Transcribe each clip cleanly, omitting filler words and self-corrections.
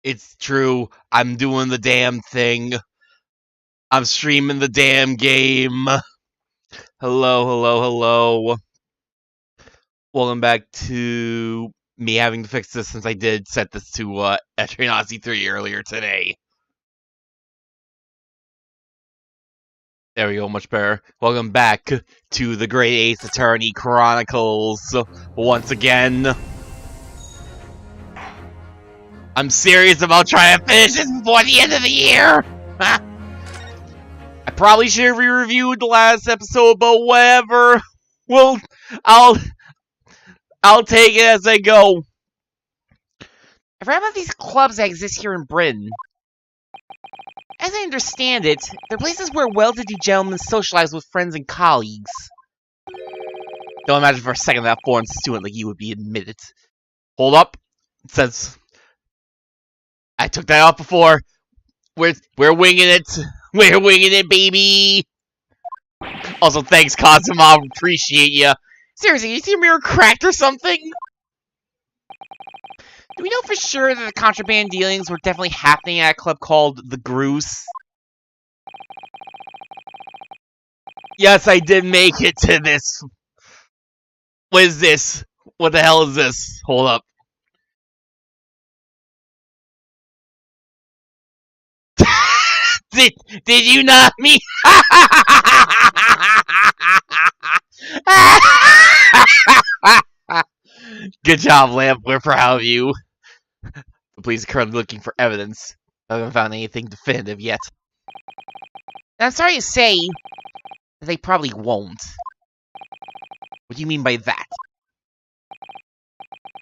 It's true. I'm doing the damn thing. I'm streaming the damn game. Hello, hello, hello. Welcome back to me having to fix this since I did set this to Attorney 3 earlier today. There we go, much better. Welcome back to the Great Ace Attorney Chronicles once again. I'm serious about trying to finish this before the end of the year! I probably should have re-reviewed the last episode, but whatever. Well, I'll take it as I go. I forgot about these clubs that exist here in Britain. As I understand it, they're places where well-to-do gentlemen socialize with friends and colleagues. Don't imagine for a second that foreign student like you would be admitted. Hold up. It says... I took that off before. We're winging it. We're winging it, baby. Also, thanks, Cosmo. Appreciate ya. Seriously, you see a mirror cracked or something? Do we know for sure that the contraband dealings were definitely happening at a club called the Groose? Yes, I did make it to this. What is this? What the hell is this? Hold up. Did you not me? Good job, Lamp. We're proud of you. The police are currently looking for evidence. I haven't found anything definitive yet. I'm sorry to say that they probably won't. What do you mean by that?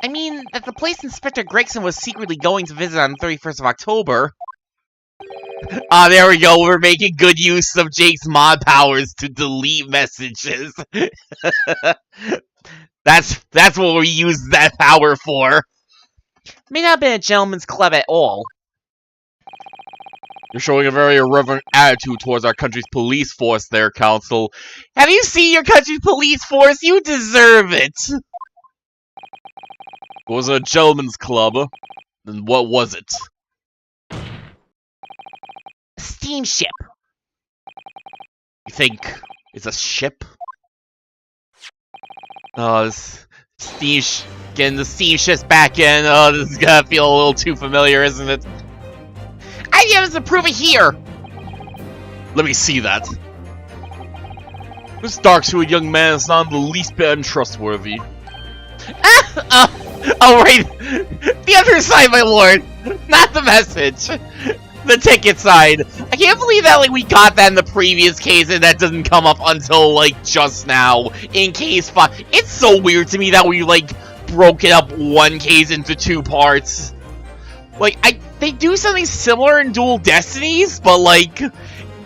I mean that the place Inspector Gregson was secretly going to visit on the 31st of October. Ah, there we go. We're making good use of Jake's mod powers to delete messages. That's what we use that power for. May not have been a gentleman's club at all. You're showing a very irreverent attitude towards our country's police force there, Counsel. Have you seen your country's police force? You deserve it. It was a gentleman's club. Then what was it? Steamship. You think it's a ship? Oh, this getting the steamships back in. Oh, this is gonna feel a little too familiar, isn't it? I have evidence to prove it here. Let me see that. This dark-suited young man is not the least bit untrustworthy. Oh, right. The other side, my lord. Not the message. The ticket side. I can't believe that, like, we got that in the previous case and that doesn't come up until, like, just now in case 5. It's so weird to me that we, like, broke it up one case into 2 parts. Like, they do something similar in Dual Destinies, but, like,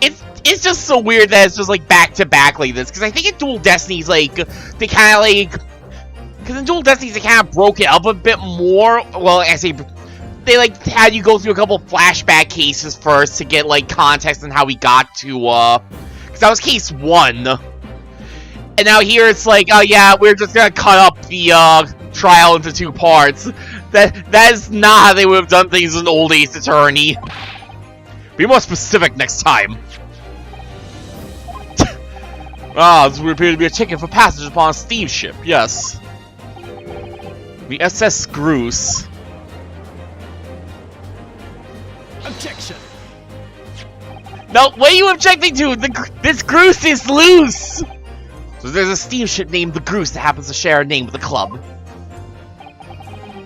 it's just so weird that it's just, like, back-to-back like this. Because I think in Dual Destinies, like, they kind of, like... Because in Dual Destinies, they kind of broke it up a bit more. Well, I say... They, like, had you go through a couple flashback cases first to get, like, context on how we got to, because that was case 1. And now here it's like, oh yeah, we're just gonna cut up the, trial into 2 parts. That is not how they would have done things in Old Ace Attorney. Be more specific next time. This would appear to be a ticket for passage upon a steamship, yes. The SS Groose. Objection! No, what are you objecting to? This Groose is loose! So there's a steamship named the Groose that happens to share a name with the club.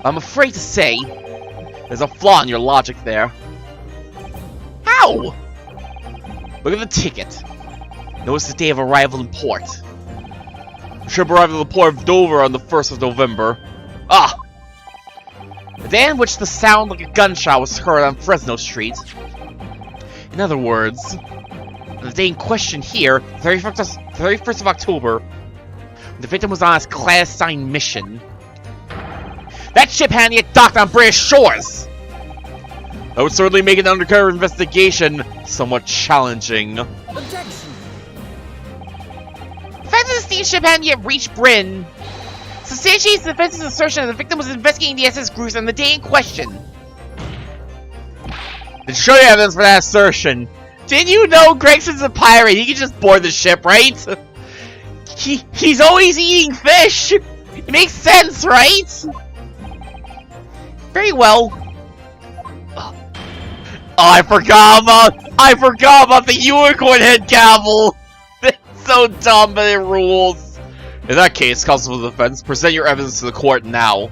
I'm afraid to say, there's a flaw in your logic there. How? Look at the ticket. Notice the day of arrival in port. The ship arrived at the port of Dover on the 1st of November. Ah! The day in which the sound like a gunshot was heard on Fresno Street. In other words, the day in question here, 31st of October, the victim was on his clandestine mission. That ship hadn't yet docked on British shores! That would certainly make an undercover investigation somewhat challenging. Objection! The fact that the steamship hadn't yet reached Britain substantiates the defense's assertion that the victim was investigating the SS Groose on the day in question. To show you evidence for that assertion, didn't you know Gregson's a pirate? He can just board the ship, right? He's always eating fish! It makes sense, right? Very well. Oh, I forgot about the unicorn head gavel! It's so dumb, but it rules. In that case, Counsel for Defense, present your evidence to the court now.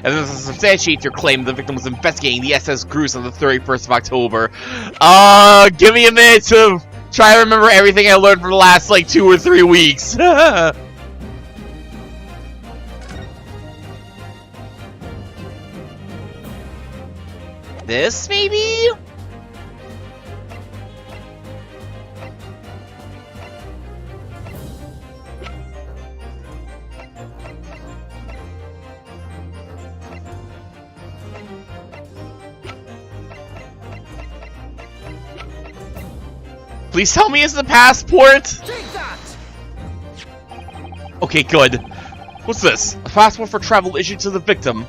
And this substantiates your claim the victim was investigating the SS Groose on the 31st of October. Give me a minute to try to remember everything I learned for the last, like, 2 or 3 weeks. This, maybe? Please tell me it's the passport! Take that! Okay, good. What's this? A passport for travel issued to the victim.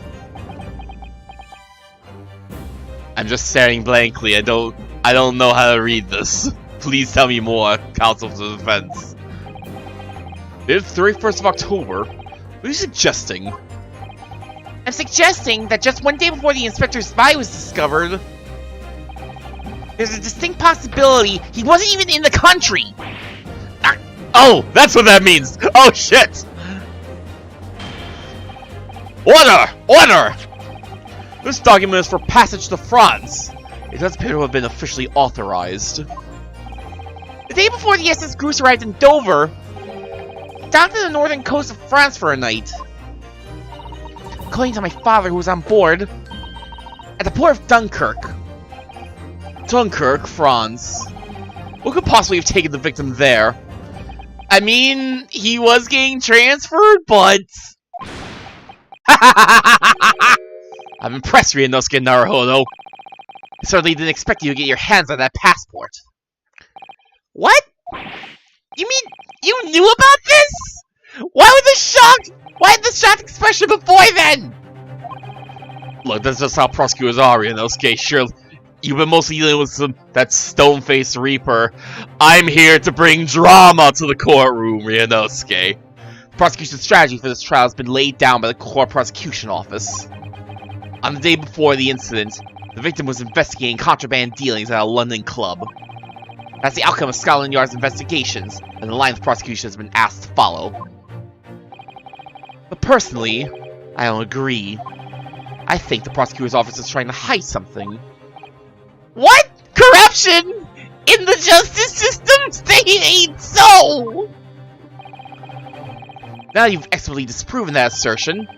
I'm just staring blankly. I don't know how to read this. Please tell me more, Counsel for the Defense. It's the 31st of October. What are you suggesting? I'm suggesting that just one day before the inspector's spy was discovered, there's a distinct possibility he wasn't even in the country! Oh, that's what that means! Oh, shit! Order! Order! This document is for passage to France. It does appear to have been officially authorized. The day before the SS Groose arrived in Dover, down to the northern coast of France for a night. According to my father, who was on board, at the port of Dunkirk. Dunkirk, France. What could possibly have taken the victim there? I mean, he was getting transferred, but... I'm impressed, Ryunosuke Naruhodo. I certainly didn't expect you to get your hands on that passport. What? You mean you knew about this? Why the shocked expression before then? Look, that's just how prosecutors are, Ryunosuke. Sure, you've been mostly dealing with that stone-faced Reaper. I'm here to bring drama to the courtroom, Ryunosuke. The prosecution's strategy for this trial has been laid down by the Court Prosecution Office. On the day before the incident, the victim was investigating contraband dealings at a London club. That's the outcome of Scotland Yard's investigations, and the line of prosecution has been asked to follow. But personally, I don't agree. I think the prosecutor's office is trying to hide something. What? Corruption? In the justice system? They ain't so! Now you've explicitly disproven that assertion,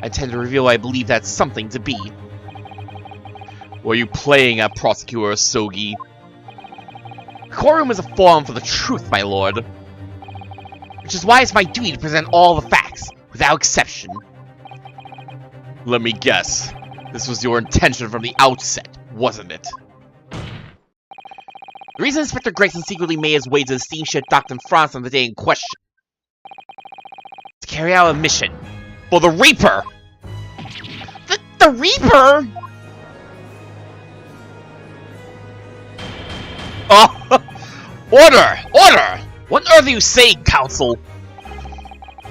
I intend to reveal what I believe that something to be. Were you playing at Prosecutor Sogi? The courtroom is a forum for the truth, my lord. Which is why it's my duty to present all the facts, without exception. Let me guess. This was your intention from the outset, wasn't it? The reason Inspector Gregson secretly made his way to the steamship docked in France on the day in question. To carry out a mission. For the Reaper! The Reaper?! Oh! Order! Order! What on earth are you saying, counsel?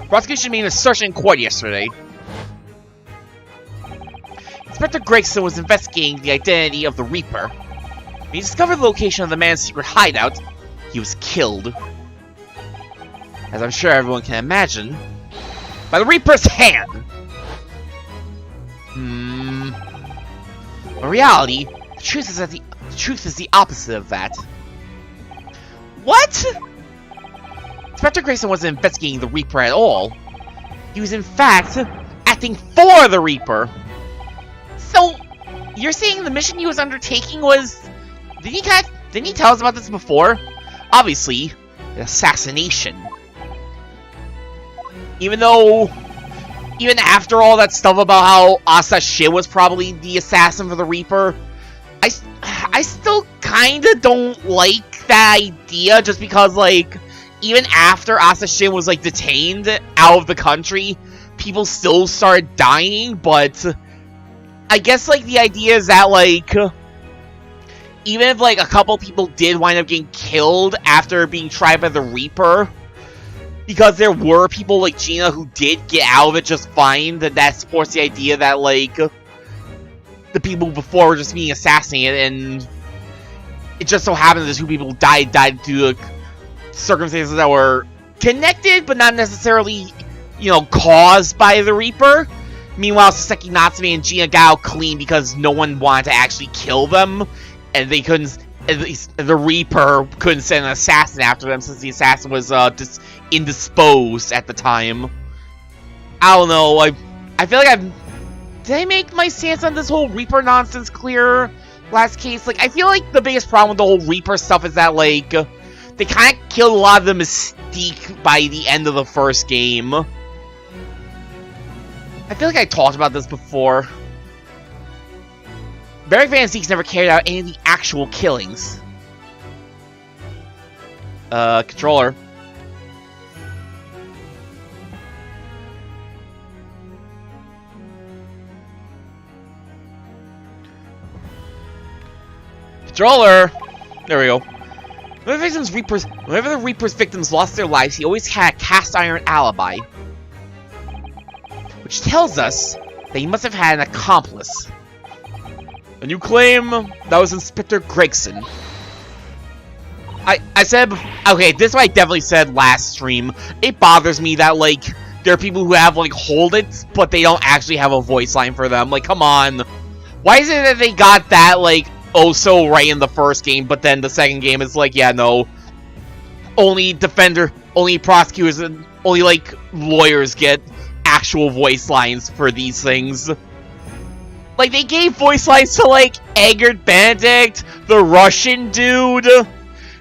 Prosecution made an assertion in court yesterday. Inspector Gregson was investigating the identity of the Reaper. When he discovered the location of the man's secret hideout, he was killed. As I'm sure everyone can imagine, by the Reaper's hand! In reality, the truth is the opposite of that. What? Inspector Grayson wasn't investigating the Reaper at all. He was in fact acting for the Reaper. So, you're saying the mission he was undertaking was... Didn't he tell us about this before? Obviously, an assassination. Even after all that stuff about how Asa Shin was probably the assassin for the Reaper, I still kinda don't like that idea, just because, like, even after Asa Shin was, like, detained out of the country, people still started dying, but I guess, like, the idea is that, like, even if, like, a couple people did wind up getting killed after being tried by the Reaper, because there were people like Gina who did get out of it just fine, then that supports the idea that, like, the people before were just being assassinated, and it just so happened that the two people died due to circumstances that were connected, but not necessarily, you know, caused by the Reaper. Meanwhile, Soseki Natsume and Gina got out clean because no one wanted to actually kill them, and they couldn't, at least the Reaper couldn't send an assassin after them since the assassin was just indisposed at the time. I don't know, I feel like did I make my stance on this whole Reaper nonsense clear last case? Like, I feel like the biggest problem with the whole Reaper stuff is that, like, they kind of killed a lot of the mystique by the end of the first game. I feel like I talked about this before. Barrack Van Zeke's never carried out any of the actual killings. Controller. Controller! There we go. Whenever the Reaper's victims lost their lives, he always had a cast iron alibi. Which tells us that he must have had an accomplice. And you claim that was Inspector Gregson. I said, okay, this is what I definitely said last stream. It bothers me that, like, there are people who have, like, hold-its, but they don't actually have a voice line for them. Like, come on. Why is it that they got that, like, oh so right in the first game, but then the second game is like, yeah, no. Only prosecutors, and only, like, lawyers get actual voice lines for these things. Like, they gave voice lines to, like, Eggert Benedict, the Russian dude,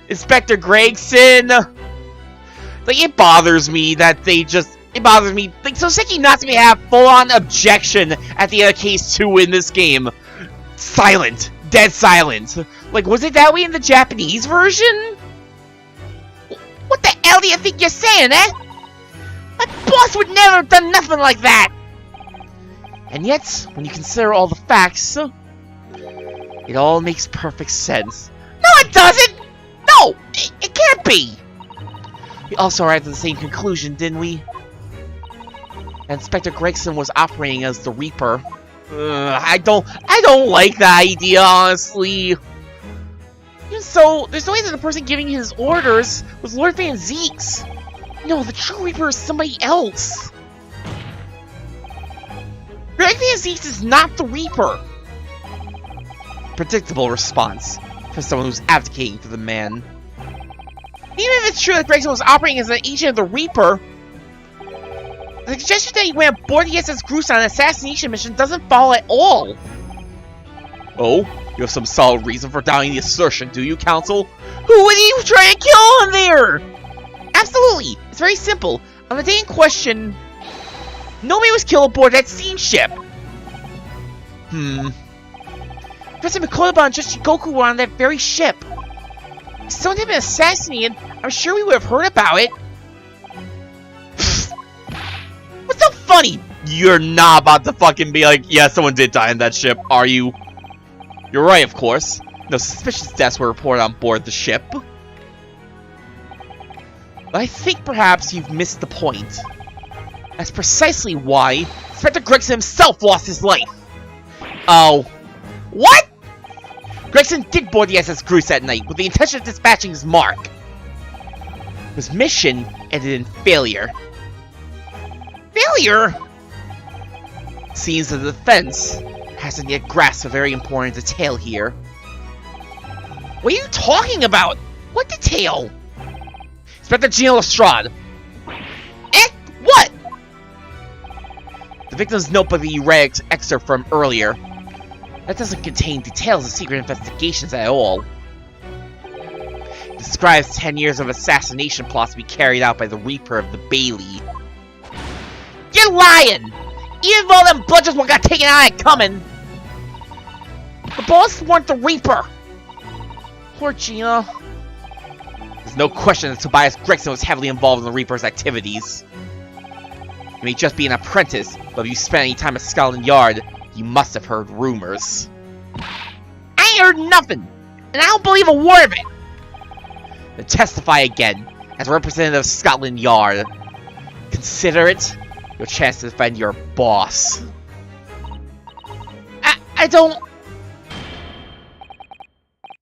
Inspector Gregson. Like, it bothers me that they just... It bothers me. Like, Soseki Natsume have full-on objection at the end of Case 2 in this game. Silent. Dead silent. Like, was it that way in the Japanese version? What the hell do you think you're saying, eh? My boss would never have done nothing like that! And yet, when you consider all the facts, it all makes perfect sense. No, it doesn't! No! It can't be! We also arrived at the same conclusion, didn't we? Inspector Gregson was operating as the Reaper. I don't like that idea, honestly. Even so, there's no way that the person giving his orders was Lord Van Zeke's. No, the true Reaper is somebody else. Greg Van Zeke's is not the Reaper. Predictable response for someone who's abdicating for the man. Even if it's true that Gregson was operating as an agent of the Reaper, the suggestion that he went aboard the SS Groose on an assassination mission doesn't follow at all. Oh? You have some solid reason for doubting the assertion, do you, Counsel? Who would he try to kill in there? Absolutely! It's very simple. On the day in question, nobody was killed aboard that steamship. Professor Mikotoba and Just Goku were on that very ship. If someone had been assassinated, I'm sure we would have heard about it. What's so funny? You're not about to fucking be like, yeah, someone did die on that ship, are you? You're right, of course. No suspicious deaths were reported on board the ship. But I think perhaps you've missed the point. That's precisely why Inspector Gregson himself lost his life. Oh. What? Gregson did board the SS Groose that night with the intention of dispatching his mark. His mission ended in failure. Failure? Seems the defense hasn't yet grasped a very important detail here. What are you talking about? What detail? Inspector Gino Lestrade. Eh? What? The victim's notebook that you read excerpt from earlier. That doesn't contain details of secret investigations at all. It describes 10 years of assassination plots to be carried out by the Reaper of the Bailey. You're lying! Even though them bludgeons got taken out and coming, the boss weren't the Reaper! Poor Gina. There's no question that Tobias Gregson was heavily involved in the Reaper's activities. He may just be an apprentice, but if you spent any time at Scotland Yard, you must have heard rumors. I ain't heard nothing! And I don't believe a word of it! Then testify again, as a representative of Scotland Yard. Consider it your chance to defend your boss. I don't...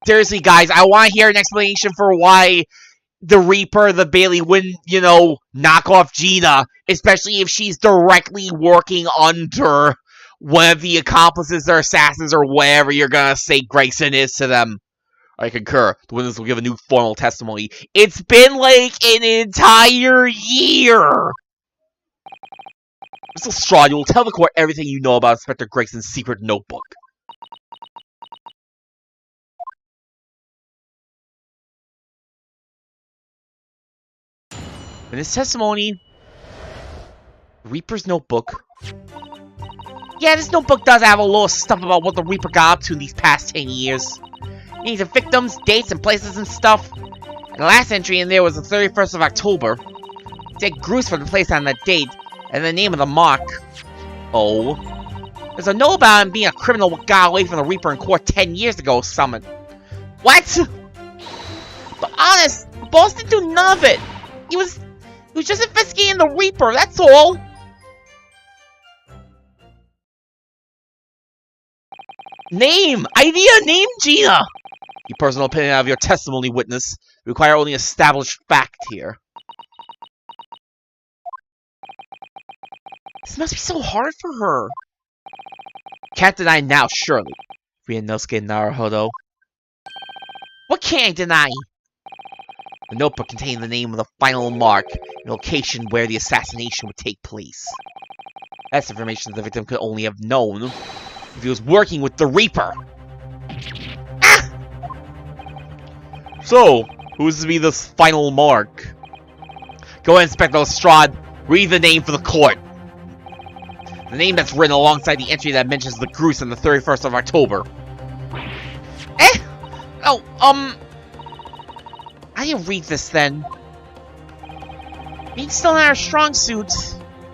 Seriously, guys, I want to hear an explanation for why the Reaper, the Bailey, wouldn't, you know, knock off Gina, especially if she's directly working under one of the accomplices or assassins or whatever you're gonna say Gregson is to them. I concur. The witness will give a new formal testimony. It's been like an entire year! Mr. Straw, you will tell the court everything you know about Inspector Gregson's secret notebook. In his testimony, Reaper's notebook. Yeah, this notebook does have a lot of stuff about what the Reaper got up to in these past 10 years. Names of victims, dates, and places and stuff. And the last entry in there was the 31st of October. It said Gruce for the place on that date, and the name of the mark. Oh. There's a note about him being a criminal who got away from the Reaper in court 10 years ago, summoned. What? But honest, the boss didn't do none of it. He was just investigating the Reaper, that's all. Name! Idea! Name, Gina! Your personal opinion of your testimony, witness. We require only established fact here. This must be so hard for her. Can't deny now, surely. Ryunosuke Naruhodo. What can't I deny? The notebook contained the name of the final mark and location where the assassination would take place. That's information the victim could only have known if he was working with the Reaper. Ah! So, who's to be this final mark? Go ahead, Inspector Lestrade. Read the name for the court. The name that's written alongside the entry that mentions the Gruce on the 31st of October. Eh? Oh, how do you read this then? It's still not our strong suit.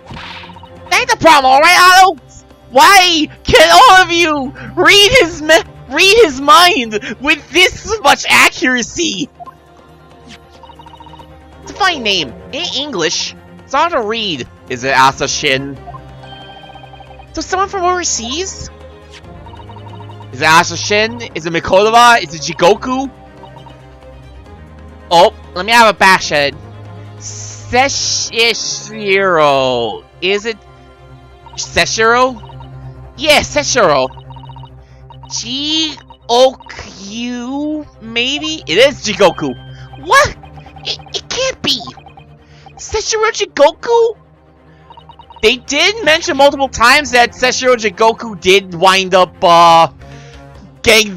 That ain't the problem, alright, Otto? Why can all of you read his mind with this much accuracy? It's a funny name. In English, it's hard to read. Is it Asashin? So someone from overseas? Is it Asashin? Is it Mikodova? Is it Jigoku? Oh, let me have a bash at it. Seshiro. Is it Seshiro? Yeah, Seshiro. Jigoku, maybe? It is Jigoku. What? It can't be. Seshiro Jigoku? They did mention multiple times that Seshiro Jigoku did wind up, getting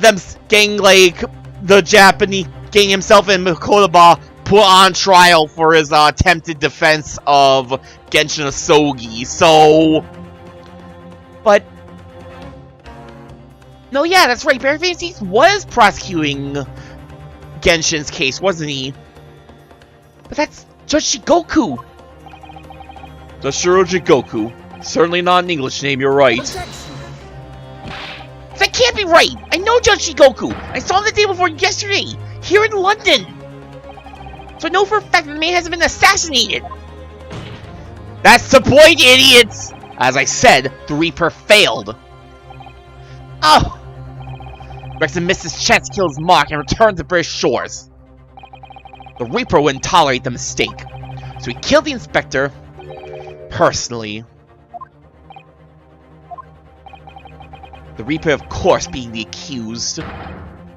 himself and Mikodaba put on trial for his, attempted defense of Genshin Asogi, so... But... No, yeah, that's right, Barry Fancies was prosecuting Genshin's case, wasn't he? But that's Judge Jigoku! Seshiro Jigoku. Certainly not an English name, you're right. That can't be right! I know Judge Jigoku! I saw him the day before yesterday! Here in London! So I know for a fact that the man hasn't been assassinated! That's the point, idiots! As I said, the Reaper failed. Oh! Gregson missed his chance to kill his mark and returned to British shores. The Reaper wouldn't tolerate the mistake, so he killed the inspector personally. The Reaper, of course, being the accused.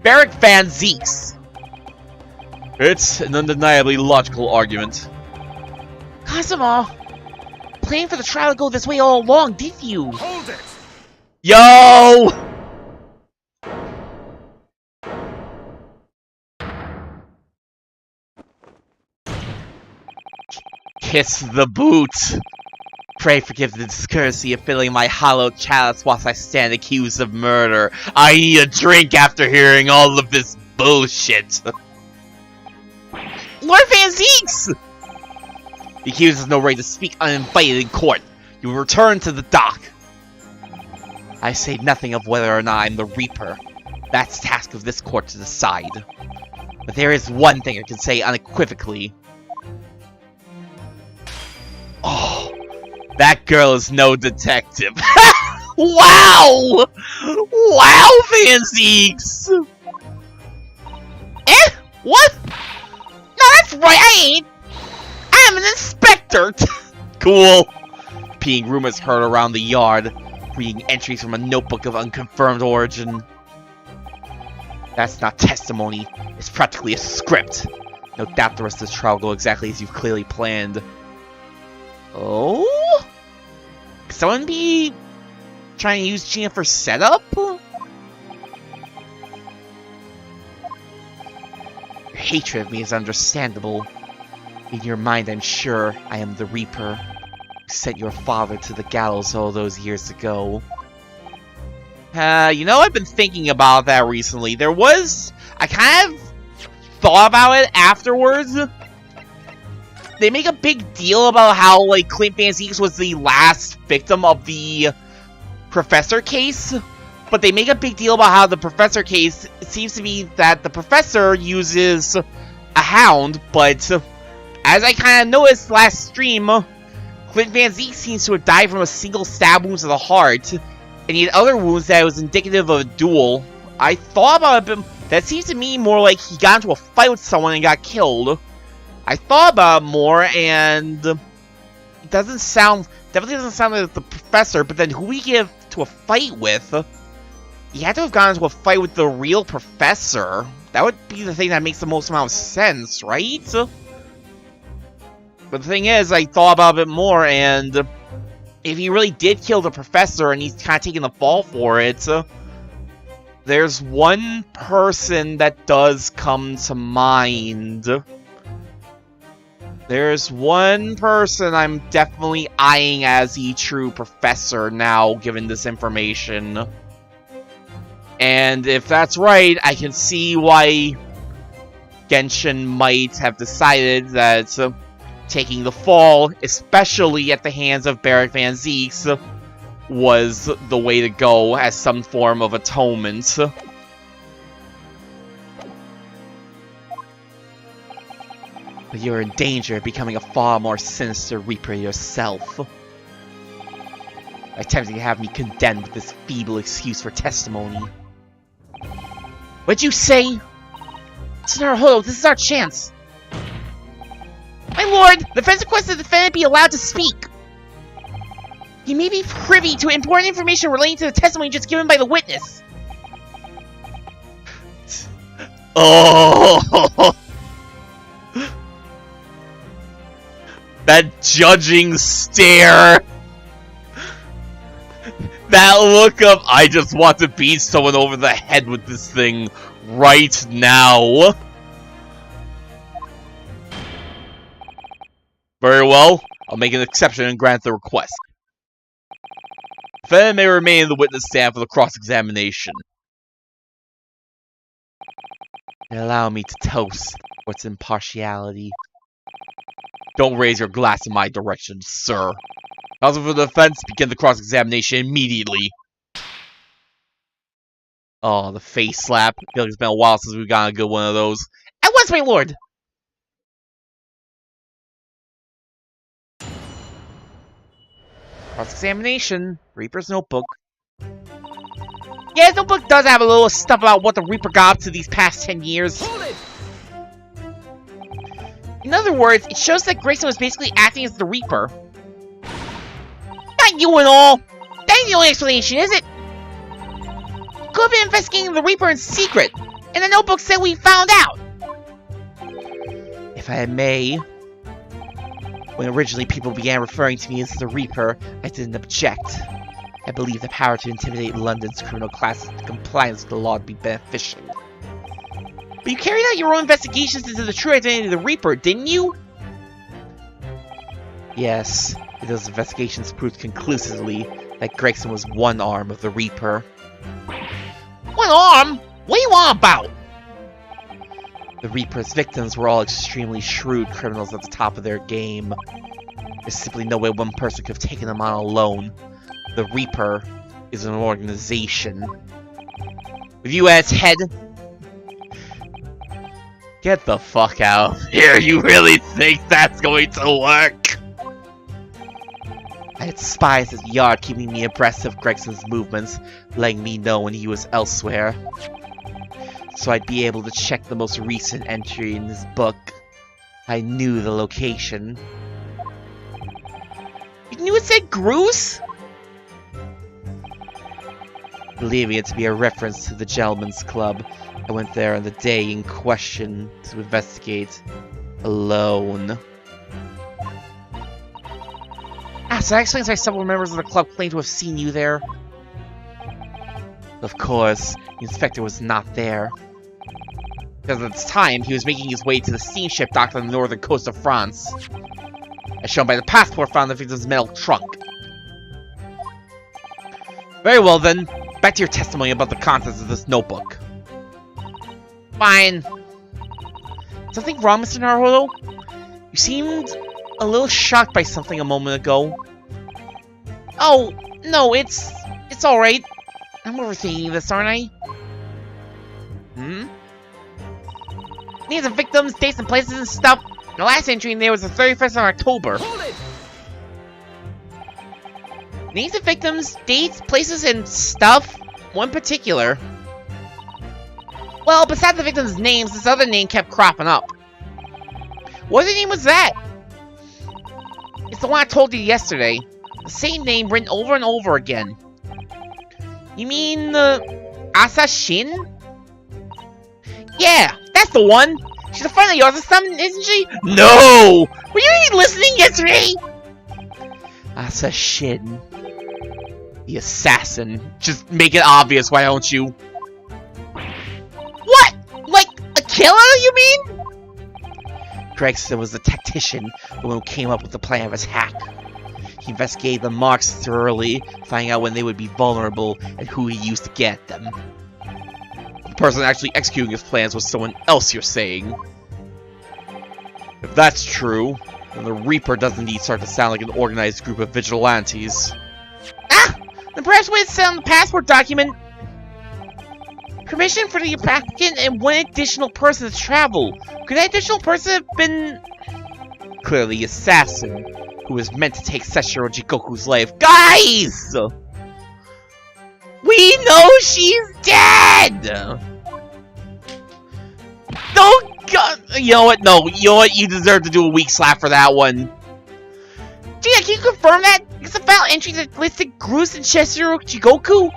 Barrack Van Zeeks. It's an undeniably logical argument. Kazuma, planned for the trial to go this way all along, didn't you? Hold it! Yo! Kiss the boot. Pray forgive the discourtesy of filling my hollow chalice whilst I stand accused of murder. I need a drink after hearing all of this bullshit. Lord Van Zeeks! The accused has no right to speak uninvited in court. You will return to the dock. I say nothing of whether or not I'm the Reaper. That's the task of this court to decide. But there is one thing I can say unequivocally. Oh, that girl is no detective. Wow! Wow, Fanzeeks! Eh? What? No, that's right, I ain't. I'm an inspector. Cool. Being rumors heard around the yard, reading entries from a notebook of unconfirmed origin. That's not testimony. It's practically a script. No doubt the rest of the trial will go exactly as you've clearly planned. Oh? Could someone be trying to use Gina for setup? Your hatred of me is understandable. In your mind, I'm sure I am the Reaper who sent your father to the gallows all those years ago. You know, I've been thinking about that recently. I kind of thought about it afterwards. They make a big deal about how, like, Clint Van Zeeks was the last victim of the Professor case. But they make a big deal about how the Professor case, it seems to be that the Professor uses a hound, but as I kind of noticed last stream, Clint Van Zeeks seems to have died from a single stab wound to the heart. And he had other wounds that was indicative of a duel. I thought about it, but that seems to me more like he got into a fight with someone and got killed. I thought about it more, and it definitely doesn't sound like the Professor, but then who we get to a fight with? He had to have gone into a fight with the real Professor. That would be the thing that makes the most amount of sense, right? But the thing is, I thought about it more, and if he really did kill the Professor and he's kind of taking the fall for it, there's one person that does come to mind. There's one person I'm definitely eyeing as the true Professor now, given this information. And if that's right, I can see why Genshin might have decided that taking the fall, especially at the hands of Barrack Van Zeeks, was the way to go as some form of atonement. But you're in danger of becoming a far more sinister Reaper yourself. Attempting to have me condemned with this feeble excuse for testimony. What'd you say? Hold, this is our chance. My lord, the defense requests the defendant be allowed to speak. He may be privy to important information relating to the testimony just given by the witness. Oh! That judging stare! That look of, I just want to beat someone over the head with this thing right now. Very well, I'll make an exception and grant the request. Defendant may remain in the witness stand for the cross-examination. Allow me to toast for its impartiality. Don't raise your glass in my direction, sir. Counsel for the defense, begin the cross-examination immediately. Oh, the face slap. I feel like it's been a while since we've gotten a good one of those. At once, my lord! Cross-examination. Reaper's notebook. Yeah, his notebook does have a little stuff about what the Reaper got up to these past 10 years. In other words, it shows that Grayson was basically acting as the Reaper. Not you and all! That ain't the only explanation, is it? Could have been investigating the Reaper in secret, and the notebook said we found out! If I may... When originally people began referring to me as the Reaper, I didn't object. I believe the power to intimidate London's criminal classes to compliance with the law would be beneficial. But you carried out your own investigations into the true identity of the Reaper, didn't you? Yes, those investigations proved conclusively that Gregson was one arm of the Reaper. One arm? What do you want about? The Reaper's victims were all extremely shrewd criminals at the top of their game. There's simply no way one person could have taken them on alone. The Reaper is an organization. With you as head. Get the fuck out of here. You really think that's going to work? I had spies at the yard keeping me abreast of Gregson's movements, letting me know when he was elsewhere. So I'd be able to check the most recent entry in his book. I knew the location. You knew it said Groose? Believing it to be a reference to the Gentleman's Club, I went there on the day in question to investigate. Alone. So that explains why several members of the club claim to have seen you there. Of course, the inspector was not there. Because at the time, he was making his way to the steamship docked on the northern coast of France. As shown by the passport found in the victim's metal trunk. Very well then, back to your testimony about the contents of this notebook. Fine. Something wrong, Mr. Naruto? You seemed a little shocked by something a moment ago. Oh, no, it's alright. I'm overthinking this, aren't I? Names of victims, dates and places and stuff. The last entry in there was the 31st of October. Hold it! Names of victims, dates, places, and stuff? One particular. Well, besides the victims' names, this other name kept cropping up. What other name was that? It's the one I told you yesterday. The same name written over and over again. You mean, Asashin? Yeah, that's the one! She's a friend of yours or something, isn't she? No! Were you even listening yesterday? Asashin. The assassin. Just make it obvious, why don't you? What? Like, a killer, you mean? Gregson was the tactician, the one who came up with the plan of his hack. He investigated the marks thoroughly, finding out when they would be vulnerable and who he used to get at them. The person actually executing his plans was someone else, you're saying? If that's true, then the Reaper does indeed start to sound like an organized group of vigilantes. Ah! Then perhaps when it said on the passport document, permission for the applicant and one additional person to travel. Could that additional person have been... Clearly the assassin, who was meant to take Seshiro Jigoku's life. Guys! We know she's dead! No, God, you know what? No, you know what? You deserve to do a weak slap for that one. Gina, can you confirm that? It's about entries that listed Groose and Seshiro Jigoku?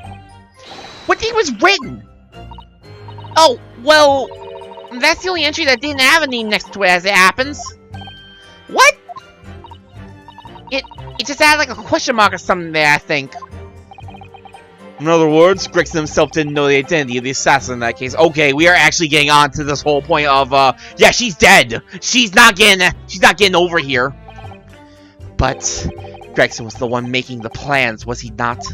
What day was written? Oh, well, that's the only entry that didn't have a name next to it as it happens. What? It just had like a question mark or something there, I think. In other words, Gregson himself didn't know the identity of the assassin in that case. Okay, we are actually getting on to this whole point of, yeah, she's dead. She's not getting over here. But Gregson was the one making the plans, was he not?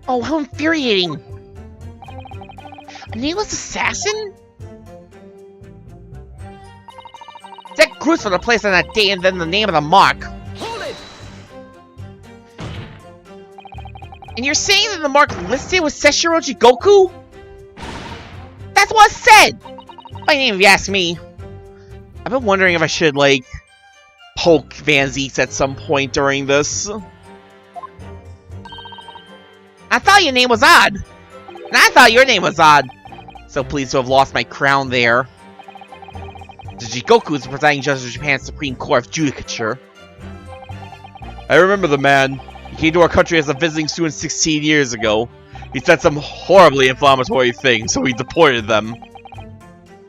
Oh, how infuriating. A nameless assassin? That Groose for the place on that day and then the name of the mark. Hold it! And you're saying that the mark listed was Seshiro Jigoku? That's what it said! My name, if you ask me. I've been wondering if I should, like, poke Van Zeeks at some point during this. I thought your name was odd. And I thought your name was odd. So pleased to have lost my crown there. The Jigoku is the presiding judge of Japan's Supreme Court of Judicature. I remember the man. He came to our country as a visiting student 16 years ago. He said some horribly inflammatory things, so we deported them.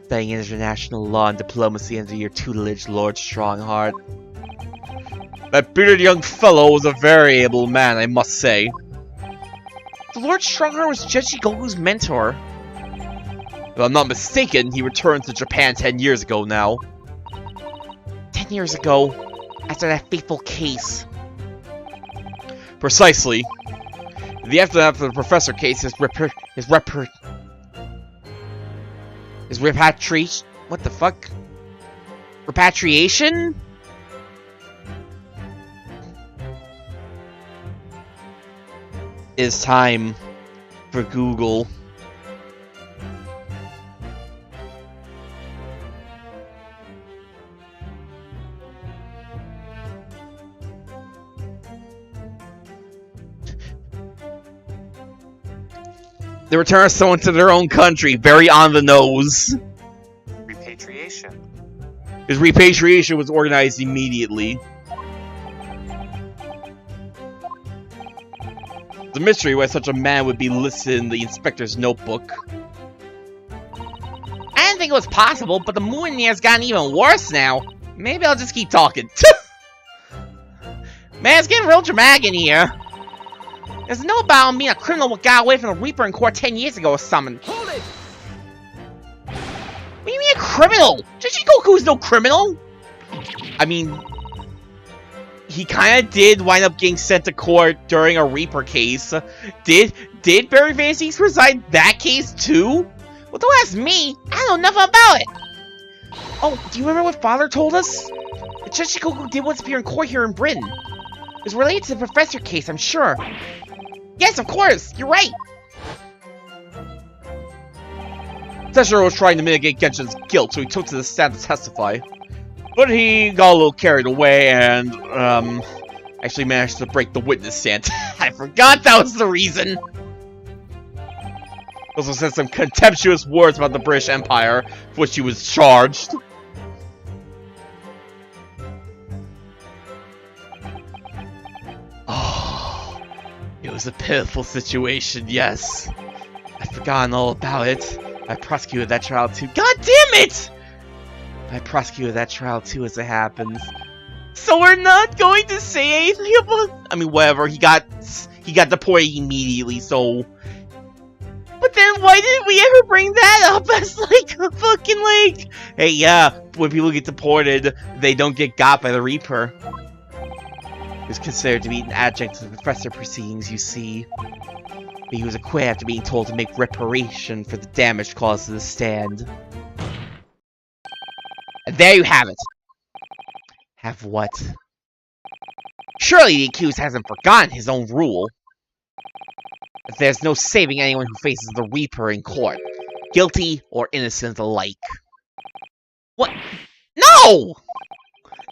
Studying international law and diplomacy under your tutelage, Lord Strongheart. That bearded young fellow was a very able man, I must say. The Lord Strongheart was Judge Jigoku's mentor. If I'm not mistaken, he returned to Japan 10 years ago now. 10 years ago, after that fateful case. Precisely. The aftermath of the Professor case is repatriation? What the fuck? Repatriation? It's time for Google. The return of someone to their own country. Very on the nose. Repatriation. His repatriation was organized immediately. It's a mystery why such a man would be listed in the inspector's notebook. I didn't think it was possible, but the mood in here's gotten even worse now. Maybe I'll just keep talking. Man, it's getting real dramatic in here. There's no about him being a criminal who got away from the Reaper in court 10 years ago or something. Hold it! What do you mean a criminal? Shishikoku's no criminal! I mean, he kinda did wind up getting sent to court during a Reaper case. Did Barry Fantasy preside that case too? Well, don't ask me. I know nothing about it. Oh, do you remember what Father told us? That Shishikoku did once appear in court here in Britain. It was related to the Professor case, I'm sure. Yes, of course! You're right! Teshiro was trying to mitigate Genshin's guilt, so he took to the stand to testify. But he got a little carried away and, actually managed to break the witness stand. I forgot that was the reason! Also said some contemptuous words about the British Empire, for which he was charged. Oh, it was a pitiful situation, yes. I'd forgotten all about it. I prosecuted that trial too. God damn it! I prosecuted that trial too as it happens. So we're not going to say anything about... I mean, whatever. He got deported immediately, so... But then why didn't we ever bring that up as, like, a fucking, like... Hey, yeah, when people get deported, they don't get got by the Reaper. He was considered to be an adjunct to the Professor proceedings, you see. But he was acquitted after being told to make reparation for the damage caused to the stand. And there you have it. Have what? Surely the accused hasn't forgotten his own rule. That there's no saving anyone who faces the Reaper in court. Guilty or innocent alike. What? No!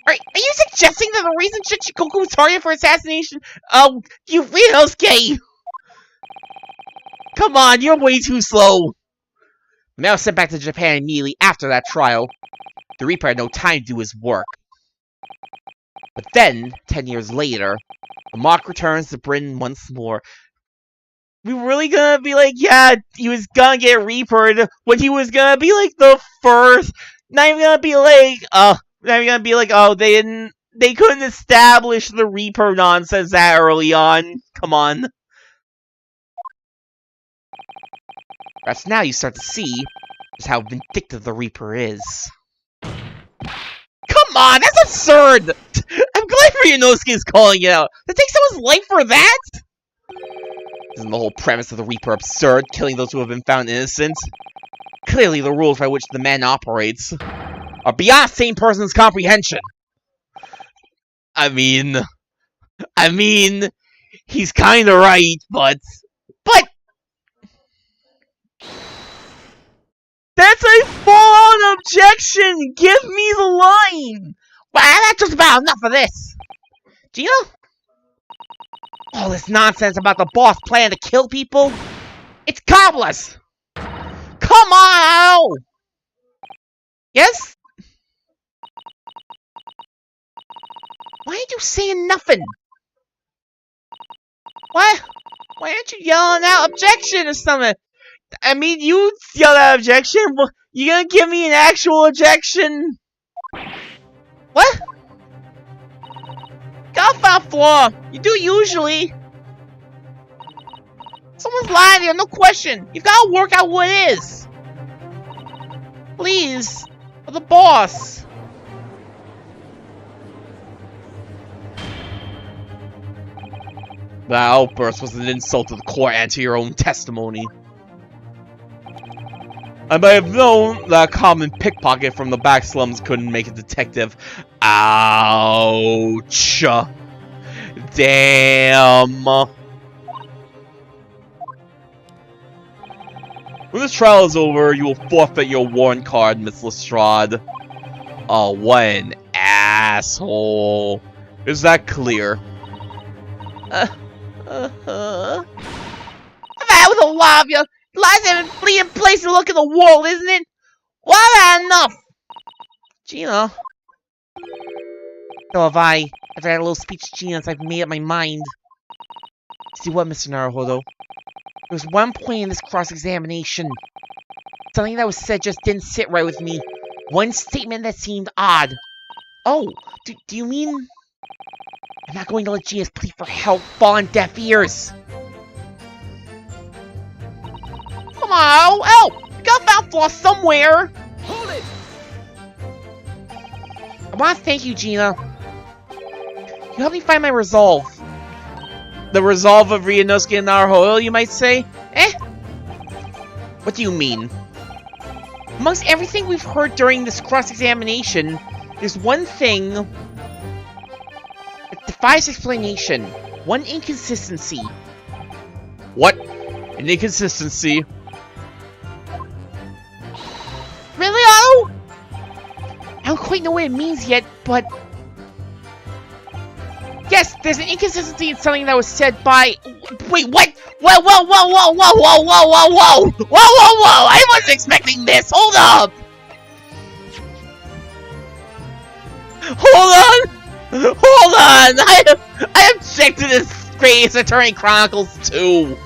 Are you suggesting that the reason Shishikoku was targeted for assassination? Yuinosuke! Come on, you're way too slow. The man was sent back to Japan immediately after that trial. The Reaper had no time to do his work. But then, 10 years later, the Moth returns to Britain once more. We really gonna be like, yeah, he was gonna get Reapered when he was gonna be like the first. Not even gonna be like, oh, they couldn't establish the Reaper nonsense that early on. Come on. Perhaps now you start to see just how vindictive the Reaper is. Come on, that's absurd! I'm glad Ryunosuke is calling it out. To take someone's life for that? Isn't the whole premise of the Reaper absurd, killing those who have been found innocent? Clearly the rules by which the man operates are beyond a sane person's comprehension. I mean, he's kinda right, but... That's a full-on objection! Give me the line! Well, that's just about enough of this! Gina? All this nonsense about the boss plan to kill people? It's cobblers! Come on! Yes? Why ain't you saying nothing? What? Why aren't you yelling out objection or something? I mean, you yelled out objection. You gonna give me an actual objection? What? Get off that floor. You do usually. Someone's lying here, no question. You've gotta work out what it is. Please. For the boss. That outburst was an insult to the court and to your own testimony. I might have known that a common pickpocket from the back slums couldn't make a detective. Ouch. Damn. When this trial is over, you will forfeit your warrant card, Miss Lestrade. Oh, what an asshole. Is that clear? I've had with a lot of you. Lies have a fleeting place to look in the world, isn't it? Well, I've had enough! Gina. So have I. After I had a little speech to Gina, I've made up my mind. See what, Mr. Naruhodo? There was one point in this cross-examination. Something that was said just didn't sit right with me. One statement that seemed odd. Oh, do you mean... I'm not going to let Gina's plea for help fall on deaf ears. Come on, help! You got that flaw somewhere! Hold it! I want to thank you, Gina. You helped me find my resolve. The resolve of Ryunosuke and Naruhodo, you might say? Eh? What do you mean? Amongst everything we've heard during this cross-examination, there's one thing that defies explanation. One inconsistency. What? An inconsistency? Really, Otto? I don't quite know what it means yet, but... Yes, there's an inconsistency in something that was said by... Wait, what? Whoa, whoa, whoa, whoa, whoa, whoa, whoa, whoa, whoa! Whoa, whoa, whoa! I wasn't expecting this! Hold up! Hold on! Hold on! I object to this Great Ace Attorney Chronicles 2!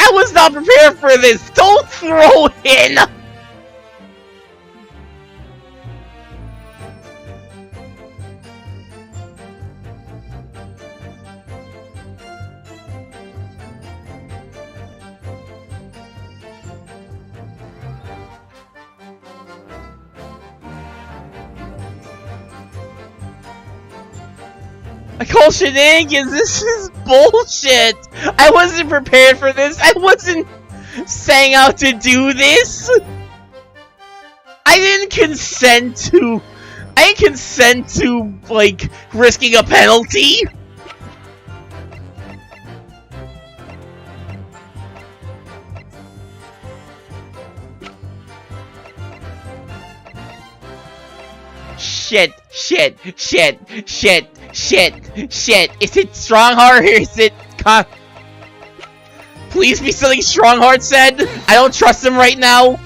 I was not prepared for this! Don't throw in! I call shenanigans. This is bullshit. I wasn't prepared for this. I wasn't setting out to do this. I didn't consent to, like, risking a penalty. Shit. Is it Strongheart or is it Please be something Strongheart said? I don't trust him right now.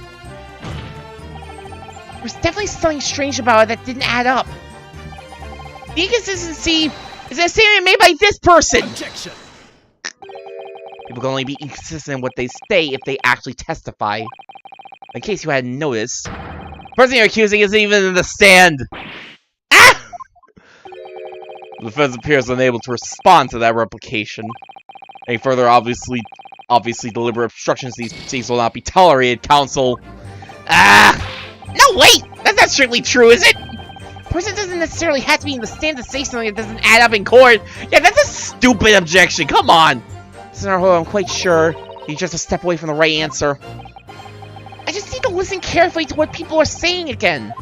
There's definitely something strange about it that didn't add up. The inconsistency is a statement made by this person. Objection. People can only be inconsistent in what they say if they actually testify. In case you hadn't noticed, the person you're accusing isn't even in the stand. Ah! The defense appears unable to respond to that replication. Any further obviously deliberate obstructions to these proceedings will not be tolerated, counsel. Ah! No, wait! That's not strictly true, is it? A person doesn't necessarily have to be in the stand to say something that doesn't add up in court. Yeah, that's a stupid objection, come on! Senator Ho, I'm quite sure you're just a step away from the right answer. I just need to listen carefully to what people are saying again.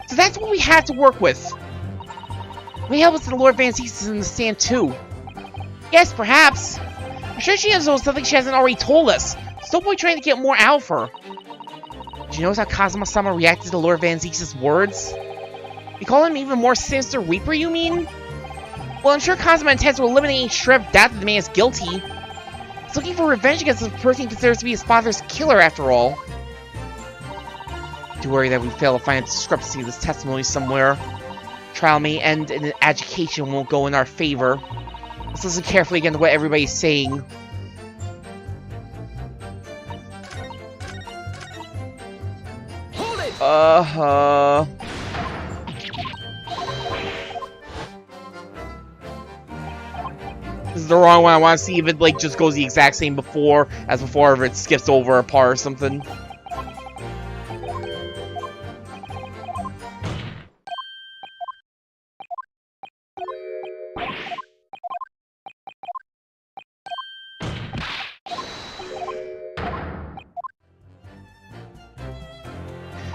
So that's what we have to work with. May help us that Lord Van Zeus is in the stand too. Yes, perhaps. I'm sure she knows something she hasn't already told us. Still boy trying to get more out of her. Do you notice how Kazuma-sama reacted to Lord Van Zeus' words? You call him even more sinister Reaper, you mean? Well, I'm sure Kazuma intends to eliminate any shred of doubt that the man is guilty. He's looking for revenge against the person he considers to be his father's killer, after all. Do worry that we fail to find a discrepancy in this testimony somewhere. Trial may end and an adjudication won't go in our favor. Let's listen carefully again to what everybody's saying. Hold it! This is the wrong one. I want to see if it like just goes the exact same as before, or if it skips over a part or something.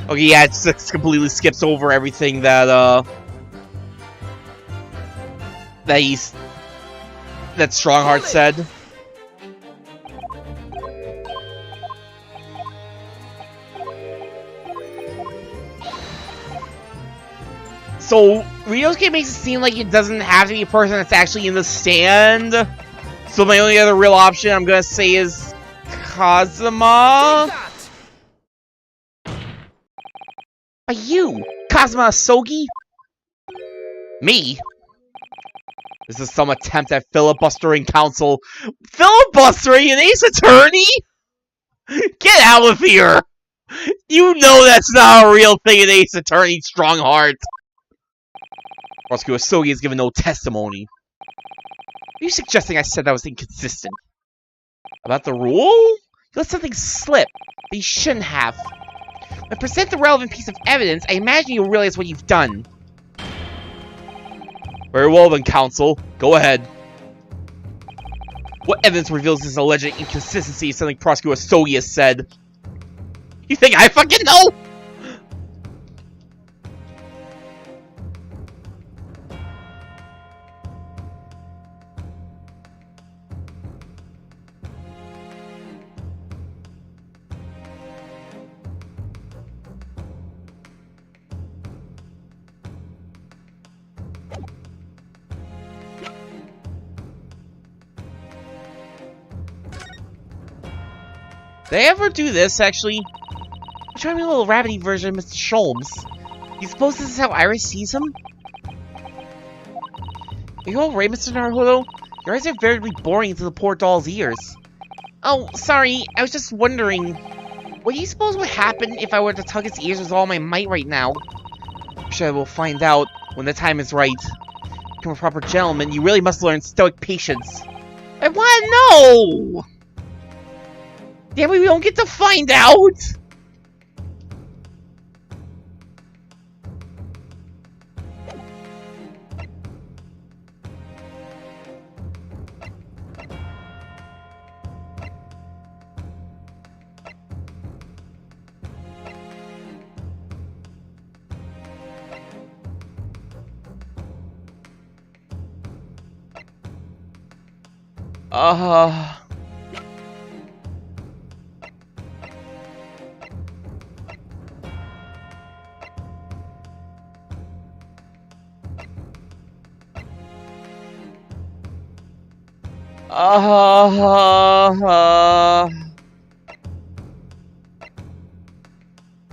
Okay, yeah, it just completely skips over everything that that Strongheart said. So Ryosuke makes it seem like it doesn't have to be a person that's actually in the stand. So my only other real option I'm gonna say is Kazuma. Are you Kazuma Asogi? Me? This is some attempt at filibustering counsel. Filibustering an Ace Attorney? Get out of here! You know that's not a real thing in Ace Attorney Strongheart. Roscoe Asogi has given no testimony. Are you suggesting I said that was inconsistent? About the rule? You let something slip, but you shouldn't have. When I present the relevant piece of evidence, I imagine you'll realize what you've done. Very well then, counsel. Go ahead. What evidence reveals this alleged inconsistency is something Prosecutor Asogi has said? You think I fucking know? Did I ever do this, actually? I'm trying to be a little rabbity version of Mr. Sholmes. You suppose this is how Iris sees him? Are you alright, Mr. Naruhodo? Your eyes are very boring to the poor doll's ears. Oh, sorry, I was just wondering. What do you suppose would happen if I were to tug its ears with all my might right now? I'm sure I will find out when the time is right. To become a proper gentleman, you really must learn stoic patience. I wanna know! Damn it, we don't get to find out!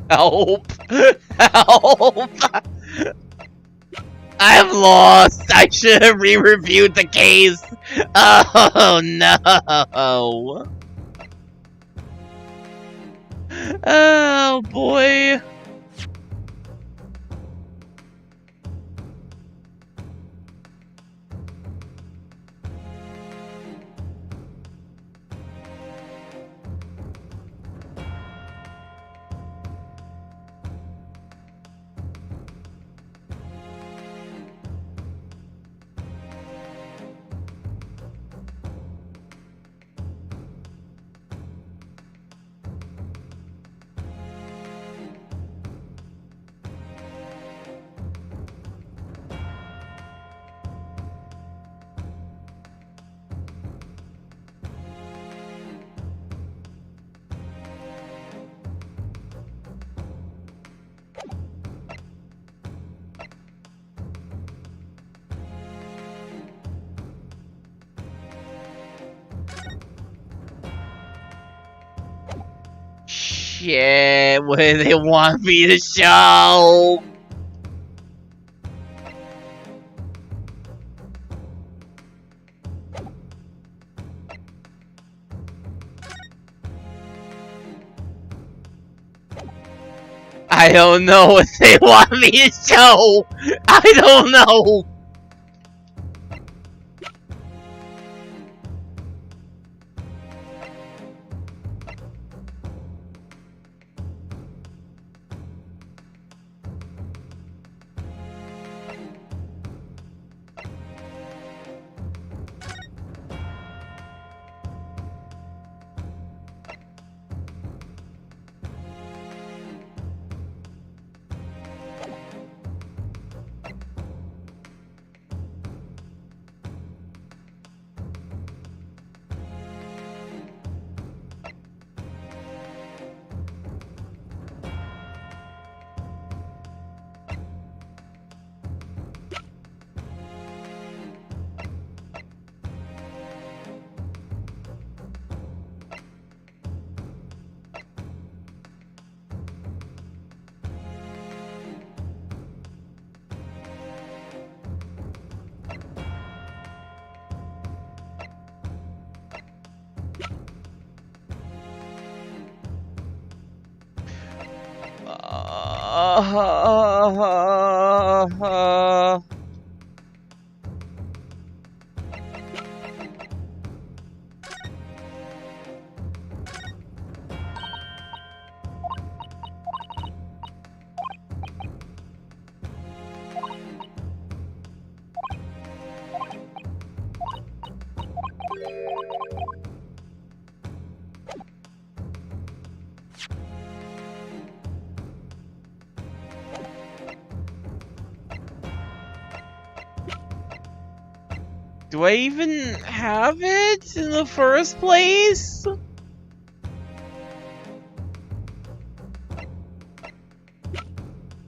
Help! Help! I'm lost! I should have re-reviewed the case! Oh no! Oh boy! Shit, what do they want me to show? I don't know what they want me to show! I don't know! Do I even have it in the first place?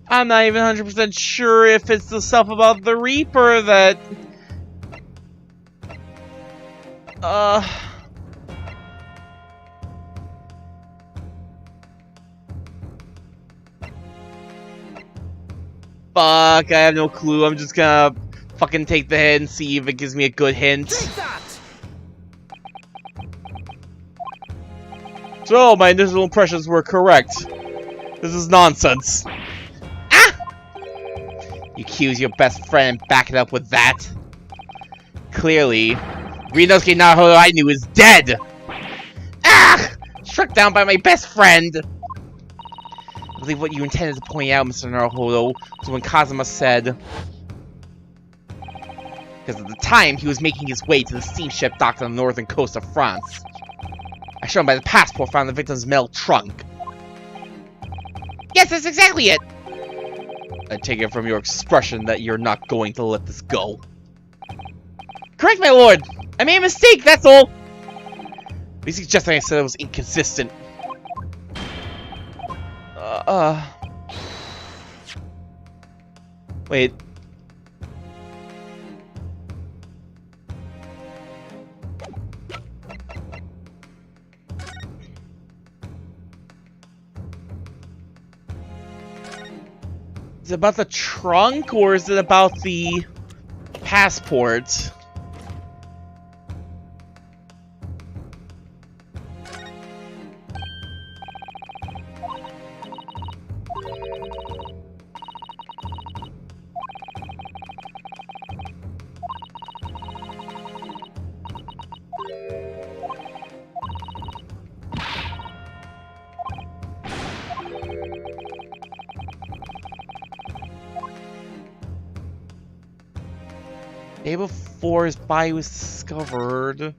I'm not even 100% sure if it's the stuff about the Reaper that... Fuck, I have no clue. I'm just gonna fucking take the hit and see if it gives me a good hint. Take that! So, my initial impressions were correct. This is nonsense. Ah! You accuse your best friend and back it up with that. Clearly, Rinosuke Naruhodo I knew is dead! Ah! Struck down by my best friend! I believe what you intended to point out, Mr. Naruhodo, was when Kazuma said... Because at the time, he was making his way to the steamship docked on the northern coast of France. I showed him by the passport found in the victim's metal trunk. Yes, that's exactly it! I take it from your expression that you're not going to let this go. Correct, my lord! I made a mistake, that's all! He's suggesting I said it was inconsistent. Wait. Is it about the trunk, or is it about the passport? Day before his body was discovered.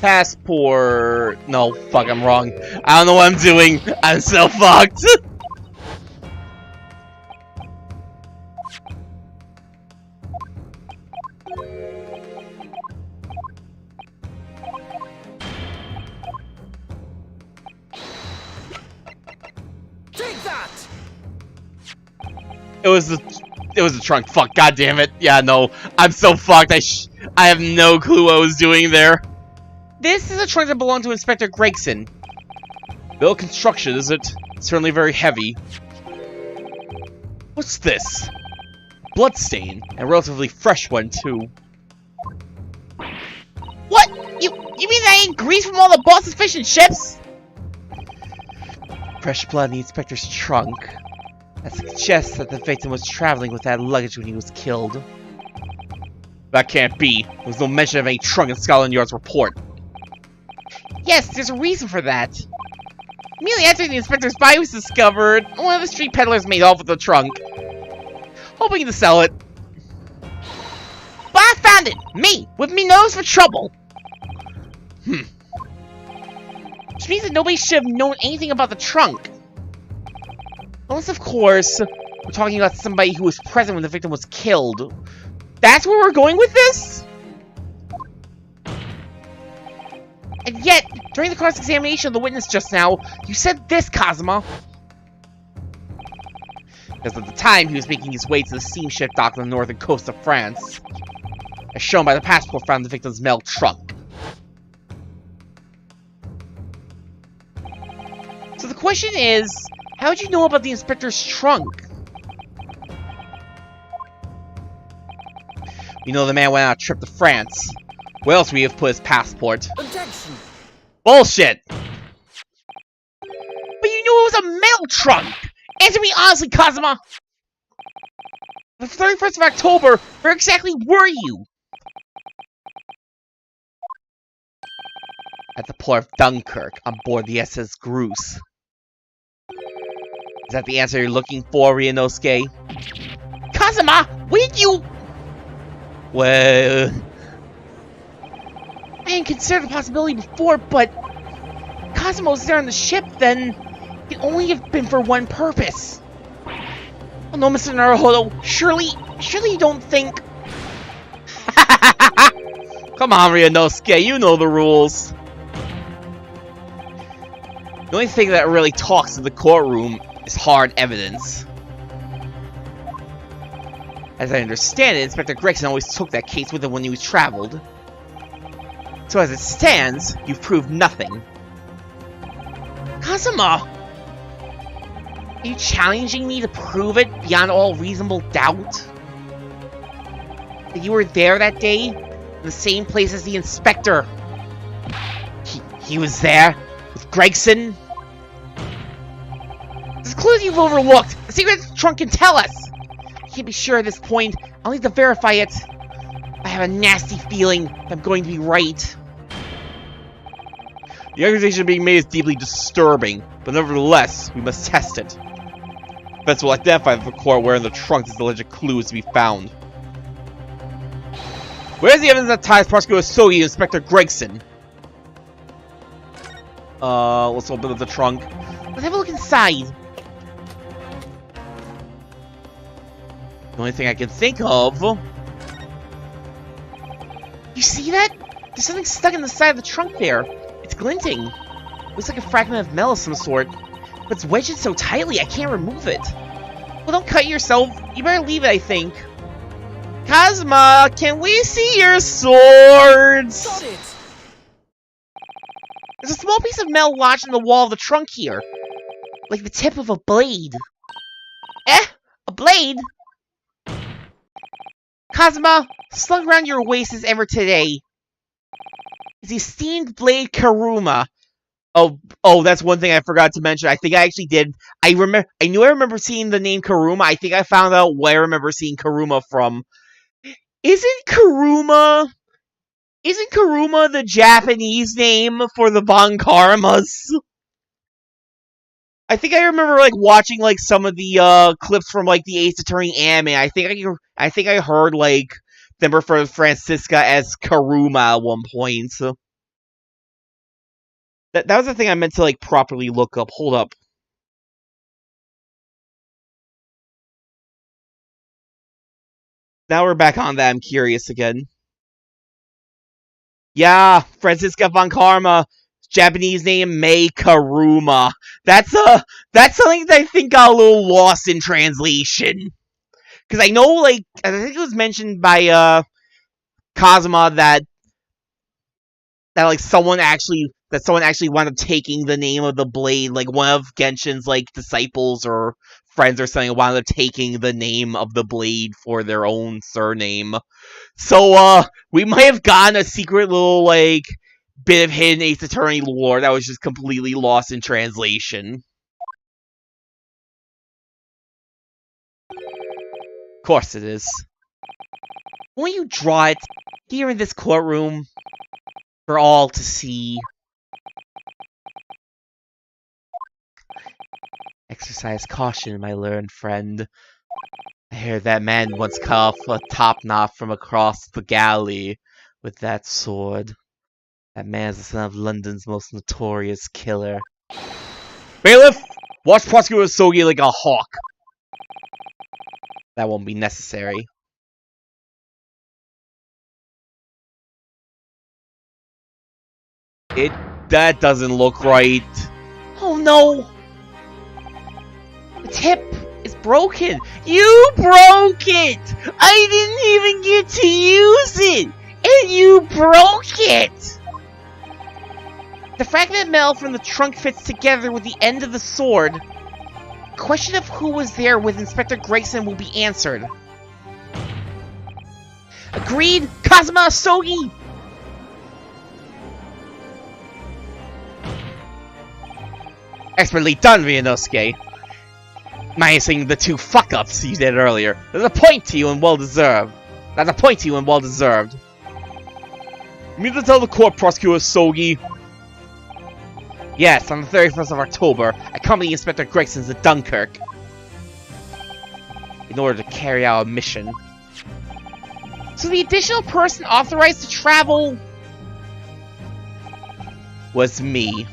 Passport. No, fuck, I'm wrong. I don't know what I'm doing. I'm so fucked. Take that! It was the trunk. Fuck, god damn it. Yeah, no. I'm so fucked. I have no clue what I was doing there. This is a trunk that belonged to Inspector Gregson. Built construction, is it? Certainly very heavy. What's this? Bloodstain, and a relatively fresh one, too. What? You mean that ain't grease from all the boss's fish and chips? Fresh blood in the inspector's trunk. That suggests that the victim was traveling with that luggage when he was killed. That can't be. There was no mention of any trunk in Scotland Yard's report. Yes, there's a reason for that. Immediately after the inspector's body was discovered, one of the street peddlers made off with the trunk, hoping to sell it. But I found it! Me! With me nose for trouble! Which means that nobody should have known anything about the trunk. Unless, of course, we're talking about somebody who was present when the victim was killed. That's where we're going with this? And yet, during the cross-examination of the witness just now, you said this, Kazuma. Because at the time, he was making his way to the steamship dock on the northern coast of France. I as shown by the passport found in the victim's mail trunk. So the question is, how did you know about the inspector's trunk? We know the man went on a trip to France. Where else would we have put his passport? Objection! Bullshit! But you knew it was a mail trunk! Answer me honestly, Kazuma! The 31st of October, where exactly were you? At the port of Dunkirk, on board the SS Groose. Is that the answer you're looking for, Ryunosuke? Kazuma, where did you... Well... I hadn't considered the possibility before, but... Kazuma was there on the ship, then... It only have been for one purpose. Oh no, Mr. Naruhodo, surely you don't think... Come on, Ryunosuke, you know the rules. The only thing that really talks in the courtroom is hard evidence. As I understand it, Inspector Gregson always took that case with him when he was traveled. So as it stands, you've proved nothing. Kazuma! Are you challenging me to prove it beyond all reasonable doubt? That you were there that day? In the same place as the inspector? He was there? With Gregson? There's clues you've overlooked! The secret trunk can tell us! I can't be sure at this point. I'll need to verify it. I have a nasty feeling that I'm going to be right. The accusation being made is deeply disturbing, but nevertheless, we must test it. Vets will identify the court where in the trunk this alleged clue is to be found. Where's the evidence that ties Prosecutor Sogi and Inspector Gregson? Let's open up the trunk. Let's have a look inside. The only thing I can think of... You see that? There's something stuck in the side of the trunk there. It's glinting. Looks like a fragment of metal of some sort. But it's wedged so tightly I can't remove it. Well, don't cut yourself. You better leave it, I think. Kazuma, can we see your swords? Got it! There's a small piece of metal lodged in the wall of the trunk here. Like the tip of a blade. Eh? A blade? Kazuma, slung around your waist as ever today is the esteemed blade Karuma. Oh, that's one thing I forgot to mention. I think I actually did. I knew I remember seeing the name Karuma. I think I found out where I remember seeing Karuma from. Isn't Karuma the Japanese name for the Bankarmas? I think I remember like watching like some of the clips from like the Ace Attorney anime. I think I heard like them refer to Francisca as Karuma at one point. So that was the thing I meant to like properly look up. Hold up. Now we're back on that. I'm curious again. Yeah, Francisca von Karma. Japanese name Mei Karuma. That's something that I think got a little lost in translation. Because I know, like, I think it was mentioned by Kazuma that like someone actually wound up taking the name of the blade, like one of Genshin's like disciples or friends or something wound up taking the name of the blade for their own surname. So we might have gotten a secret little like bit of hidden Ace Attorney lore that was just completely lost in translation. Of course it is. When you draw it here in this courtroom for all to see. Exercise caution, my learned friend. I hear that man once cut off a top knot from across the galley with that sword. That man's the son of London's most notorious killer. Bailiff! Watch Prosecutor Sogi like a hawk. That won't be necessary. That doesn't look right. Oh no! The tip is broken. You broke it! I didn't even get to use it! And you broke it! The fragment metal from the trunk fits together with the end of the sword. The question of who was there with Inspector Gregson will be answered. Agreed, Kazuma Asogi! Expertly done, Ryunosuke. Minusing the 2 fuck-ups you did earlier. There's a point to you and well-deserved. That's a point to you and well-deserved. You mean to tell the court, Prosecutor Asogi? Yes, on the 31st of October, I accompanied Inspector Gregson to Dunkirk in order to carry out a mission. So the additional person authorized to travel was me.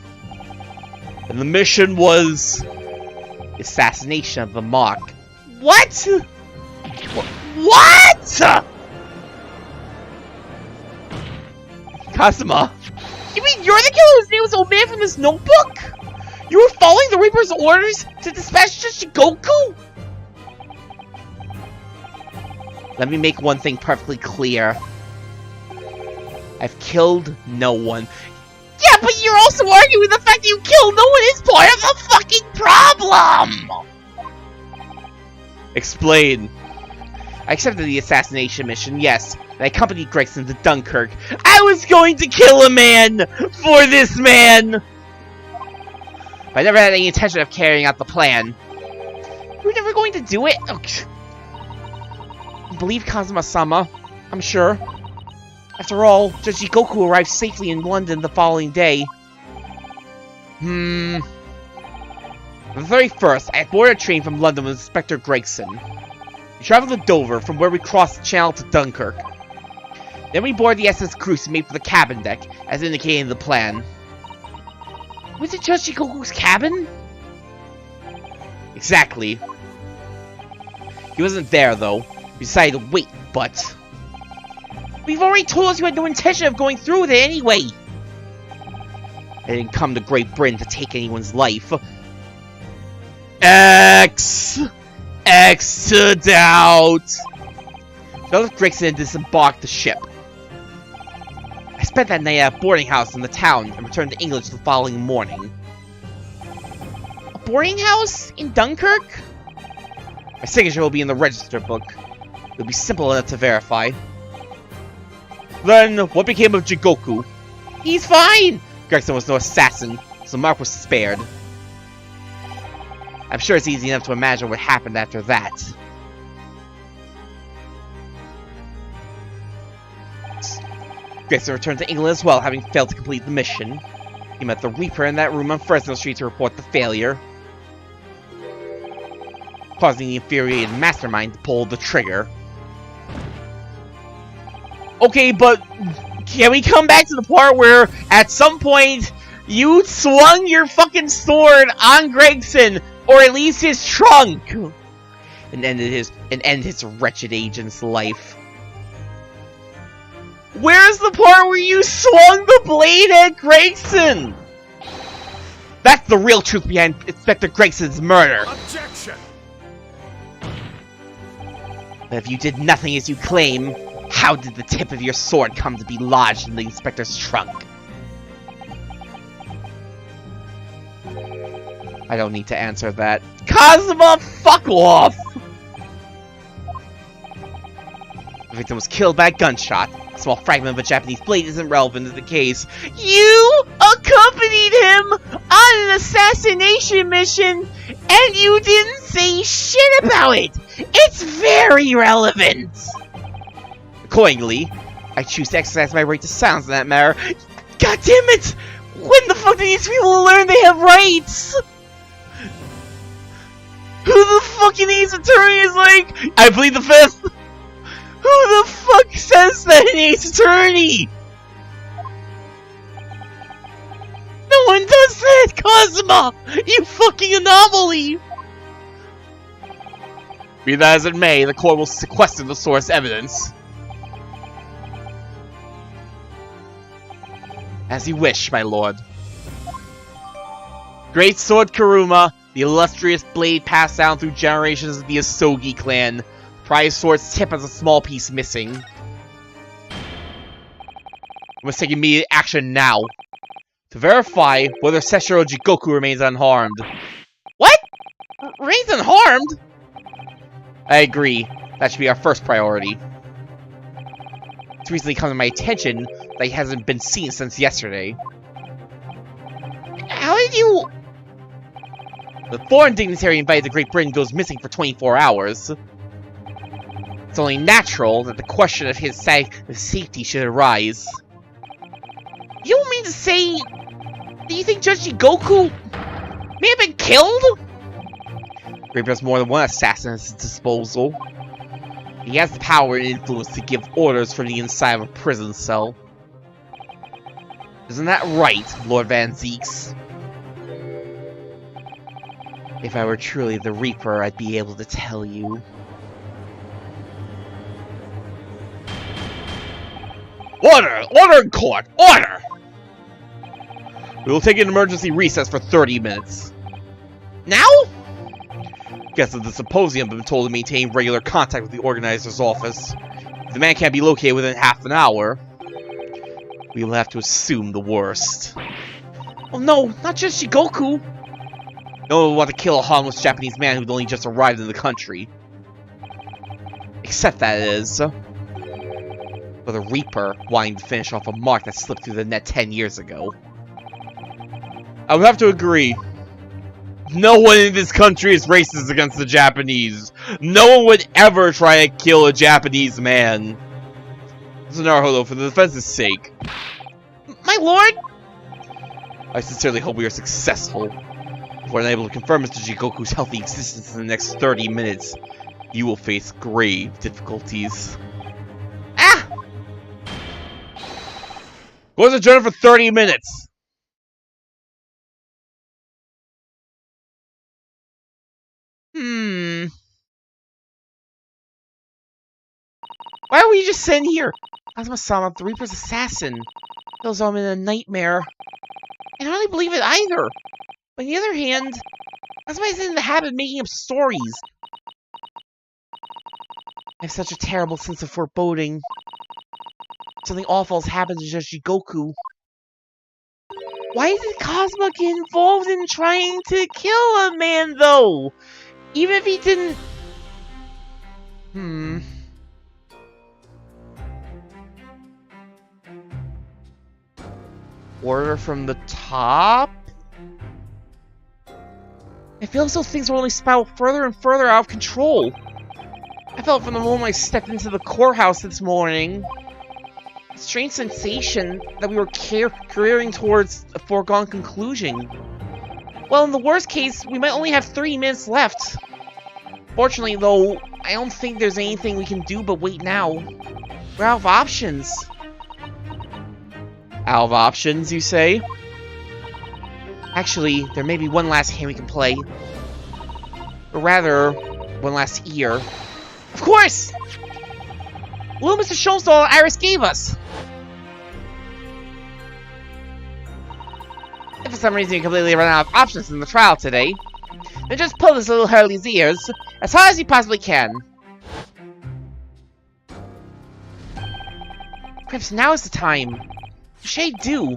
And the mission was the assassination of the Moth. What? What? Kazuma? You mean you're the killer whose name was omitted from this notebook? You were following the Reaper's orders to dispatch Shigoku? Let me make one thing perfectly clear. I've killed no one. Yeah, but you're also arguing the fact that you killed no one is part of the fucking problem! Explain. I accepted the assassination mission, yes. And I accompanied Gregson to Dunkirk. I was going to kill a man for this man! But I never had any intention of carrying out the plan. You were never going to do it? Oh, I believe Kazuma-sama, I'm sure. After all, Judge Goku arrived safely in London the following day. On the 31st, I boarded a train from London with Inspector Gregson. We traveled to Dover, from where we crossed the channel to Dunkirk. Then we boarded the SS Cruise and made for the cabin deck, as indicated in the plan. Was it Judge Goku's cabin? Exactly. He wasn't there, though. We decided to wait, but... We've already told us you had no intention of going through with it anyway! I didn't come to Great Britain to take anyone's life. X to doubt! Joseph Gregson disembarked the ship. I spent that night at a boarding house in the town and returned to England the following morning. A boarding house? In Dunkirk? My signature will be in the register book. It'll be simple enough to verify. Then, what became of Jigoku? He's fine! Gregson was no assassin, so Mark was spared. I'm sure it's easy enough to imagine what happened after that. Gregson returned to England as well, having failed to complete the mission. He met the Reaper in that room on Fresno Street to report the failure, causing the infuriated mastermind to pull the trigger. Okay, but can we come back to the part where, at some point, you swung your fucking sword on Gregson, or at least his trunk, and end his wretched agent's life? Where's the part where you swung the blade at Gregson? That's the real truth behind Inspector Gregson's murder. Objection! But if you did nothing as you claim, how did the tip of your sword come to be lodged in the inspector's trunk? I don't need to answer that. Kazuma, fuck off! The victim was killed by a gunshot. A small fragment of a Japanese blade isn't relevant to the case. You accompanied him on an assassination mission, and you didn't say shit about it! It's very relevant! Accordingly, I choose to exercise my right to silence in that matter. God damn it! When the fuck do these people learn they have rights? Who the fucking Ace Attorney is like, I plead the fifth? Who the fuck says that an Ace Attorney? No one does that, Kazuma! You fucking anomaly! Be that as it may, the court will sequester the source evidence. As you wish, my lord. Great Sword Kuruma, The illustrious blade passed down through generations of the Asogi clan. The prized sword's tip has a small piece missing. We must take immediate action now to verify whether Sesshouro Jigoku remains unharmed. What? Remains unharmed? I agree. That should be our first priority. It's recently come to my attention that he hasn't been seen since yesterday. How did you... The foreign dignitary invited to Great Britain goes missing for 24 hours. It's only natural that the question of his safety should arise. You don't mean to say... Do you think Judge Jigoku may have been killed? Great has more than one assassin at his disposal. He has the power and influence to give orders from the inside of a prison cell. Isn't that right, Lord Van Zeeks? If I were truly the Reaper, I'd be able to tell you. Order! Order in court! Order! We will take an emergency recess for 30 minutes. Now? Guests of the symposium have been told to maintain regular contact with the organizer's office. If the man can't be located within half an hour, we will have to assume the worst. Oh no, not just Jigoku! No one will want to kill a harmless Japanese man who'd only just arrived in the country. Except that is... for the Reaper wanting to finish off a mark that slipped through the net 10 years ago. I would have to agree. No one in this country is racist against the Japanese. No one would ever try to kill a Japanese man. Naruhodo, for the defense's sake. My lord? I sincerely hope we are successful. If we're unable to confirm Mr. Jigoku's healthy existence in the next 30 minutes, you will face grave difficulties. Ah! Course adjourned for 30 minutes. Why are we just sitting here? Kazuma-sama, the Reaper's assassin. Feels I'm in a nightmare. I don't really believe it either. But on the other hand, Kazuma is in the habit of making up stories. I have such a terrible sense of foreboding. Something awful has happened to Judge Jigoku. Why did Kazuma get involved in trying to kill a man, though? Even if he didn't... Order from the top? I feel as though things will only spiral further and further out of control. I felt from the moment I stepped into the courthouse this morning. A strange sensation that we were careering towards a foregone conclusion. Well, in the worst case, we might only have 3 minutes left. Fortunately, though, I don't think there's anything we can do but wait now. We're out of options. Out of options, you say? Actually, there may be one last hand we can play. Or rather, one last ear. Of course! Little Mr. Schoenstall Iris gave us! If for some reason you completely run out of options in the trial today, then just pull this little Hurley's ears as hard as you possibly can. Perhaps now is the time. What should I do?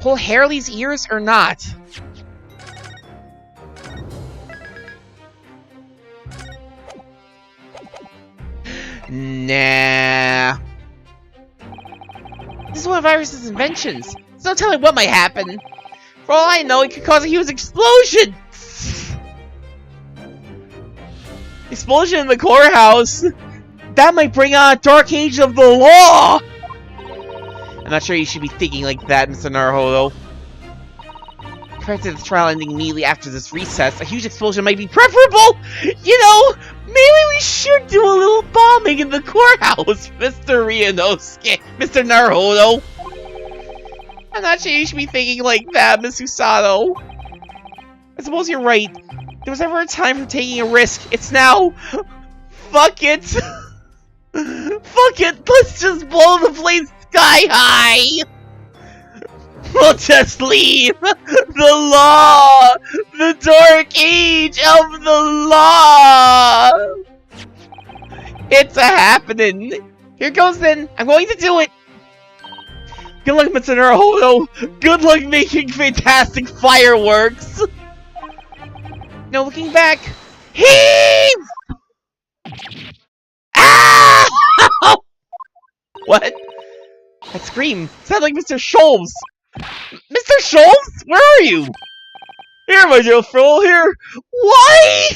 Pull Harley's ears or not? Nah. This is one of Iris's inventions. There's no telling what might happen. For all I know, it could cause a huge explosion! Explosion in the courthouse! That might bring on a dark age of the law! I'm not sure you should be thinking like that, Mr. Naruhodo. Compared to the trial ending immediately after this recess, a huge explosion might be preferable! You know, maybe we should do a little bombing in the courthouse, Mr. Ryunosuke, Mr. Naruhodo! I'm not sure you should be thinking like that, Miss Usato. I suppose you're right. If there was ever a time for taking a risk, it's now. Fuck it! Fuck it! Let's just blow the place sky high! We'll just leave the law! The dark age of the law! It's a happening! Here goes then! I'm going to do it! Good luck, Mr. Naruhodo! Good luck making fantastic fireworks! No looking back. Heave! Ah! What? That scream sounded like Mr. Sholmes! Mr. Sholmes? Where are you? Here, my dear fellow, here! Why?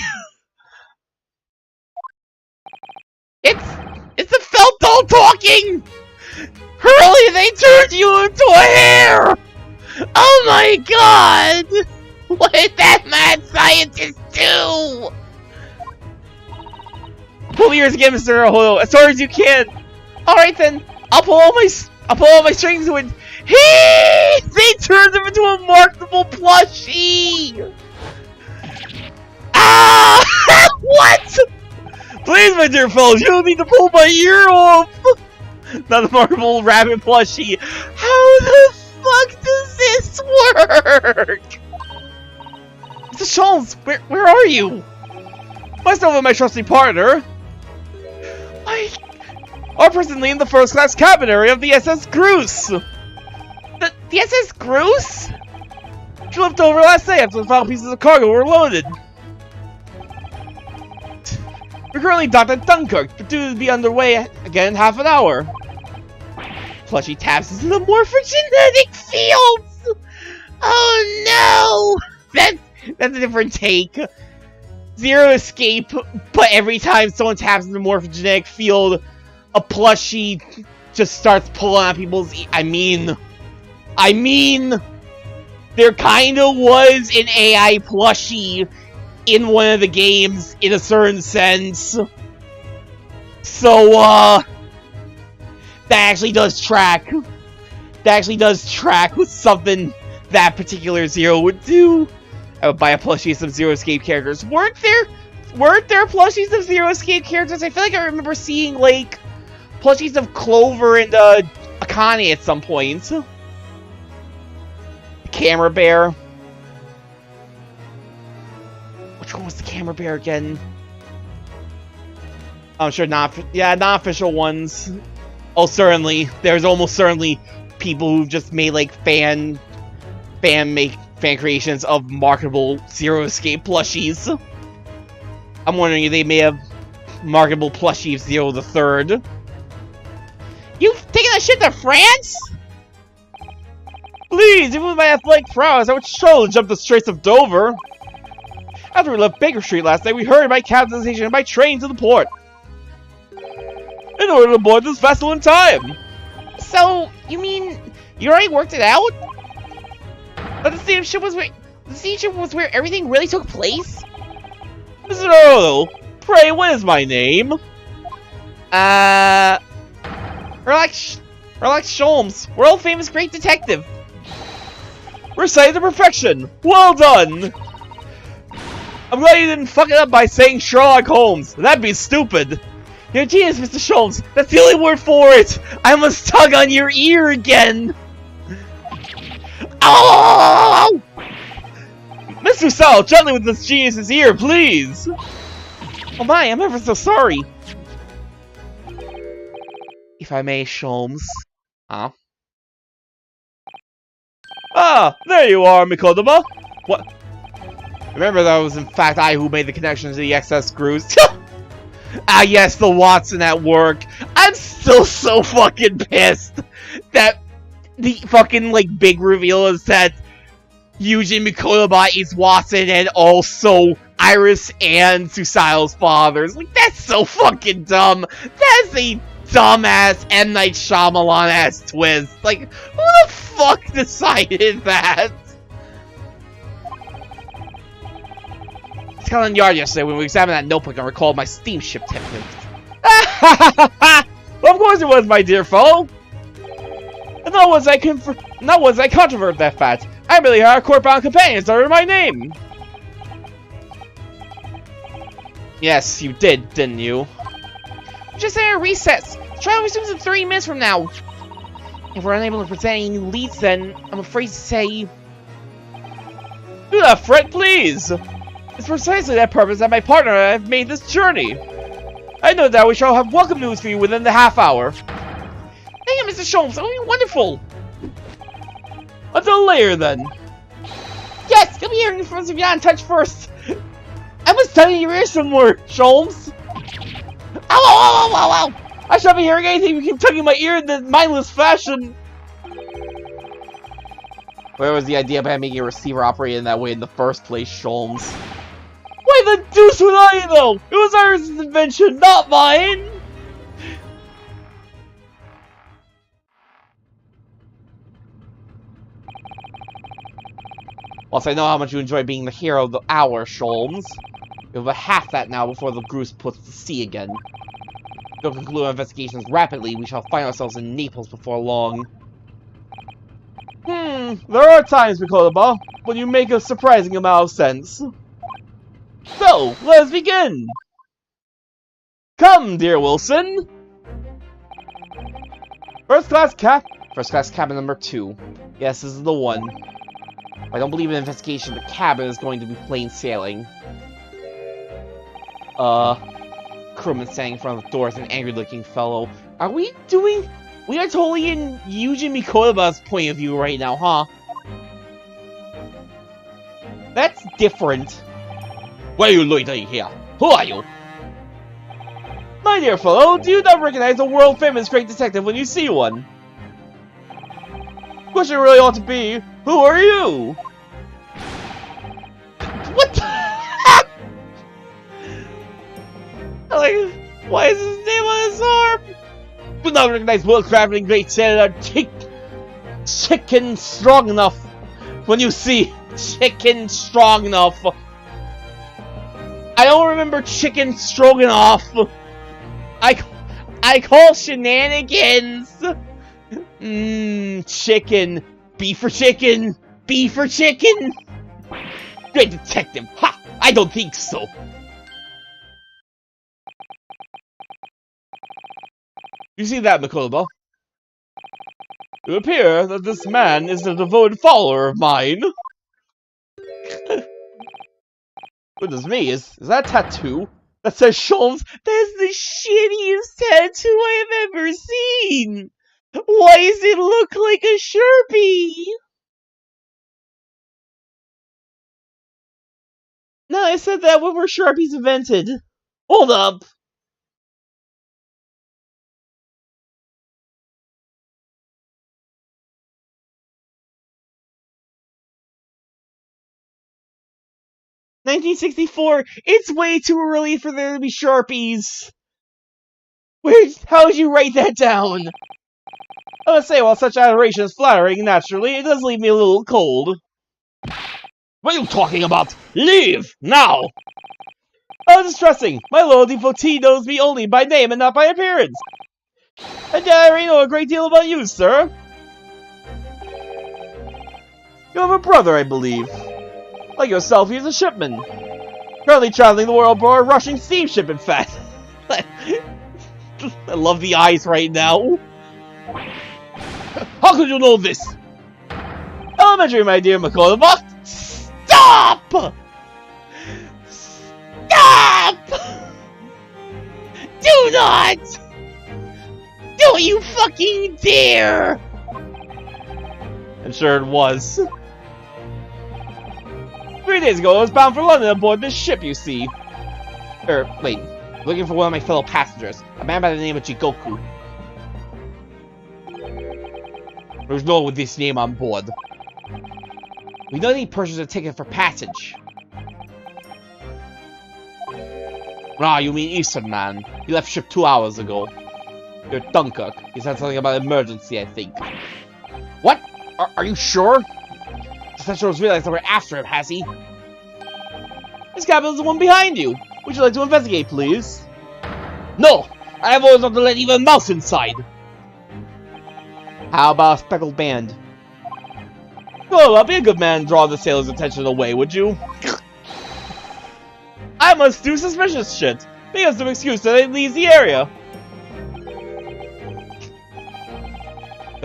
It's the felt doll talking! Earlier they turned you into a hare! Oh my god! What did that mad scientist do? Pull the ears again, Mr. Naruhodo, as hard as you can. Alright then, I'll pull all my strings and they turned him into a marketable plushie! Ah! What? Please, my dear fellows, you don't need to pull my ear off! Not a marketable rabbit plushie. How the fuck does this work? Mr. Sholmes, where are you? Myself and my trusty partner. Are presently in the first class cabin area of the SS Groose. The SS Groose? She left over last night after the final pieces of cargo were loaded. We're currently docked at Dunkirk, but due to be underway again in half an hour. Plushie taps into the morphogenetic fields! Oh no! That's a different take. Zero escape, but every time someone taps into the morphogenetic field, a plushie just starts pulling on people's I mean, there kinda was an AI plushie in one of the games, in a certain sense. So, that actually does track. That actually does track with something that particular Zero would do. I would buy a plushie of some Zero Escape characters. Weren't there plushies of Zero Escape characters? I feel like I remember seeing, like, plushies of Clover and, Akane at some point. Camera Bear. Which one was the Camera Bear again? I'm sure non-official ones. Oh, certainly. There's almost certainly people who've just made, like, fan creations of marketable Zero Escape plushies. I'm wondering if they may have marketable plushie of Zero the Third. You've taken that shit to France? Please, even with my athletic prowess, I would surely jump the Straits of Dover. After we left Baker Street last night, we hurried by capitalization and by train to the port. In order to board this vessel in time. So, you mean you already worked it out? But the steam ship was where everything really took place? Mr. Naruhodo, pray, what is my name? Relax Sholmes, world famous great detective. Recited to perfection. Well done. I'm glad you didn't fuck it up by saying Sherlock Holmes. That'd be stupid. You're a genius, Mr. Sholmes. That's the only word for it. I must tug on your ear again. Oh! Mr. Sal, gently with this genius's ear, please. Oh my, I'm ever so sorry. If I may, Sholmes. Huh? Ah, there you are, Mikodama. What? Remember that was in fact I who made the connection to the XS Groose. Ah yes, the Watson at work. I'm still so fucking pissed that the fucking, like, big reveal is that Yuji Mikodama is Watson and also Iris and Susayo's fathers. Like, that's so fucking dumb. That's a dumbass M. Night Shyamalan-ass twist. Like, who the fuck decided that? I was in the yard yesterday when we examined that notebook and recalled my steamship technique. Well, of course it was, my dear fellow. And not once I controvert that fact. I merely hired court-bound companions under my name. Yes, you did, didn't you? We're just in a recess. Trial resumes in 3 minutes from now. If we're unable to present any new leads, then I'm afraid to say... Do not fret, please! It's precisely that purpose that my partner and I have made this journey. I know that we shall have welcome news for you within the half hour. Thank you, Mr. Sholmes. That would be wonderful. Until later, then. Yes, come here and first if you're not in touch first. I must tell you your ears some more, Sholmes. Ow, ow, ow, ow, ow, ow. I shall be hearing anything you can tug in my ear in this mindless fashion. Where was the idea behind making a receiver operate in that way in the first place, Sholmes? Why the deuce would I, though? It was Iris' invention, not mine! Whilst I know how much you enjoy being the hero of the hour, Sholmes, you'll have half that now before the Goose puts to sea again. If we'll conclude our investigations rapidly, we shall find ourselves in Naples before long. There are times, Mikotoba, when you make a surprising amount of sense. So, let us begin! Come, dear Wilson! First class cabin number 2. Yes, this is the one. I don't believe in investigation, the cabin is going to be plain sailing. Crewman standing in front of the door is an angry-looking fellow. Are we doing... We are totally in Yuji Mikotoba's point of view right now, huh? That's different. Why are you loitering here? Who are you? My dear fellow, do you not recognize a world-famous great detective when you see one? The question really ought to be, who are you? What the like, why is his name on his arm? Do not recognize world-traveling great senator Chicken Strong Enough when you see Chicken Strong Enough. I don't remember Chicken Stroganoff. I call shenanigans. Chicken. B for chicken. B for chicken. Great detective. Ha! I don't think so. You see that, Mikotoba? It would appear that this man is a devoted follower of mine. Goodness me, is that a tattoo? That says Sholmes? That's the shittiest tattoo I've ever seen! Why does it look like a Sharpie? No, I said that when were Sharpies invented? Hold up! "1964, it's way too early for there to be Sharpies! How'd you write that down?" I must say, while such adoration is flattering, naturally, it does leave me a little cold. What are you talking about? Leave! Now! How distressing! My loyal devotee knows me only by name and not by appearance! And I already know a great deal about you, sir! You have a brother, I believe. Like yourself, he's a shipman. Currently traveling the world aboard a rushing steamship, in fact. I love the eyes right now. How could you know this? Elementary, my dear Mikotoba. Stop! Stop! Do not! Don't you fucking dare! I'm sure it was. 3 days ago, I was bound for London aboard this ship, you see. Wait. Looking for one of my fellow passengers. A man by the name of Jigoku. There's no one with this name on board. We know that he purchased a ticket for passage. Ah, you mean Eastern man. He left ship 2 hours ago. You're Dunkirk. He said something about emergency, I think. What? Are you sure? The Central's realized that we're after him, has he? This cabin is the one behind you. Would you like to investigate, please? No! I have orders not to let even a mouse inside! How about a speckled band? Well, be a good man and draw the sailor's attention away, would you? I must do suspicious shit! Make us some excuse that they leave the area!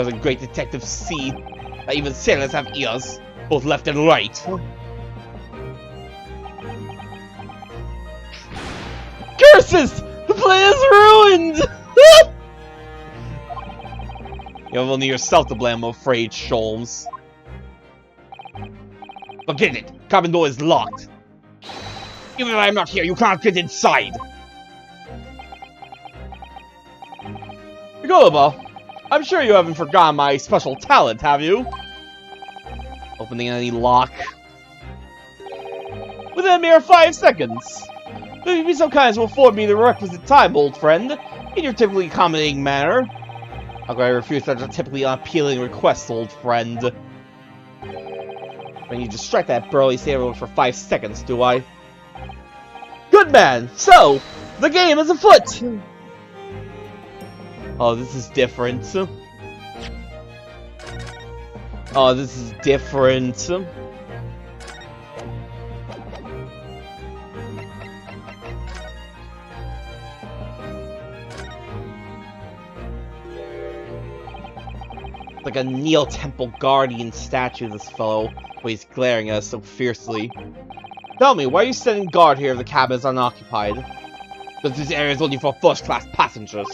Doesn't Great Detective see that even sailors have ears, both left and right? Curses! The plan is ruined! You have only yourself to blame, I'm afraid, Sholmes. Forget it! Cabin door is locked. Even if I'm not here, you can't get inside! Golubba, I'm sure you haven't forgotten my special talent, have you? Opening any lock. Within a mere 5 seconds! Will you be so kind as to afford me the requisite time, old friend, in your typically accommodating manner? How could I refuse such a typically unappealing request, old friend? When you distract that burly sailor for 5 seconds, do I? Good man! So, the game is afoot! Oh, this is different. Oh, this is different. Like a Neo Temple Guardian statue, this fellow, when he's glaring at us so fiercely. Tell me, why are you standing guard here if the cabin is unoccupied? Because this area is only for first-class passengers.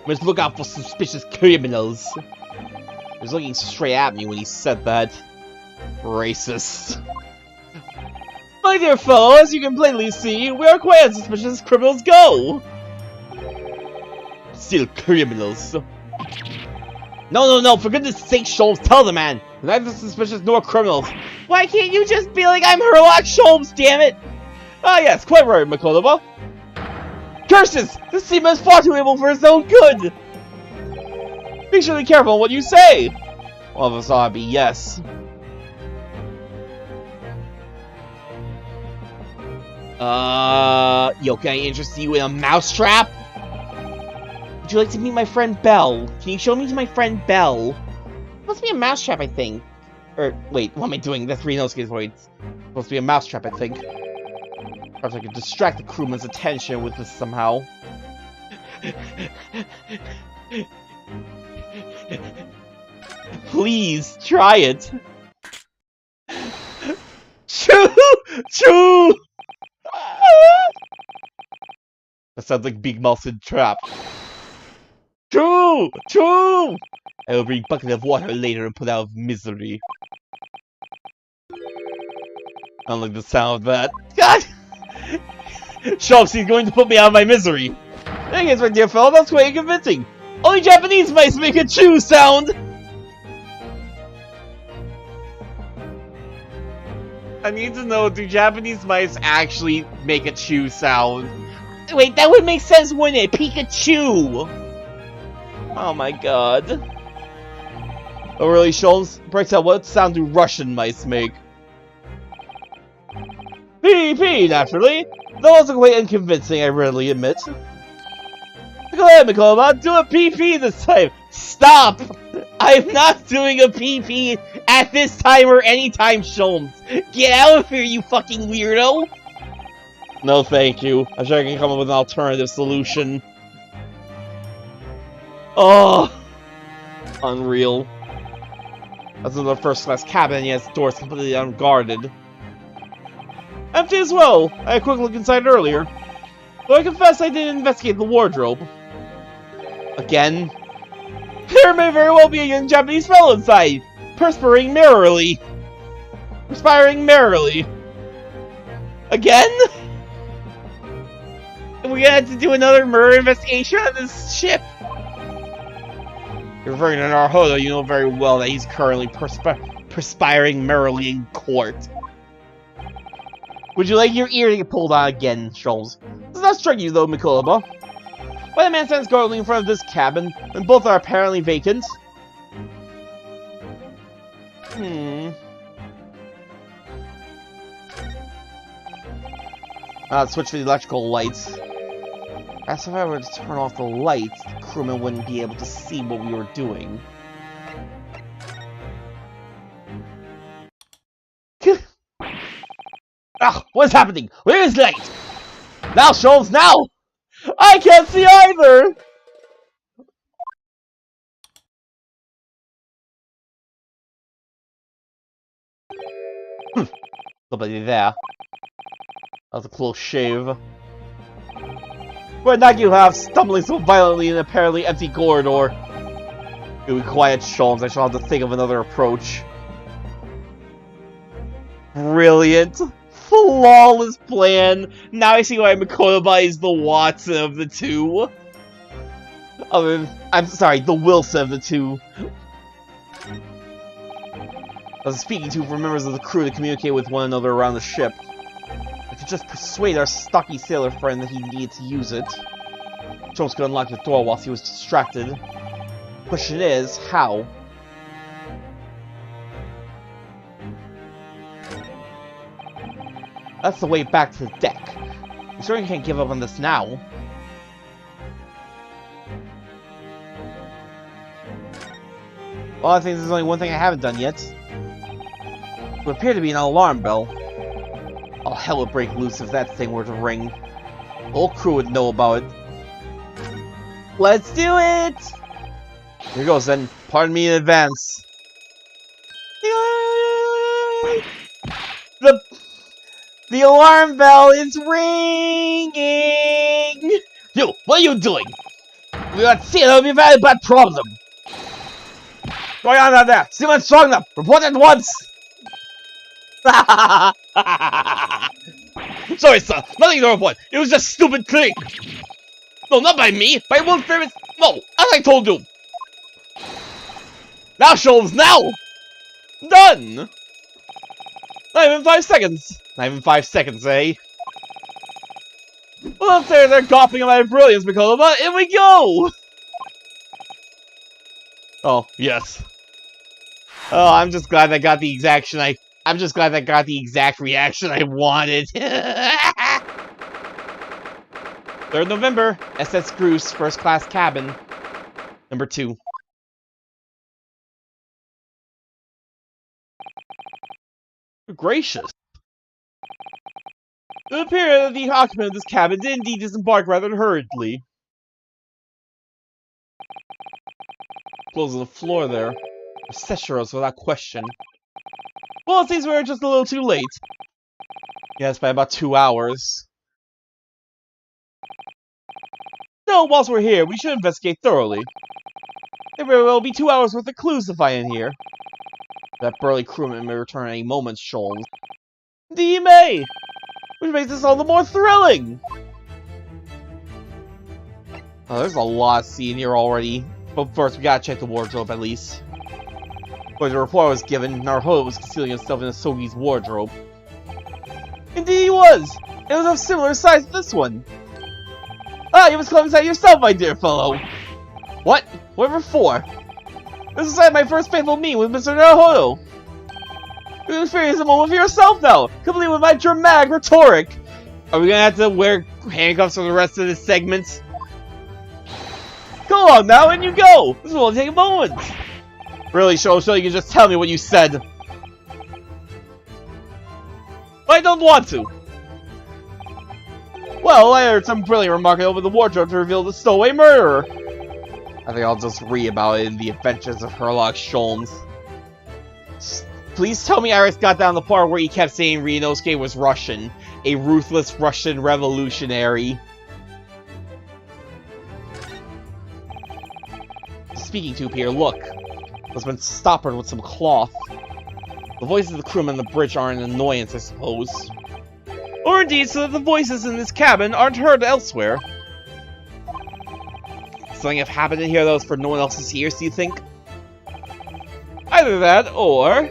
We must look out for suspicious criminals. He was looking straight at me when he said that. Racist. My dear fellow, as you can plainly see, we are quite as suspicious as criminals go! Still criminals. No, for goodness sake, Sholmes, tell the man! Neither suspicious nor criminals. Why can't you just be like I'm Herlock Sholmes, damn it! Ah yes, quite right, Mikolova. Curses! This seaman is far too able for his own good! Be sure to be careful what you say! One of us ought to be yes. Yo, can I interest you in a mousetrap? Would you like to meet my friend Belle? Can you show me to my friend Belle? Must be a mousetrap, I think. Or, wait, what am I doing? That's Renosuke's voice. Supposed to be a mousetrap, I think. Perhaps I could distract the crewman's attention with this somehow. Please, try it! Choo! That sounds like Big Mouth's trap. Choo! I will bring a bucket of water later and put out of misery. I don't like the sound of that. God! Sholmes, he's going to put me out of my misery. Thing is, my dear fellow, that's quite convincing. Only Japanese mice make a chew sound! I need to know, do Japanese mice actually make a chew sound? Wait, that would make sense, wouldn't it? Pikachu! Oh my god. Oh really, Sholmes? Breaks out, what sound do Russian mice make? PP, naturally! Though also quite unconvincing, I readily admit. Go ahead, Mikolova, do a PP this time! Stop! I'm not doing a PP at this time or any time, Sholmes! Get out of here, you fucking weirdo! No thank you. I'm sure I can come up with an alternative solution. Oh! Unreal. That's another first-class cabin, yet its doors completely unguarded. Empty as well! I had a quick look inside earlier. Though I confess I didn't investigate the wardrobe. Again? There may very well be a young Japanese fellow inside! Perspiring merrily! Again? We're gonna have to do another murder investigation on this ship! You're referring to Naruhodo, you know very well that he's currently perspiring merrily in court. Would you like your ear to get pulled out again, Sholmes? Does that strike you, though, Mikolova? Why the man stands guarding in front of this cabin, when both are apparently vacant? Switch to the electrical lights. As if I were to turn off the lights, the crewmen wouldn't be able to see what we were doing. Ah, what's happening? Where is light? Now, Sholmes, now! I can't see either! Nobody there. That was a close shave. Where did you have stumbling so violently in an apparently empty corridor? You'll be quiet, Sholmes. I shall have to think of another approach. Brilliant. Flawless plan. Now I see why Makotoba is the Watson of the two. I'm sorry, the Wilson of the two. I was speaking to for members of the crew to communicate with one another around the ship. I could just persuade our stocky sailor friend that he needed to use it. Jones could unlock the door whilst he was distracted. Question is, how? That's the way back to the deck. I'm sure you can't give up on this now. Well, I think there's only one thing I haven't done yet. It would appear to be an alarm bell. Oh, hell would break loose if that thing were to ring. The whole crew would know about it. Let's do it! Here goes then. Pardon me in advance. The alarm bell is ringing! You, what are you doing? We got to see it, it'll be a very bad problem. Going on out there? See what's strong enough! Report at once! Sorry, sir. Nothing to report. It was just stupid click. No, not by me. By Wolf Ferris. No, as I told you. Now, Sholmes, now! Done! Not even 5 seconds. Not even 5 seconds, eh? Well, up there, they're gawping at my brilliance, Makotoba. In we go! Oh, yes. Oh, I'm just glad I got the exact I'm just glad I got the exact reaction I wanted. 3rd November, SS Groose, first class cabin. Number 2. Gracious. It would appear that the occupant of this cabin did indeed disembark rather hurriedly. Clothes on the floor there. Sessuros without question. Well, it seems we were just a little too late. Yes, by about 2 hours. No, whilst we're here, we should investigate thoroughly. There very well be 2 hours worth of clues to find in here. That burly crewman may return at any moment, Sholmes. Indeed he may! Which makes this all the more thrilling! Oh, there's a lot of scene here already. But first, we gotta check the wardrobe at least. When the report was given, Naruhodo was concealing himself in Asogi's wardrobe. Indeed he was! It was of similar size to this one! Ah, you must come inside yourself, my dear fellow! What? Whatever for? This is my first faithful meeting with Mr. Naruhodo! You experience a moment for yourself now, complete with my dramatic rhetoric! Are we gonna have to wear handcuffs for the rest of this segment? Come on now, and you go! This will only take a moment! Really, so you can just tell me what you said. I don't want to. Well, I heard some brilliant remark over the wardrobe to reveal the stowaway murderer. I think I'll just read about it in The Adventures of Herlock Sholmes. Please tell me Iris got down the part where he kept saying Ryunosuke was Russian. A ruthless Russian revolutionary. Speaking tube here, look. Has been stoppered with some cloth. The voices of the crewmen on the bridge are an annoyance, I suppose. Or indeed, so that the voices in this cabin aren't heard elsewhere. Something have happened in here that was for no one else's ears, do you think? Either that, or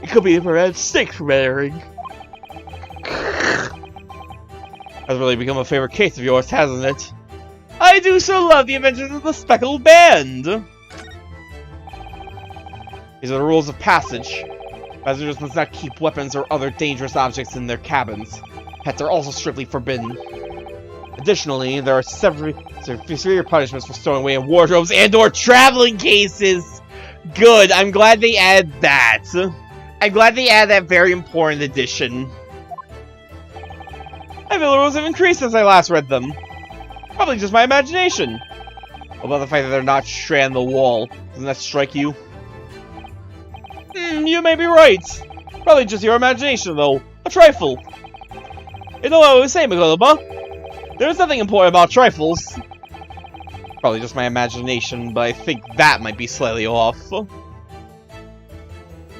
it could be for a mistake from airing. That's really become a favorite case of yours, hasn't it? I do so love the adventures of the Speckled Band! These are the rules of passage. Passengers must not keep weapons or other dangerous objects in their cabins. Pets are also strictly forbidden. Additionally, there are severe punishments for stowing away in wardrobes and/or traveling cases! Good, I'm glad they add that. I'm glad they add that very important addition. I feel the rules have increased since I last read them. Probably just my imagination. What about the fact that they're not straight on the wall? Doesn't that strike you? You may be right. Probably just your imagination, though. A trifle. You know what I was saying, McCullough? There's nothing important about trifles. Probably just my imagination, but I think that might be slightly off.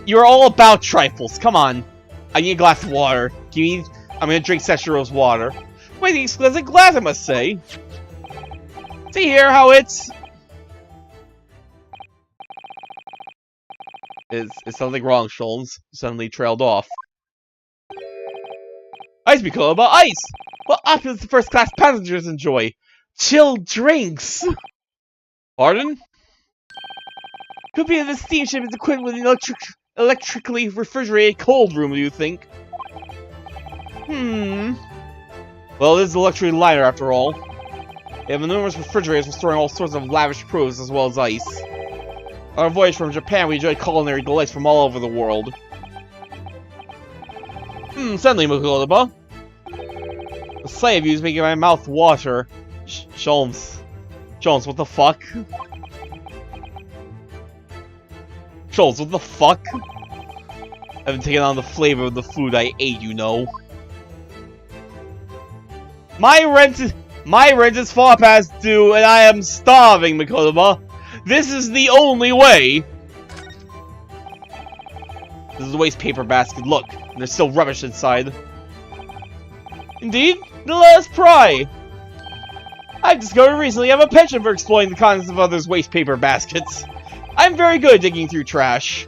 You're all about trifles. Come on. I need a glass of water. I'm gonna drink Seshiro's water. Quite the exquisite glass, I must say. See here how it's... Is something wrong, Sholmes? Suddenly trailed off. Ice Mikolo about ice! What opulence the first class passengers enjoy? Chilled drinks! Pardon? Could be that the steamship is equipped with an electrically refrigerated cold room, do you think? Well, this is a luxury liner after all. They have enormous refrigerators for storing all sorts of lavish produce as well as ice. On our voyage from Japan, we enjoy culinary delights from all over the world. Suddenly, Mukulodaba. The sight of you is making my mouth water. Sholmes, what the fuck? Sholmes, what the fuck? I haven't taken on the flavor of the food I ate, you know. My rent is far past due, and I am starving, Mikodama. This is the only way. This is a waste paper basket. Look, there's still rubbish inside. Indeed? Then let us pry. I've discovered recently I have a penchant for exploiting the contents of others' waste paper baskets. I'm very good at digging through trash.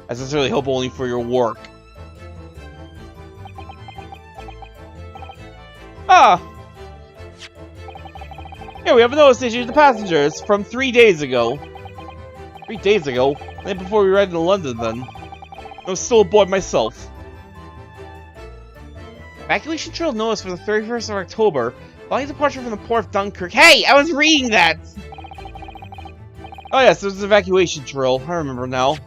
I sincerely hope only for your work. Here we have a notice issued to passengers from 3 days ago. 3 days ago? The night before we arrived in London, then. I was still aboard myself. Evacuation drill notice for the 31st of October. Following departure from the port of Dunkirk. Hey! I was reading that! Oh yes, there's an evacuation drill. I remember now.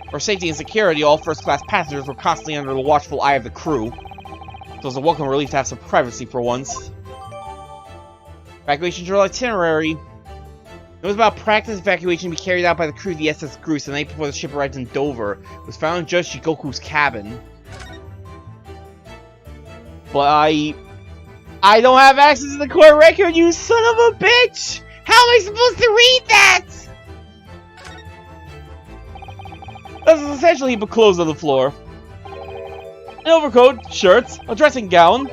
For safety and security, all first-class passengers were constantly under the watchful eye of the crew. It was a welcome relief to have some privacy for once. Evacuation drill itinerary. It was about practice evacuation to be carried out by the crew of the SS Groose the night before the ship arrived in Dover. It was found in Judge Shigoku's cabin. But I don't have access to the court record, you son of a bitch! How am I supposed to read that? There's an essential heap of clothes on the floor. An overcoat, shirts, a dressing gown,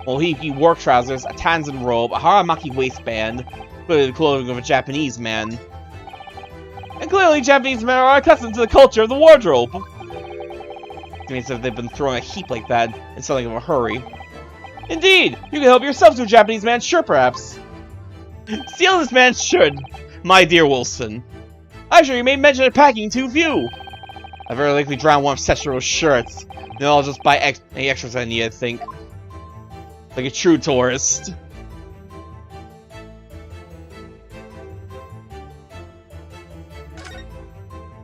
mohiki work trousers, a tanzan robe, a haramaki waistband, clearly the clothing of a Japanese man. And clearly Japanese men are accustomed to the culture of the wardrobe. It means that they've been throwing a heap like that in something of a hurry. Indeed! You can help yourself to a Japanese man's shirt, perhaps. Steal this man's shirt, my dear Wilson. I'm sure you made mention of packing too few. I very likely drowned one of Seshiro's shirts. Then I'll just buy any extras I need, I think. Like a true tourist.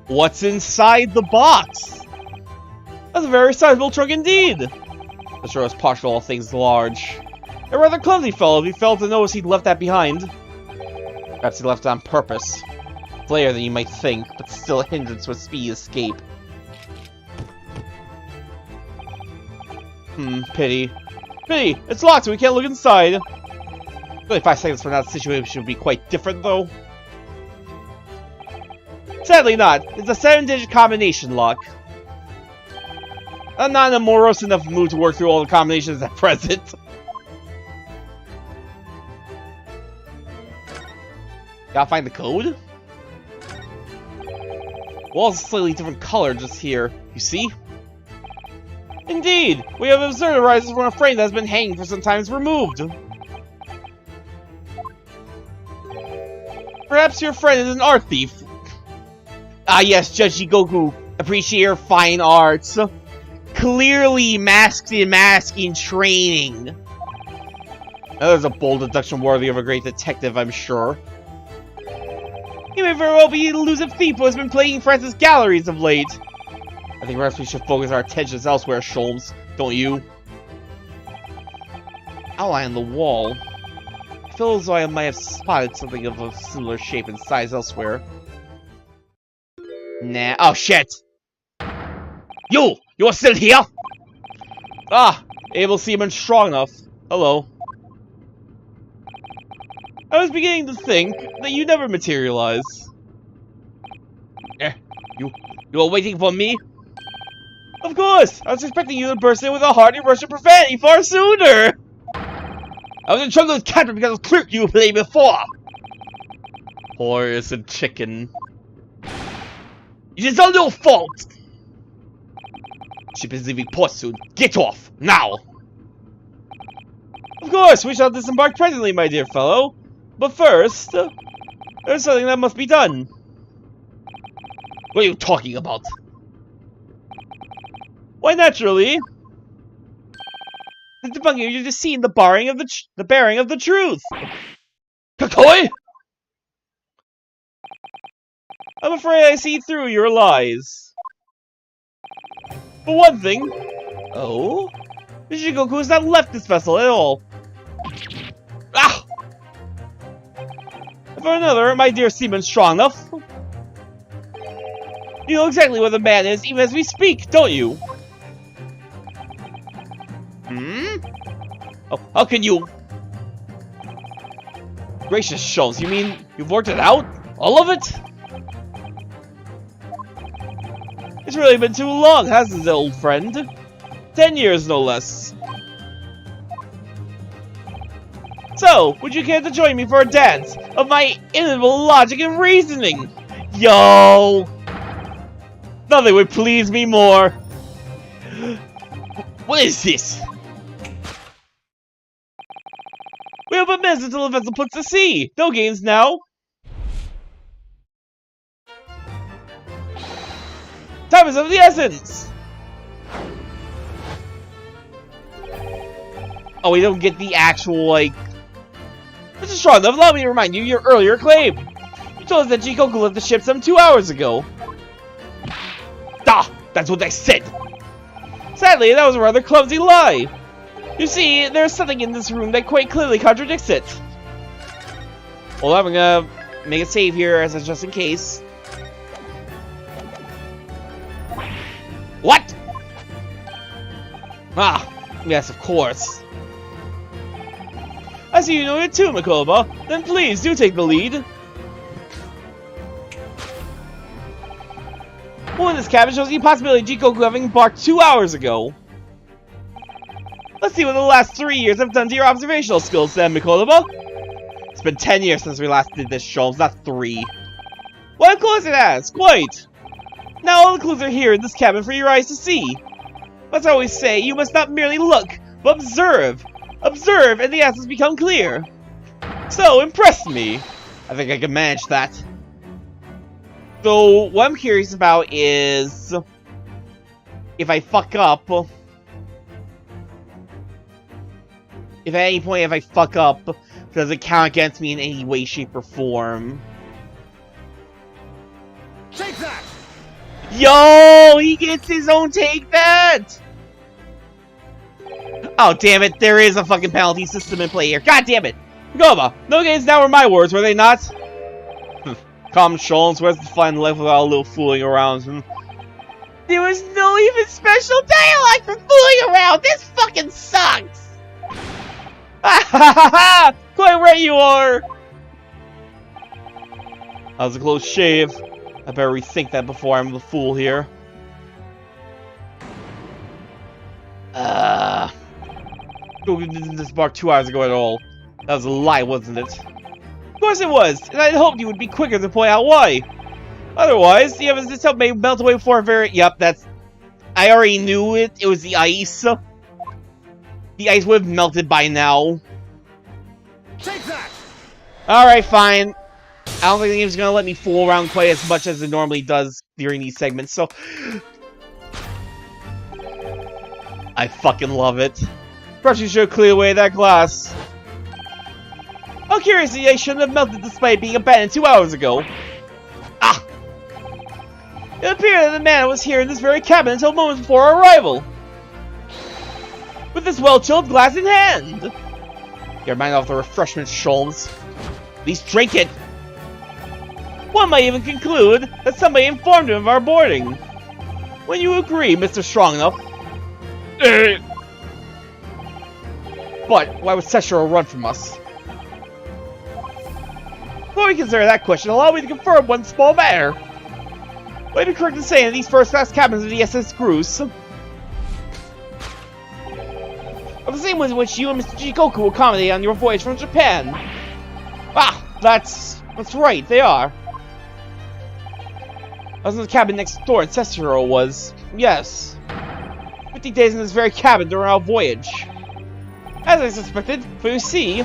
What's inside the box? That's a very sizable trunk indeed. Sesshiro was partial to all things large. A rather clumsy fellow if he failed to notice he'd left that behind. Perhaps he left it on purpose. Later than you might think, but still a hindrance to a speedy escape. Pity. Pity! It's locked so we can't look inside! Really 5 seconds from now the situation would be quite different, though. Sadly not. It's a 7-digit combination lock. I'm not in a morose enough mood to work through all the combinations at present. Gotta find the code? Wall's a slightly different color just here, you see? Indeed! We have observed arises from a frame that has been hanging for some time removed. Perhaps your friend is an art thief. Ah yes, Judge Shigoku, appreciate fine arts. Clearly masked in masking training. That is a bold deduction worthy of a great detective, I'm sure. He may very well be an elusive thief who has been plaguing Francis' galleries of late. I think perhaps we should focus our attentions elsewhere, Sholmes, don't you? Outline on the wall. I feel as though I might have spotted something of a similar shape and size elsewhere. Nah. Oh, shit. You are still here? Ah, able seaman strong enough. Hello. I was beginning to think that you never materialize. You are waiting for me? Of course! I was expecting you to burst in with a hearty rush of profanity far sooner! I was in trouble with Captain because of clerk you played before! Poor innocent chicken. It is all your fault! Ship is leaving port soon. Get off! Now! Of course, we shall disembark presently, my dear fellow. But first, there's something that must be done. What are you talking about? Why, naturally, the debunking you just seen the bearing of the truth. Kakoi! I'm afraid I see through your lies. For one thing, Shikoku has not left this vessel at all. Ah! For another, my dear seaman strong enough. You know exactly where the man is, even as we speak, don't you? Oh, how can you? Gracious Sholmes, you mean you've worked it out? All of it? It's really been too long, hasn't it, old friend? 10 years, no less. So, would you care to join me for a dance of my inimitable logic and reasoning? Yo! Nothing would please me more. What is this? We have a minute until the vessel puts to sea. No games now. Time is of the essence. Oh, we don't get the actual, like... Mr. Strong enough, allow me to remind you of your earlier claim. You told us that Shikoku left the ship some 2 hours ago. Ah, that's what I said. Sadly, that was a rather clumsy lie. You see, there's something in this room that quite clearly contradicts it. Well, I'm gonna make a save here as a just in case. What? Ah, yes, of course. I see you know it too, Makoba. Then please, do take the lead. Well, in this cabin shows the possibility of Shikoku having embarked 2 hours ago. Let's see what the last 3 years have done to your observational skills then, Makoba. It's been 10 years since we last did this, Sholmes, not 3. Well, of course it has, quite. Now all the clues are here in this cabin for your eyes to see. As I always say, you must not merely look, but observe. Observe, and the answers become clear. So, impress me. I think I can manage that. So, what I'm curious about is... if I fuck up... if at any point if I fuck up, does it count against me in any way, shape, or form? Take that! Yo! He gets his own take that! Oh, damn it. There is a fucking penalty system in play here. God damn it! Goma, no games now were my words, were they not? Come, Sholmes, where's the fun left without a little fooling around? There was no even special dialogue for fooling around! This fucking sucks! Ha ha ha ha! Quite right you are! That was a close shave. I better rethink that before I'm the fool here. Shikoku didn't disembark 2 hours ago at all. That was a lie, wasn't it? Of course it was, and I hoped you would be quicker to point out why. Otherwise, the evidence itself may melt away before a very... Yep, that's... I already knew it. It was the ice. The ice would have melted by now. Take that! Alright, fine. I don't think the game's gonna let me fool around quite as much as it normally does during these segments, so... I fucking love it. Perhaps you should clear away that glass. How curious the ice shouldn't have melted despite being abandoned 2 hours ago. Ah! It appeared that the man was here in this very cabin until moments before our arrival. With this well-chilled glass in hand. You're reminded of the refreshment, Sholmes. At least drink it. One might even conclude that somebody informed him of our boarding. When you agree, Mr. Strongenough. But why would Seshiro run from us? Before we consider that question, allow me to confirm one small matter. Would it be correct in saying that these first-class cabins of the SS Grus are the same ones in which you and Mr. Jikoku accommodated on your voyage from Japan? Ah, that's right, they are. I was in the cabin next door, and Seshiro was. Yes. 50 days in this very cabin during our voyage. As I suspected, for you see,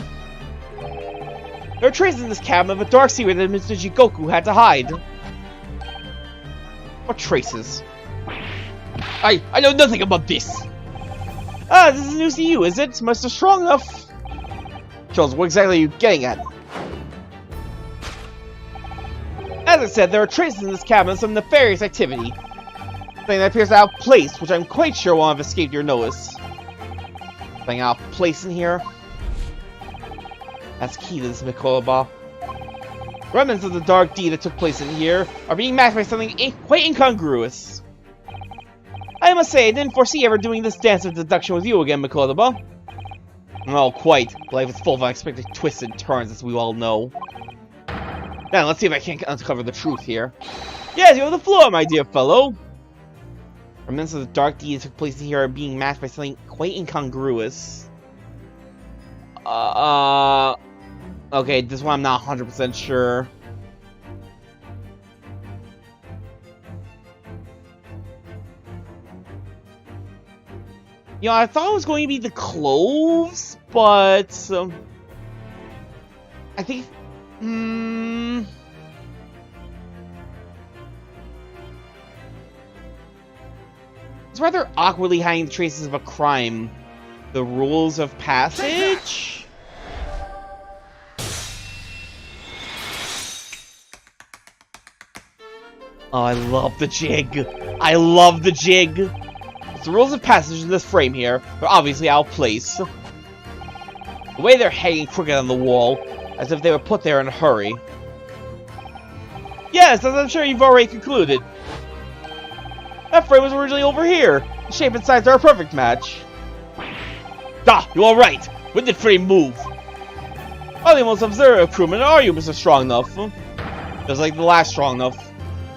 there are traces in this cabin of a dark secret that Mr. Jikoku had to hide. What traces? I know nothing about this. Ah, this is news to you, is it, Mr. Strongenough? Charles, what exactly are you getting at? As I said, there are traces in this cabin of some nefarious activity. Something that appears out of place, which I'm quite sure won't have escaped your notice. Something out of place in here? That's key to this, Mikoba. Remnants of the dark deed that took place in here are being matched by something quite incongruous. I must say, I didn't foresee ever doing this dance of deduction with you again, Mikoba. No, quite. Life is full of unexpected twists and turns, as we all know. Now, let's see if I can't uncover the truth here. Yes, you have the floor, my dear fellow. Remnants of the dark deed that took place in here are being matched by something quite incongruous. Okay, this one I'm not 100% sure. You know, I thought it was going to be the cloves, but I think it's rather awkwardly hiding the traces of a crime. The rules of passage? Oh, I love the jig. I love the jig. It's the rules of passage in this frame here. They're obviously out of place. The way they're hanging crooked on the wall, as if they were put there in a hurry. Yes, as I'm sure you've already concluded. That frame was originally over here. The shape and size are a perfect match. Ah, you're alright. When did frame move? Are the most observant crewman, are you, Mr. Strongenough? Just like the last Strongenough.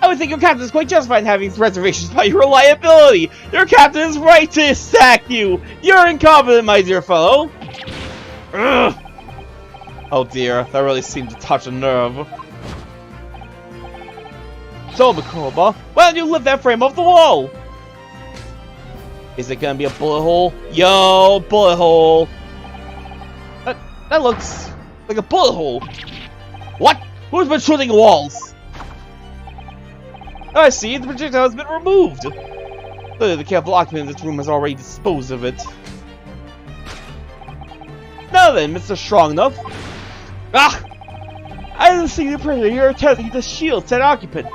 I would think your captain is quite justified in having reservations about your reliability. Your captain is right to sack you. You're incompetent, my dear fellow. Ugh. Oh dear, that really seemed to touch a nerve. So, Mikoba, why don't you lift that frame off the wall? Is it gonna be a bullet hole? Yo, bullet hole. That looks like a bullet hole. What? Who's been shooting walls? I see, the projectile has been removed. Clearly, the careful occupant of this room has already disposed of it. Now then, Mr. Strongenough. Ah! I didn't see the prisoner you're attempting to shield said occupant.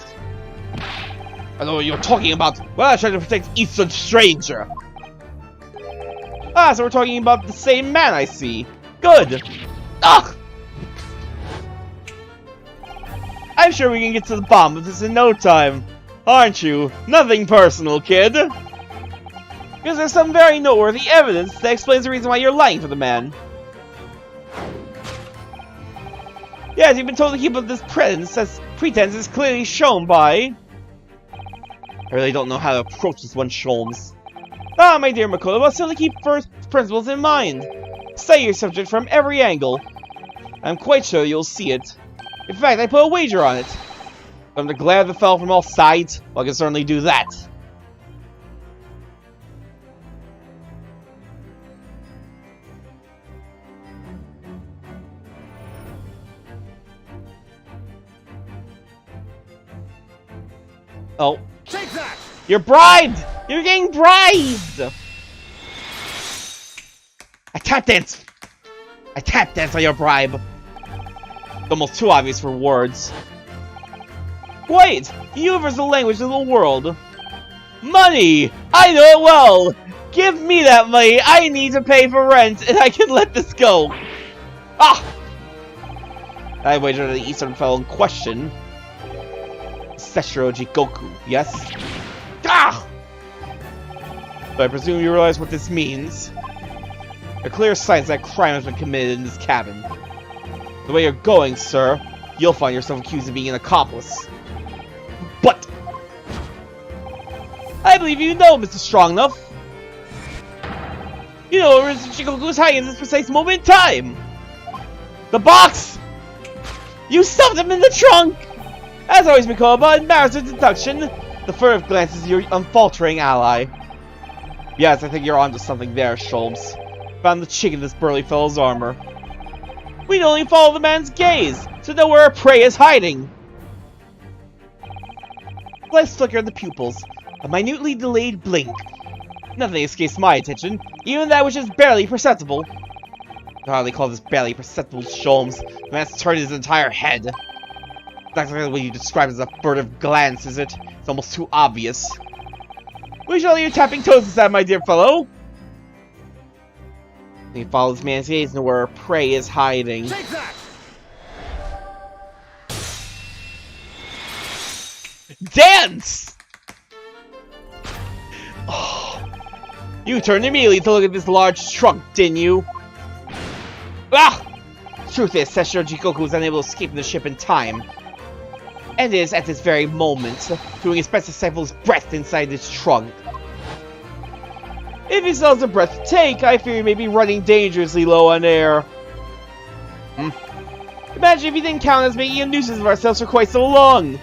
I know what you're talking about. Well, I tried to protect Eastern Stranger. Ah, so we're talking about the same man, I see. Good. Ah! I'm sure we can get to the bottom of this in no time. Aren't you? Nothing personal, kid. Because there's some very noteworthy evidence that explains the reason why you're lying for the man. Yes, you've been told to keep up this pretense is clearly shown by... I really don't know how to approach this one, Sholmes. Ah, my dear Makoto, simply keep first principles in mind. Study your subject from every angle. I'm quite sure you'll see it. In fact, I put a wager on it. If I'm to glare at the fellow from all sides, well, I can certainly do that. Oh. Take that! You're bribed! You're getting bribed! I tap dance! I tap dance on your bribe! It's almost too obvious for words. Wait! The universal language of the world! Money! I know it well! Give me that money! I need to pay for rent, and I can let this go! Ah! I wagered on the Eastern fellow in question. Sylvierchii Goku, yes? Ah! So I presume you realize what this means. There are clear signs that crime has been committed in this cabin. The way you're going, sir, you'll find yourself accused of being an accomplice. But I believe you know, Mr. Strong Enough. You know where Mr. Shikoku is hiding in this precise moment in time. The box! You stuffed him in the trunk! As always, Mikoba, in matters of deduction, the furtive glance is your unfaltering ally. Yes, I think you're onto something there, Sholmes. Found the chink in this burly fellow's armor. We'd only follow the man's gaze, to know where our prey is hiding. Lights flicker in the pupils, a minutely delayed blink. Nothing escapes my attention, even that which is barely perceptible. Oh, they call this barely perceptible, Sholmes. The man's turned his entire head. That's exactly what you describe as a furtive glance, is it? It's almost too obvious. We shall leave tapping toes inside, my dear fellow. He follows man's gaze to where our prey is hiding. Take that! Dance! Oh. You turned immediately to look at this large trunk, didn't you? Ah! Truth is, Sylvierchii Goku was unable to escape from the ship in time. And is, at this very moment, doing his best to stifle his breath inside this trunk. If he still has a breath to take, I fear he may be running dangerously low on air. Imagine if he didn't count us making a nuisance of ourselves for quite so long.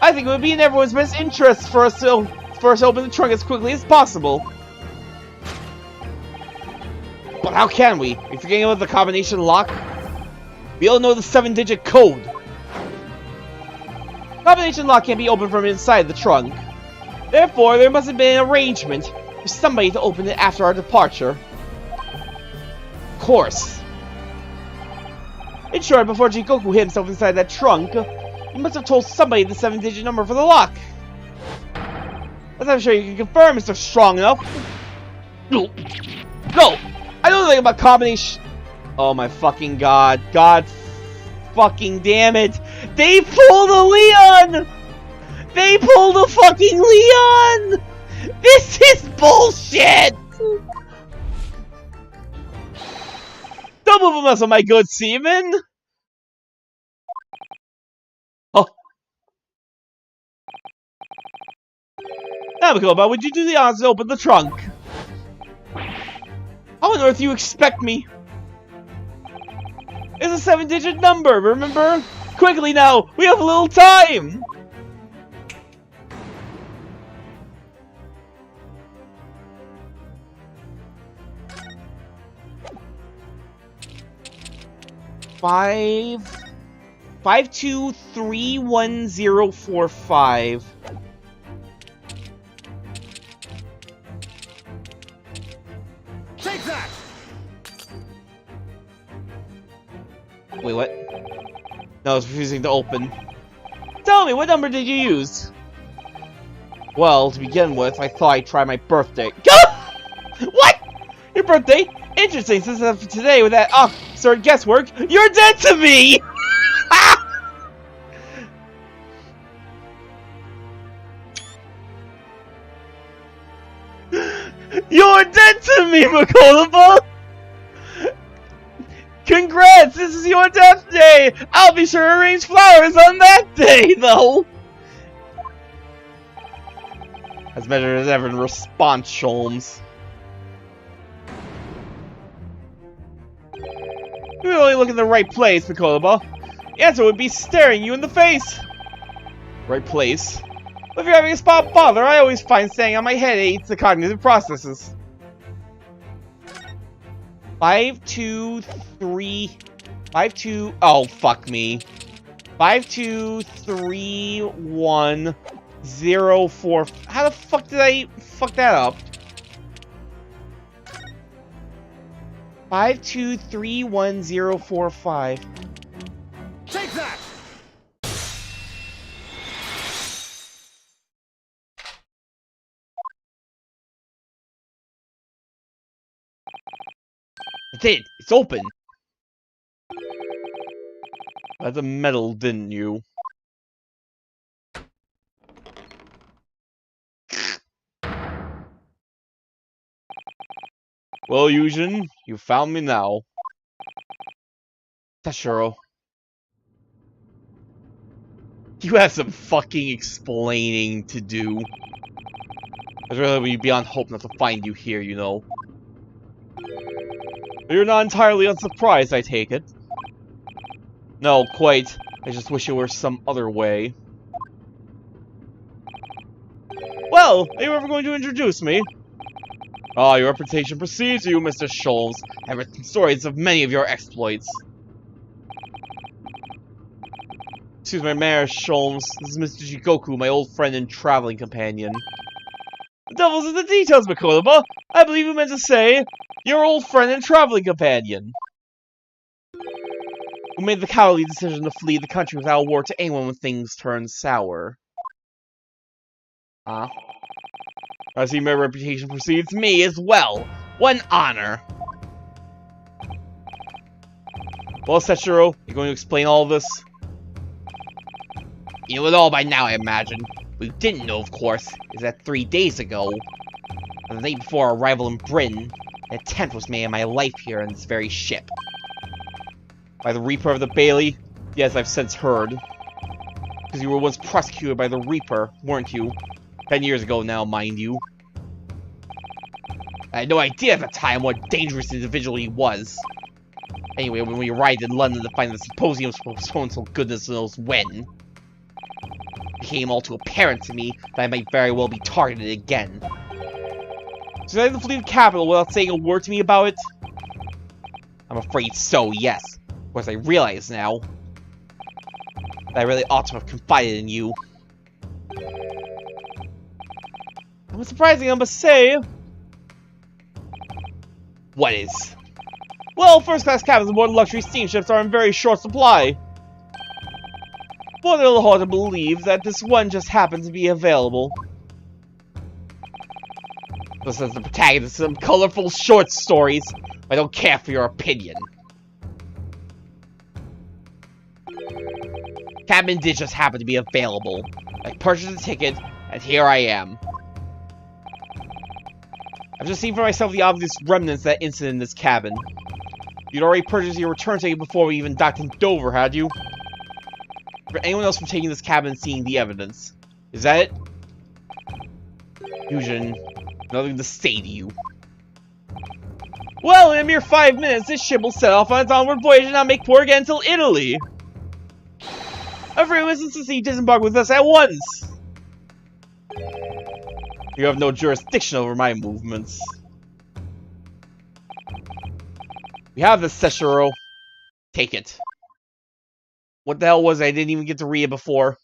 I think it would be in everyone's best interest for us to open the trunk as quickly as possible. But how can we? Are you forgetting about the combination lock? We all know the 7-digit code. Combination lock can't be opened from inside the trunk. Therefore, there must have been an arrangement for somebody to open it after our departure. Of course. In short, before Jikoku hid himself inside that trunk, he must have told somebody the 7-digit number for the lock. As I'm sure you can confirm, Mr. Strong Enough. No! I don't think about combination. Oh my fucking god. God fucking damn it. They pulled a Leon! They pulled a fucking Leon! This is bullshit! Don't move a muscle, my good seaman! Oh. Now, Mikoba, would you do the honors to open the trunk? How on earth do you expect me? It's a 7-digit number, remember? Quickly now, we have a little time! Five 5231-045. Take that! Wait, what? No, it's refusing to open. Tell me, what number did you use? Well, to begin with, I thought I'd try my birthday. What? Your birthday? Interesting, since today with that absurd guesswork, you're dead to me! You're dead to me, Mikoba! Congrats! This is your death day! I'll be sure to arrange flowers on that day, though! As measured as ever in response, Sholmes. We only look in the right place, Mikoba. The answer would be staring you in the face! Right place? If you're having a spot bother, I always find staying on my head aids the cognitive processes. 523... Oh, fuck me. 523104... How the fuck did I fuck that up? 5231045. Take that! That's it! It's open! That's a medal, didn't you? Well, Yujin, you found me now. Teshiro. You have some fucking explaining to do. I'd rather be beyond hope not to find you here, you know. But you're not entirely unsurprised, I take it. No, quite. I just wish it were some other way. Well, are you ever going to introduce me? Ah, your reputation precedes you, Mr. Scholes. I've written stories of many of your exploits. Excuse my manners, Sholmes. This is Mr. Jigoku, my old friend and traveling companion. The devil's in the details, Makotoba. I believe you meant to say, your old friend and traveling companion. Who made the cowardly decision to flee the country without a word to anyone when things turned sour. Huh? I see my reputation precedes me as well. What an honor. Well, Sechiro, you're going to explain all this? You know it all by now, I imagine. What you didn't know, of course, is that 3 days ago, the night before our arrival in Britain, an attempt was made on my life here on this very ship. By the Reaper of the Bailey? Yes, I've since heard. Because you were once prosecuted by the Reaper, weren't you? 10 years ago now, mind you. I had no idea at the time what a dangerous individual he was. Anyway, when we arrived in London to find the symposium was postponed until goodness knows when, it became all too apparent to me that I might very well be targeted again. So did I flee the capital without saying a word to me about it? I'm afraid so, yes. Of course, I realize now that I really ought to have confided in you. What's surprising, I must say. What is? Well, first-class cabins aboard luxury steamships are in very short supply. But it'll hard to believe that this one just happened to be available. This is the protagonist of some colorful short stories. I don't care for your opinion. Cabin did just happen to be available. I purchased a ticket, and here I am. I've just seen for myself the obvious remnants of that incident in this cabin. You'd already purchased your return ticket before we even docked in Dover, had you? For anyone else from taking this cabin and seeing the evidence. Is that it? Fusion, nothing to say to you. Well, in a mere 5 minutes, this ship will set off on its onward voyage and not make port again until Italy. Everyone insists you disembark with us at once. You have no jurisdiction over my movements. We have this, Seshiro. Take it. What the hell was it? I didn't even get to read it before.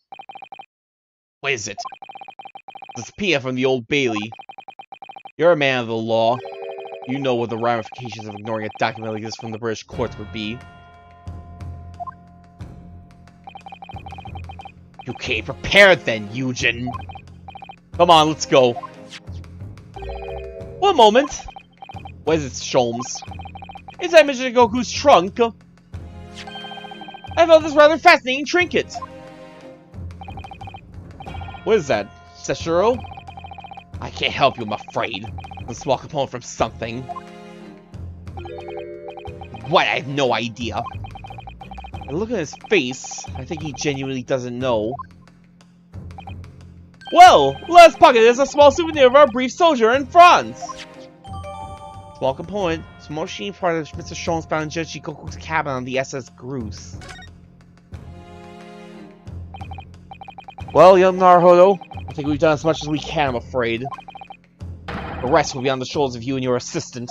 What is it? It's a PF from the Old Bailey. You're a man of the law. You know what the ramifications of ignoring a document like this from the British courts would be. You came prepared then, Eugen. Come on, let's go. One moment. What is it, Sholmes? Is that Mr. Goku's trunk? I found this rather fascinating trinket. What is that, Seshiro? I can't help you, I'm afraid. A small component from something. What? I have no idea. And look at his face. I think he genuinely doesn't know. Well, let's pocket this, a small souvenir of our brief sojourn in France. Small component. Small machine part of Mr. Sholmes found in Judge Goku's cabin on the SS Groose. Well, young Naruhodo, I think we've done as much as we can, I'm afraid. The rest will be on the shoulders of you and your assistant.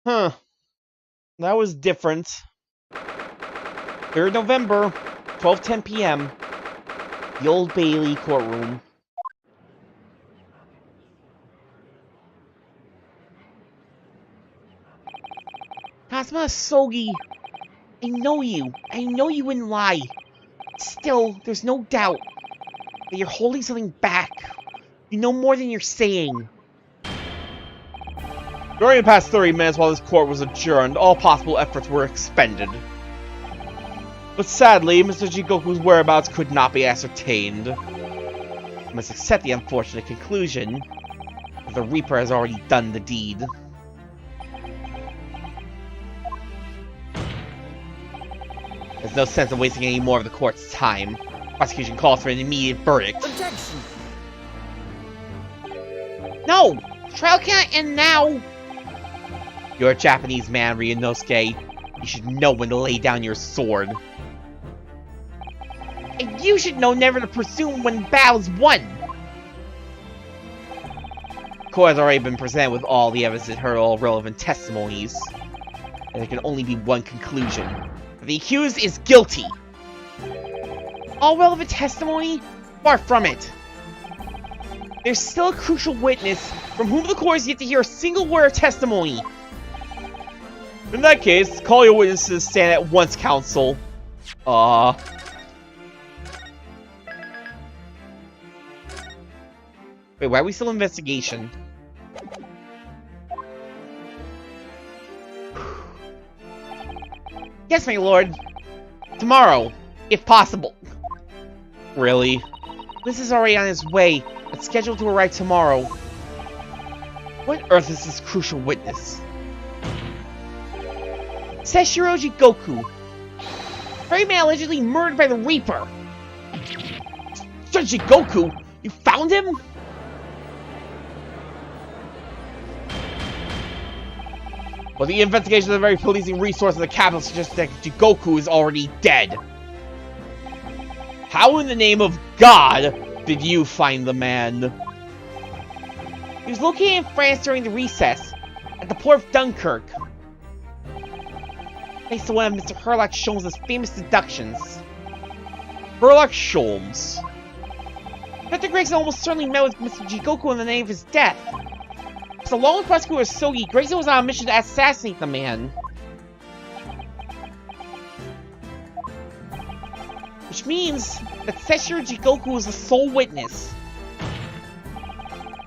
Huh. That was different. 3rd November, 12:10 p.m. The Old Bailey courtroom. Kazuma Sogi, I know you. I know you wouldn't lie. Still, there's no doubt that you're holding something back. You know more than you're saying. During the past 30 minutes while this court was adjourned, all possible efforts were expended. But sadly, Mr. Jigoku's whereabouts could not be ascertained. I must accept the unfortunate conclusion that the Reaper has already done the deed. There's no sense of wasting any more of the court's time. Prosecution calls for an immediate verdict. Objection! No! The trial can't end now! You're a Japanese man, Ryunosuke. You should know when to lay down your sword. And you should know never to presume when battle's won! The court has already been presented with all the evidence and heard all relevant testimonies. And there can only be one conclusion. The accused is guilty! All relevant testimony? Far from it! There's still a crucial witness from whom the court is yet to hear a single word of testimony! In that case, call your witnesses stand at once, counsel. Wait, why are we still in investigation? Yes, my lord. Tomorrow, if possible. Really? This is already on his way. It's scheduled to arrive tomorrow. What on earth is this crucial witness? Sylvierchii Goku. Very man allegedly murdered by the Reaper. Sylvierchii Goku? You found him? Well, the investigation of the very policing resource of the capital suggests that Goku is already dead. How in the name of God did you find the man? He was located in France during the recess, at the port of Dunkirk. Thanks to one of Mr. Herlock Sholmes' famous deductions. Herlock Sholmes. Dr. Gregson almost certainly met with Mr. Jigoku on the night of his death. So along with Prosecutor Sogi, Gregson was on a mission to assassinate the man. Which means that Sylvierchii Goku is the sole witness.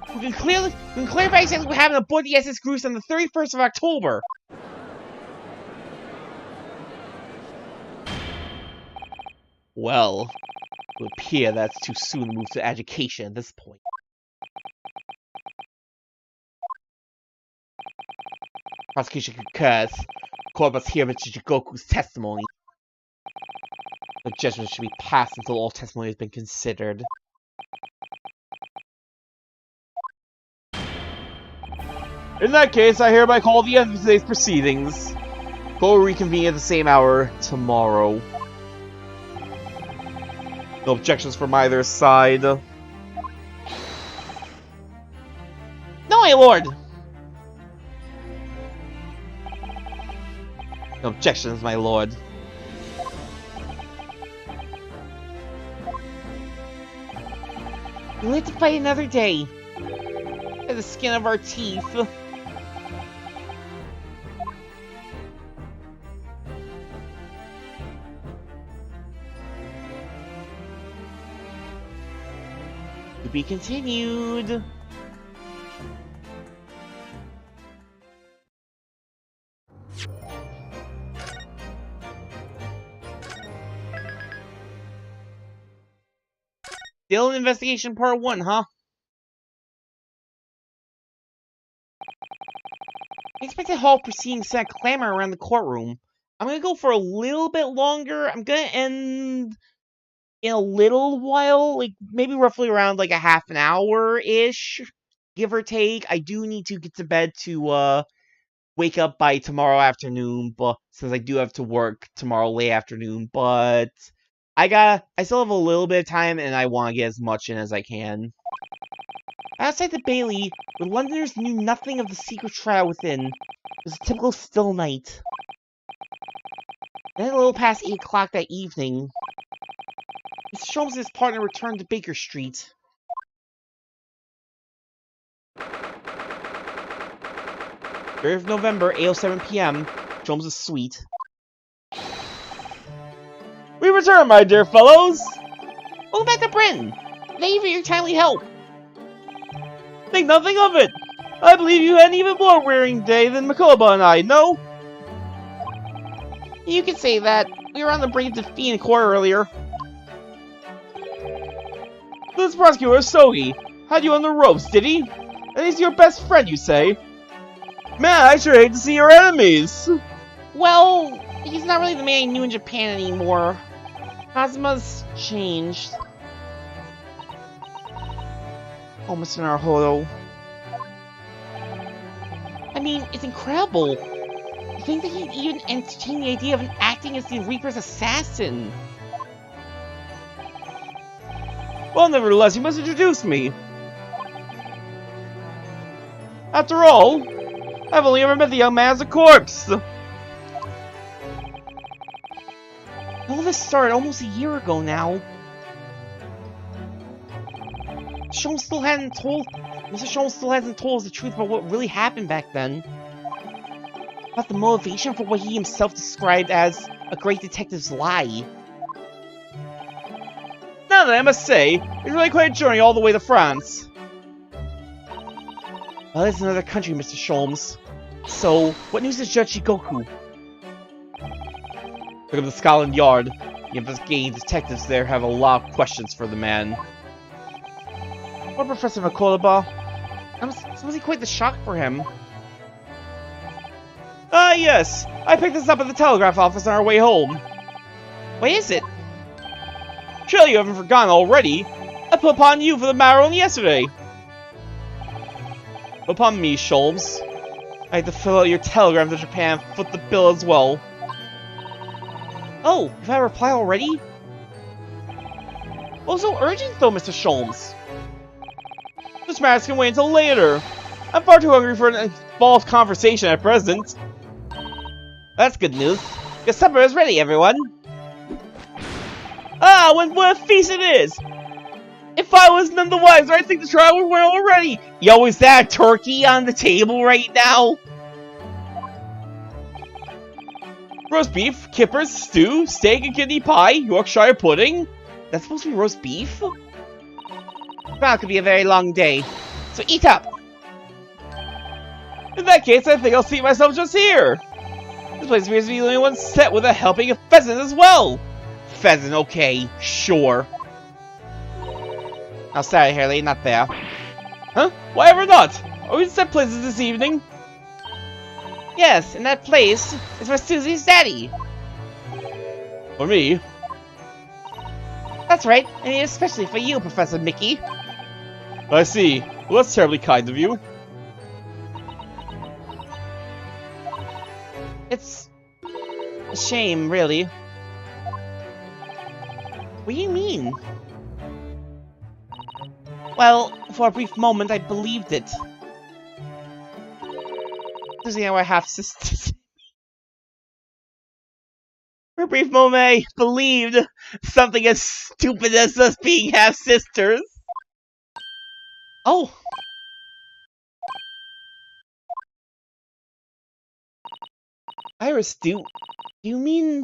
Who can clarify exactly what happened aboard the SS Groose on the 31st of October. Well, it would appear that's too soon to move to education at this point. Prosecution concurs. Court must hear Mr. Jigoku's testimony. The judgment should be passed until all testimony has been considered. In that case, I hereby call the end of today's proceedings. Court will reconvene at the same hour tomorrow. No objections from either side. No, my lord! No objections, my lord. We live to fight another day. By the skin of our teeth. To be continued. Still in investigation part 1, huh? I expect the hall proceedings set clamor around the courtroom. I'm gonna go for a little bit longer. I'm gonna end in a little while, like maybe roughly around like a half an hour-ish, give or take. I do need to get to bed to wake up by tomorrow afternoon, but since I do have to work tomorrow late afternoon, but I still have a little bit of time, and I want to get as much in as I can. Outside the Bailey, where Londoners knew nothing of the secret trial within, it was a typical still night. Then a little past 8 o'clock that evening, Mr. Sholmes and his partner returned to Baker Street. 3rd of November, 8:07 p.m., Sholmes' suite. We return, my dear fellows! Welcome back to Britain! Thank you for your timely help! Think nothing of it! I believe you had an even more wearing day than Makoba and I, no? You can say that. We were on the brink of defeat in court earlier. The This prosecutor, Sogi, had you on the ropes, did he? And he's your best friend, you say? Man, I sure hate to see your enemies! Well, he's not really the man I knew in Japan anymore. Kazuma's changed. Oh, Mr. Naruhodo. I mean, it's incredible. To think that he'd even entertain the idea of acting as the Reaper's assassin. Well, nevertheless, you must introduce me. After all, I've only ever met the young man as a corpse. All this started almost a year ago now. Mr. Sholmes still hasn't told us the truth about what really happened back then. About the motivation for what he himself described as a great detective's lie. Now then, I must say, it's really quite a journey all the way to France. Well, it's another country, Mr. Sholmes. So, what news is Judge Shigoku? Look at the Scotland Yard. The investigating detectives there have a lot of questions for the man. What, Professor Makolaba? Was he quite the shock for him? Ah, yes. I picked this up at the telegraph office on our way home. What is it? Surely you haven't forgotten already. I put upon you for the matter only yesterday. Upon me, Sholmes. I had to fill out your telegram to Japan and foot the bill as well. Oh, have I replied already? What was so urgent though, Mr. Sholmes? This matter can wait until later. I'm far too hungry for an involved conversation at present. That's good news. Your supper is ready, everyone. Ah, what a feast it is! If I was none the wiser, I'd think the trial would win already! Yo, is that turkey on the table right now? Roast beef, kippers, stew, steak and kidney pie, Yorkshire pudding. That's supposed to be roast beef? Well, it could be a very long day. So eat up! In that case, I think I'll seat myself just here. This place appears to be the only one set with a helping of pheasant as well. Pheasant, okay, sure. Now, sorry, Harley, not there. Huh? Why ever not? Are we in set places this evening? Yes, and that place is for Susie's daddy. For me? That's right, and especially for you, Professor Mickey. I see. Well, that's terribly kind of you. It's a shame, really. What do you mean? Well, for a brief moment, I believed it. Susie and I were half-sisters. For a brief moment, I believed something as stupid as us being half-sisters. Oh! Iris, do you mean...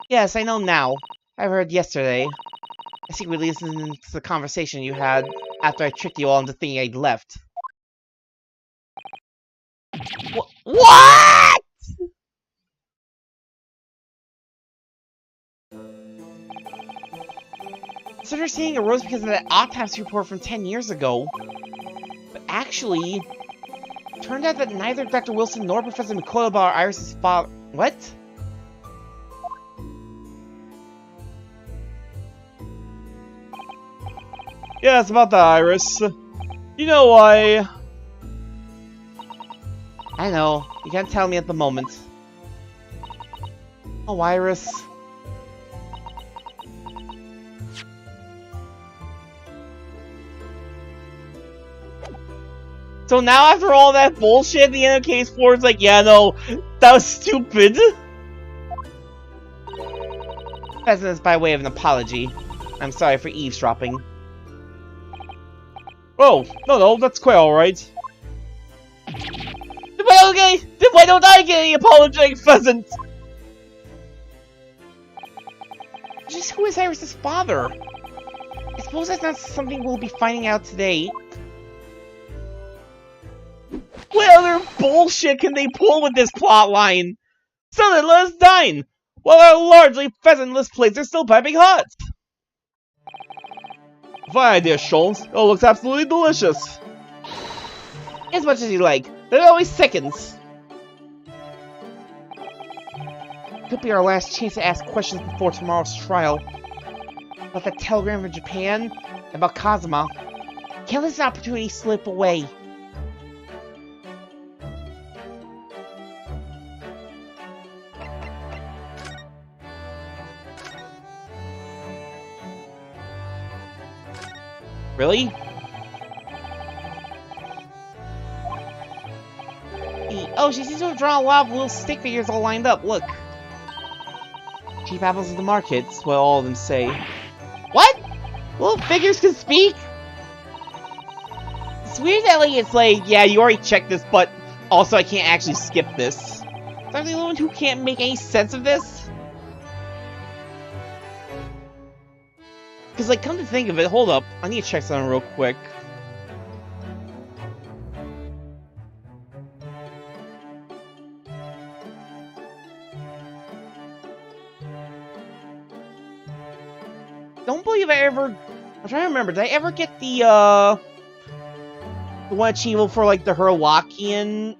Yes, I know now. I heard yesterday. I secretly listened to the conversation you had after I tricked you all into thinking I'd left. What?! So they're saying it arose because of that autopsy report from 10 years ago. But actually, it turned out that neither Dr. Wilson nor Professor Mikoyaba are Iris' father. What? Yeah, it's about that, Iris. You know why... I know. You can't tell me at the moment. Oh, Iris. So now after all that bullshit, the end of case 4 is like, yeah, no, that was stupid. Pheasant is by way of an apology. I'm sorry for eavesdropping. Oh, no, that's quite alright. Then why don't I get any apologetic pheasant? Just who is Iris' father? I suppose that's not something we'll be finding out today. What other bullshit can they pull with this plotline? So then let us dine! While our largely pheasant-less plates are still piping hot! Fine idea, Sholmes. It looks absolutely delicious. As much as you like, but it always seconds. Could be our last chance to ask questions before tomorrow's trial. About that telegram from Japan, and about Kazuma. Can't let this opportunity slip away. Really? Oh, she seems to have drawn a lot of little stick figures all lined up. Look. Cheap apples in the market, that's what all of them say. What? Little figures can speak? It's weird that it's like, yeah, you already checked this, but also I can't actually skip this. I'm the only one who can't make any sense of this? Because, like, come to think of it, hold up. I need to check something real quick. Don't believe I ever... I'm trying to remember, did I ever get the one achievable for, like, the Herlockian...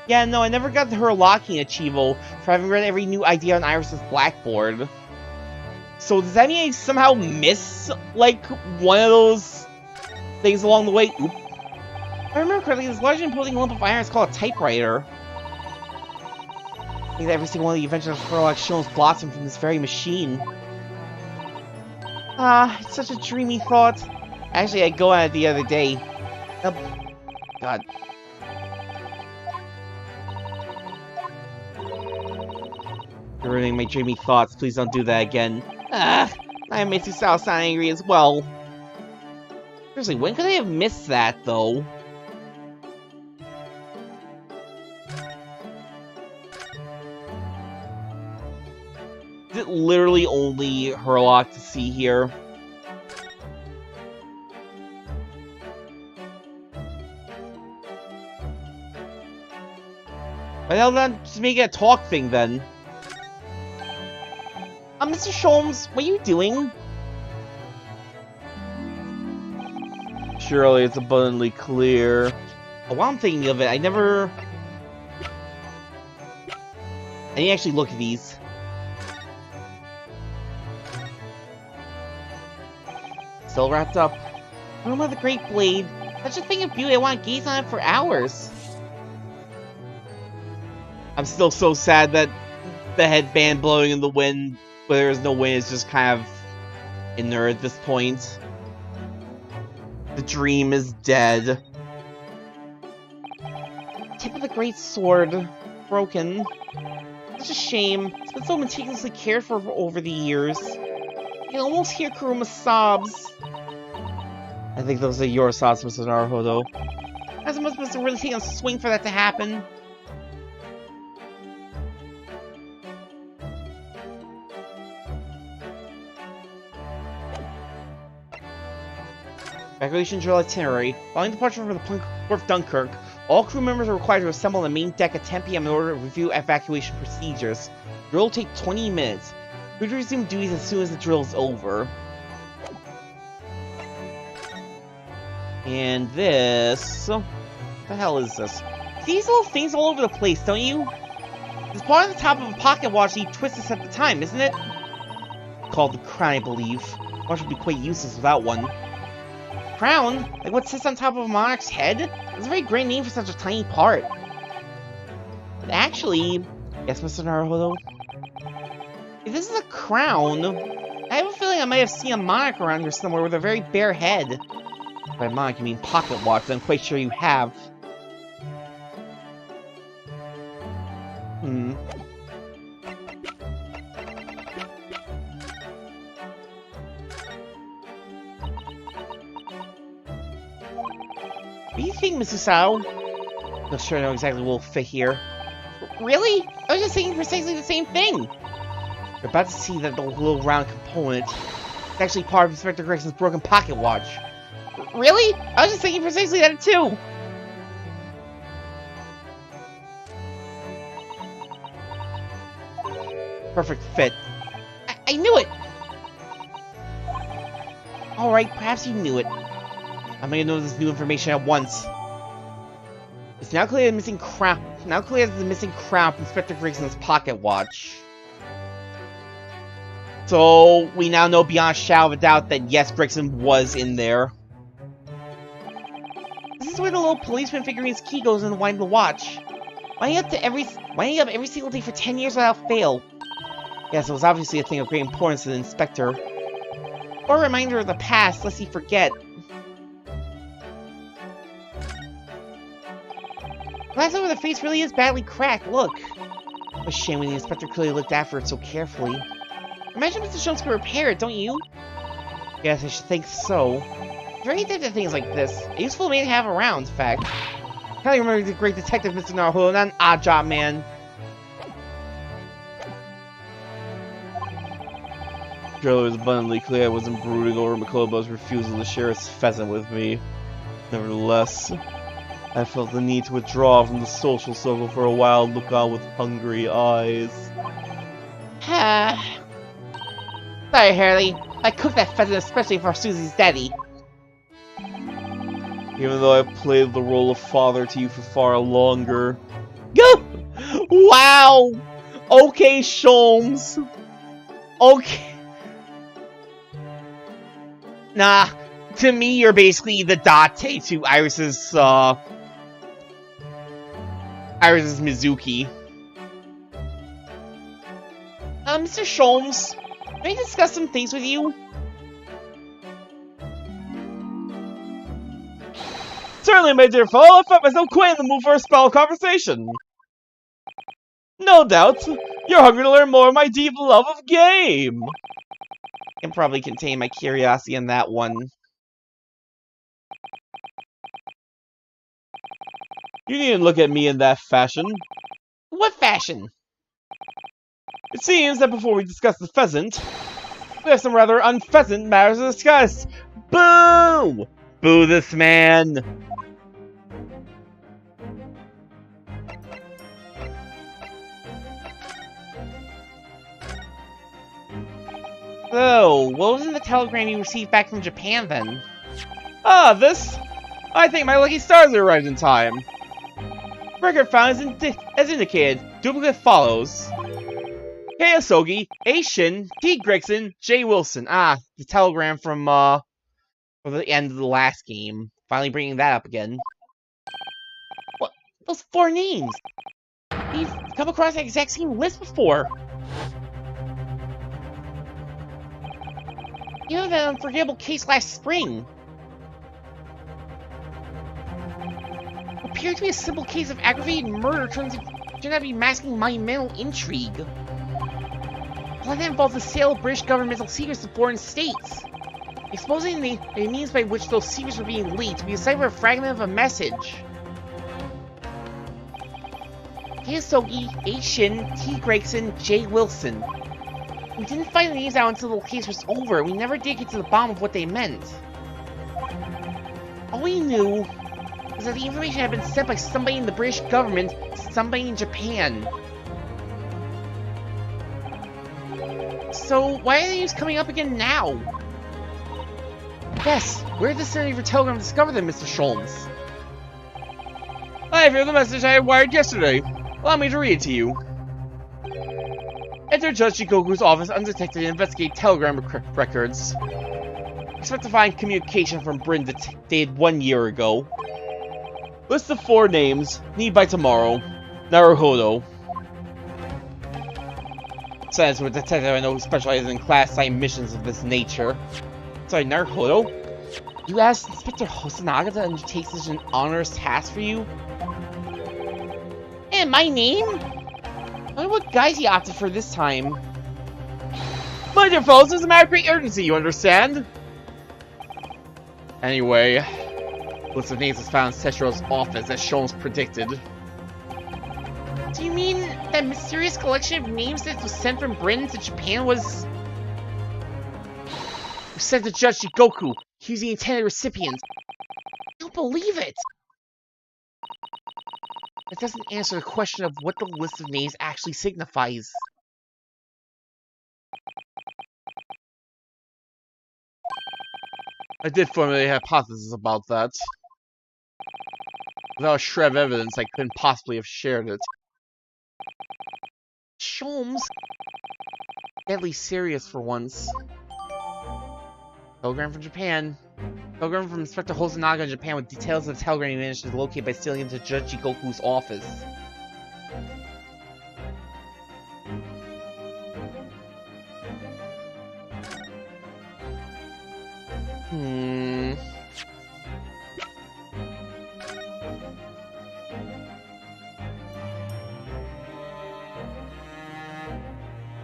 Yeah, no, I never got the Herlockian achievable for having read every new idea on Iris's blackboard. So does that mean I somehow miss, like, one of those things along the way? Oop. If I remember correctly, this large imposing lump of iron is called a typewriter. I think that every single one of the inventions of Herlock Sholmes blossomed from this very machine. Ah, it's such a dreamy thought. Actually, I go at it the other day. God. You're ruining my dreamy thoughts. Please don't do that again. Ah, I made Susao sound angry as well. Seriously, when could I have missed that, though? Is it literally only Herlock to see here? Why the hell not just make it a talk thing, then? Mr. Sholmes, what are you doing? Surely it's abundantly clear. Oh, while I'm thinking of it, I need to actually look at these. Still wrapped up. Room of the Great Blade. Such a thing of beauty, I want to gaze on it for hours. I'm still so sad that the headband blowing in the wind, where there is no wind, is just kind of inert at this point. The dream is dead. Tip of the great sword. Broken. Such a shame. It's been so meticulously cared for over the years. You can almost hear Kuruma's sobs. I think those are your sobs, Mr. Naruhodo. As it must have really taken a swing for that to happen. Evacuation drill itinerary. Following departure from the port of Dunkirk, all crew members are required to assemble on the main deck at 10 PM in order to review evacuation procedures. Drill will take 20 minutes. Crew to resume duties as soon as the drill is over. And this... What the hell is this? See these little things all over the place, don't you? It's part of the top of a pocket watch that you twist this at the time, isn't it? Called the crown, I believe. Watch would be quite useless without one. Crown? Like what sits on top of a monarch's head? That's a very great name for such a tiny part. But actually... Yes, Mr. Naruhodo? If this is a crown, I have a feeling I might have seen a monarch around here somewhere with a very bare head. By monarch, you mean pocket watch, I'm quite sure you have. What do you think, Mrs. Sao? Not sure I know exactly what will fit here. Really? I was just thinking precisely the same thing! You're about to see that the little round component is actually part of Inspector Gregson's broken pocket watch. Really? I was just thinking precisely that too! Perfect fit. I knew it! Alright, perhaps you knew it. I'm gonna know this new information at once. It's now clear the missing crown. Now clear the missing crown from Inspector Gregson's pocket watch. So we now know beyond a shadow of a doubt that yes, Gregson was in there. This is where the little policeman figurine's key goes in the wind of the watch. Winding up every single day for 10 years without fail. Yes, it was obviously a thing of great importance to the inspector. Or a reminder of the past, lest he forget. Glass over the face really is badly cracked, look. What a shame when the inspector clearly looked after it so carefully. Imagine Mr. Sholmes could repair it, don't you? Yes, I should think so. Very adept at things like this. A useful man to have around, in fact. I can't remember the great detective Mr. Naruhodo, not an odd job man. Surely it was abundantly clear I wasn't brooding over Makobo's refusal to share his pheasant with me. Nevertheless, I felt the need to withdraw from the social circle for a while and look on with hungry eyes. Sorry, Hurley. I cooked that pheasant especially for Susie's daddy. Even though I've played the role of father to you for far longer. Wow! Okay, Sholmes. Okay. Nah, to me you're basically the Date to Iris's Mizuki. Mr. Sholmes, may I discuss some things with you? Certainly, my dear fellow, I felt myself quite in the mood for a spell of conversation. No doubt, you're hungry to learn more of my deep love of game. I can probably contain my curiosity in that one. You needn't look at me in that fashion. What fashion? It seems that before we discuss the pheasant, we have some rather unpheasant matters to discuss. Boo! Boo this man! So, what was in the telegram you received back from Japan, then? Ah, this? I think my lucky stars arrived in time. Record found as indicated. Duplicate follows. K. Asogi, A. Shin, T. Gregson, J. Wilson. Ah, the telegram from the end of the last game. Finally bringing that up again. What? Those 4 names! We've come across the exact same list before! You know that unforgettable case last spring? It appeared to be a simple case of aggravated murder turned out to be masking monumental intrigue. The plan involved the sale of British governmental secrets to foreign states. Exposing the means by which those secrets were being leaked, we deciphered a fragment of a message. Kyosogi, A. Shin, T. Gregson, J. Wilson. We didn't find the names out until the case was over. We never did get to the bottom of what they meant. All we knew was that the information had been sent by somebody in the British government to somebody in Japan. So, why are the names coming up again now? Yes, where did the sender of your telegram discover them, Mr. Sholmes? I have here the message I had wired yesterday. Allow me to read it to you. Enter Judge Shikoku's office undetected and investigate telegram records. Expect to find communication from Bryn dated 1 year ago. List of 4 names. Need by tomorrow. Naruhodo. Says with a detective I know who specializes in class-time missions of this nature. Sorry, Naruhodo? You asked Inspector Hosonaga to undertake such an onerous task for you? And my name? I wonder what guise he opted for this time. My dear fellows, this is a matter of great urgency, you understand? Anyway, list of names was found in Sechiro's office, as Sholmes predicted. Do you mean that mysterious collection of names that was sent from Britain to Japan was sent to Judge Goku? He was the intended recipient. I don't believe it! That doesn't answer the question of what the list of names actually signifies. I did formulate a hypothesis about that. Without a shred of evidence, I couldn't possibly have shared it. Sholmes? Deadly serious for once. Telegram from Japan. Telegram from Inspector Hosonaga in Japan with details of the telegram he managed to locate by stealing into Judge Goku's office.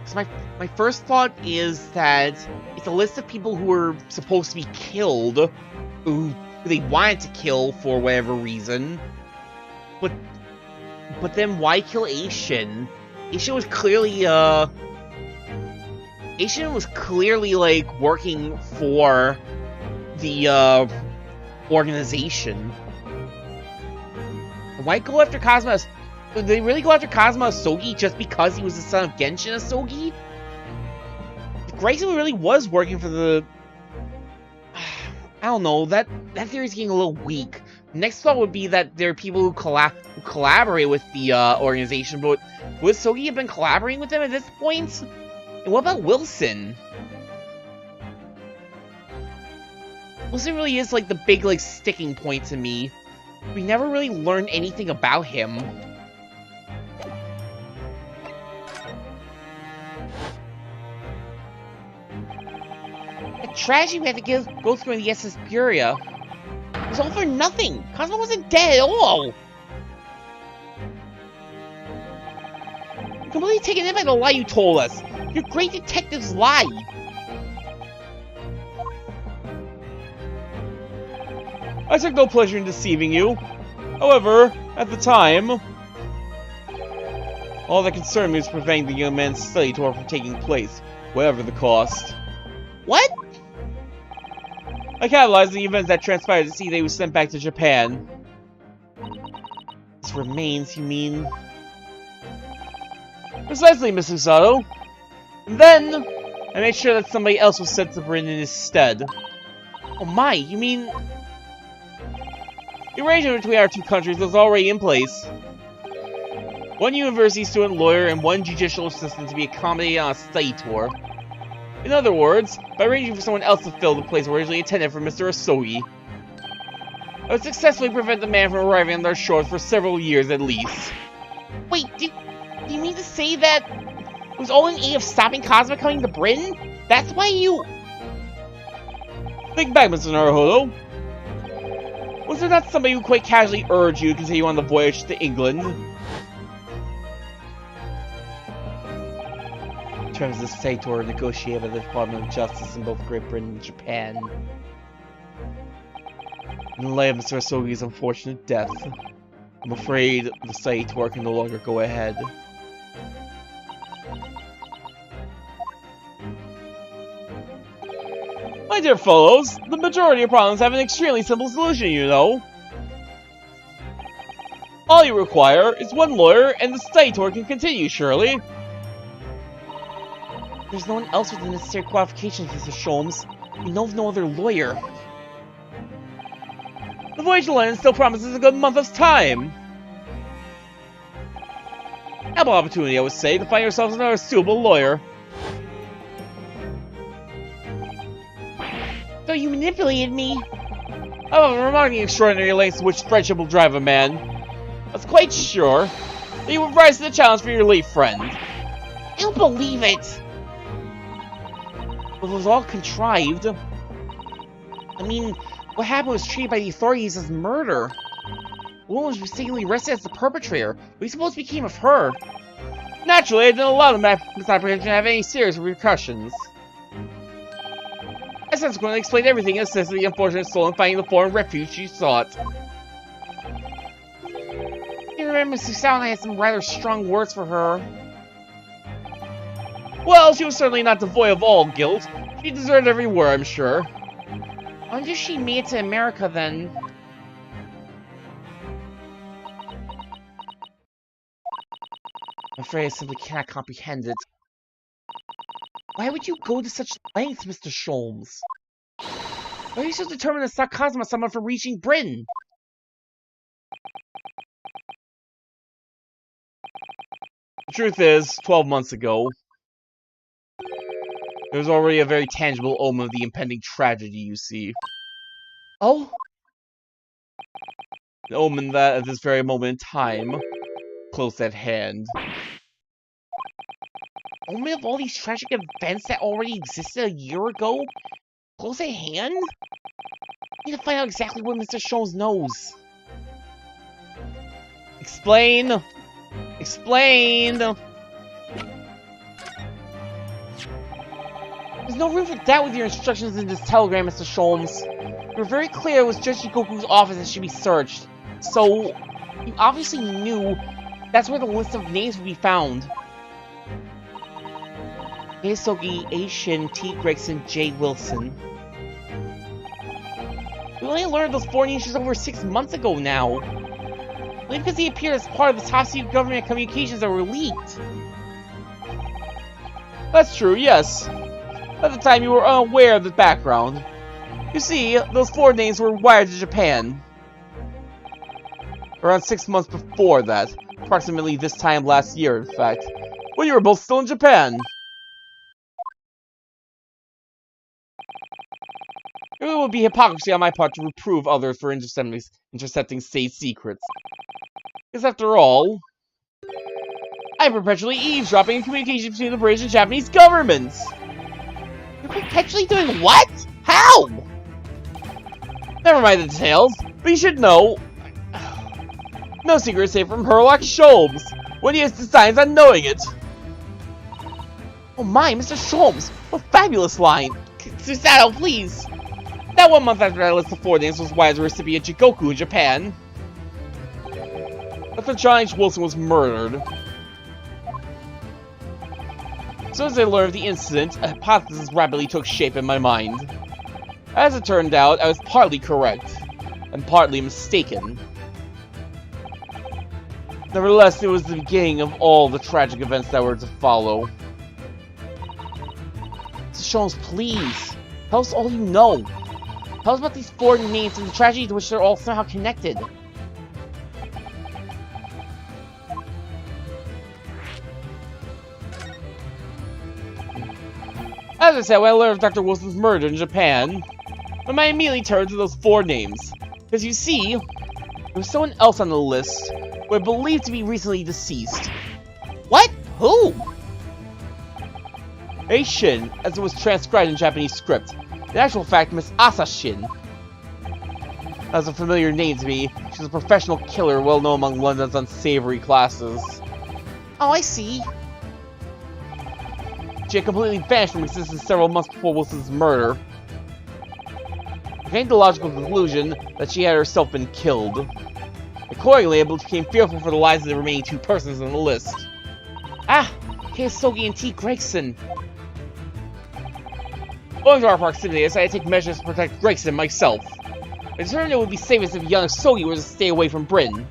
So my first thought is that it's a list of people who were supposed to be killed, who they wanted to kill for whatever reason. But then why kill Aishin? Aishin was clearly like working for the organization. Why go after Kazuma? Did they really go after Kazuma Asogi just because he was the son of Genshin Asogi? Grayson really was working for the... I don't know, that theory's getting a little weak. Next thought would be that there are people who collaborate with the organization, but would Asogi have been collaborating with them at this point? And what about Wilson? Wilson really is like the big like sticking point to me. We never really learned anything about him. Tragedy we had to go through in the SS Furia. It was all for nothing. Cosmo wasn't dead at all. I'm completely taken in by the lie you told us. Your great detective's lie. I took no pleasure in deceiving you. However, at the time, all that concerned me was preventing the young man's study tour from taking place, whatever the cost. What? I catalyzed the events that transpired to see they were sent back to Japan. His remains, you mean? Precisely, Miss Usato. And then, I made sure that somebody else was sent to Britain in his stead. Oh my, you mean... The arrangement between our two countries was already in place. One university student lawyer and one judicial assistant to be accommodated on a study tour. In other words, by arranging for someone else to fill the place originally intended for Mr. Asogi, I would successfully prevent the man from arriving on their shores for several years at least. Wait, do you mean to say that it was all in aid of stopping Kazuma coming to Britain? That's why you... Think back, Mr. Naruhodo. Was there not somebody who quite casually urged you to continue on the voyage to England? Terms of the study tour negotiated by the Department of Justice in both Great Britain and Japan. In light of Mr. Asogi's unfortunate death, I'm afraid the study tour can no longer go ahead. My dear fellows, the majority of problems have an extremely simple solution, you know. All you require is one lawyer and the study tour can continue, surely. There's no one else with the necessary qualifications, Mr. Sholmes. We know of no other lawyer. The voyage to London still promises a good month of time. Ample opportunity, I would say, to find yourselves another suitable lawyer. So you manipulated me. I have a remarkably extraordinary lengths to which friendship will drive a man. I was quite sure that you would rise to the challenge for your late friend. I don't believe it. It was all contrived. I mean, what happened was treated by the authorities as murder. The woman was mistakenly arrested as the perpetrator. What do you suppose became of her? Naturally, I didn't allow the misapprehension to have any serious repercussions. I subsequently explained everything and assisted the unfortunate soul in finding the foreign refuge she sought. I can remember Susao and I had some rather strong words for her. Well, she was certainly not devoid of all guilt. She deserved every word, I'm sure. I wonder if she made it to America then. I'm afraid I simply cannot comprehend it. Why would you go to such lengths, Mr. Sholmes? Why are you so determined to stop Kazuma-sama from reaching Britain? The truth is, 12 months ago, there was already a very tangible omen of the impending tragedy, you see. Oh? An omen that, at this very moment in time, close at hand. Omen of all these tragic events that already existed a year ago? Close at hand? I need to find out exactly what Mr. Sholmes knows. Explain! Explain! There's no room for doubt with your instructions in this telegram, Mr. Sholmes. You were very clear it was Judge Shikoku's office that should be searched. So, you obviously knew that's where the list of names would be found. Heisogi, A. Shin, T. Gregson, J. Wilson. We only learned those 4 names just over 6 months ago now. Only because they appeared as part of the top secret government communications that were leaked. That's true, yes. At the time, you were unaware of the background. You see, those 4 names were wired to Japan. Around 6 months before that. Approximately this time last year, in fact. When you were both still in Japan. It would be hypocrisy on my part to reprove others for intercepting state secrets. Because after all, I'm perpetually eavesdropping in communication between the British and Japanese governments! You're perpetually doing what? How? Never mind the details, but you should know. No secret is safe from Herlock Sholmes when he has designs on knowing it. Oh my, Mr. Sholmes! What a fabulous line! Susato, please! That 1 month after that list of 4 names was why the recipient Jikoku in Japan. Dr. John H. Wilson was murdered. As soon as I learned of the incident, a hypothesis rapidly took shape in my mind. As it turned out, I was partly correct, and partly mistaken. Nevertheless, it was the beginning of all the tragic events that were to follow. Mr. Sholmes, please, tell us all you know. Tell us about these 4 names and the tragedy to which they're all somehow connected. As I said, when I learned of Dr. Wilson's murder in Japan, my mind immediately turned to those 4 names. Because you see, there was someone else on the list who I believed to be recently deceased. What? Who? Eishin, as it was transcribed in Japanese script. In actual fact, Miss Asashin. That's a familiar name to me. She's a professional killer well known among London's unsavory classes. Oh, I see. She had completely vanished from existence several months before Wilson's murder. I came to the logical conclusion that she had herself been killed. Accordingly, I became fearful for the lives of the remaining 2 persons on the list. Ah! Heisogi and T. Gregson. Owing to our proximity, I decided to take measures to protect Gregson myself. I determined it would be safest if young Sogi were to stay away from Britain.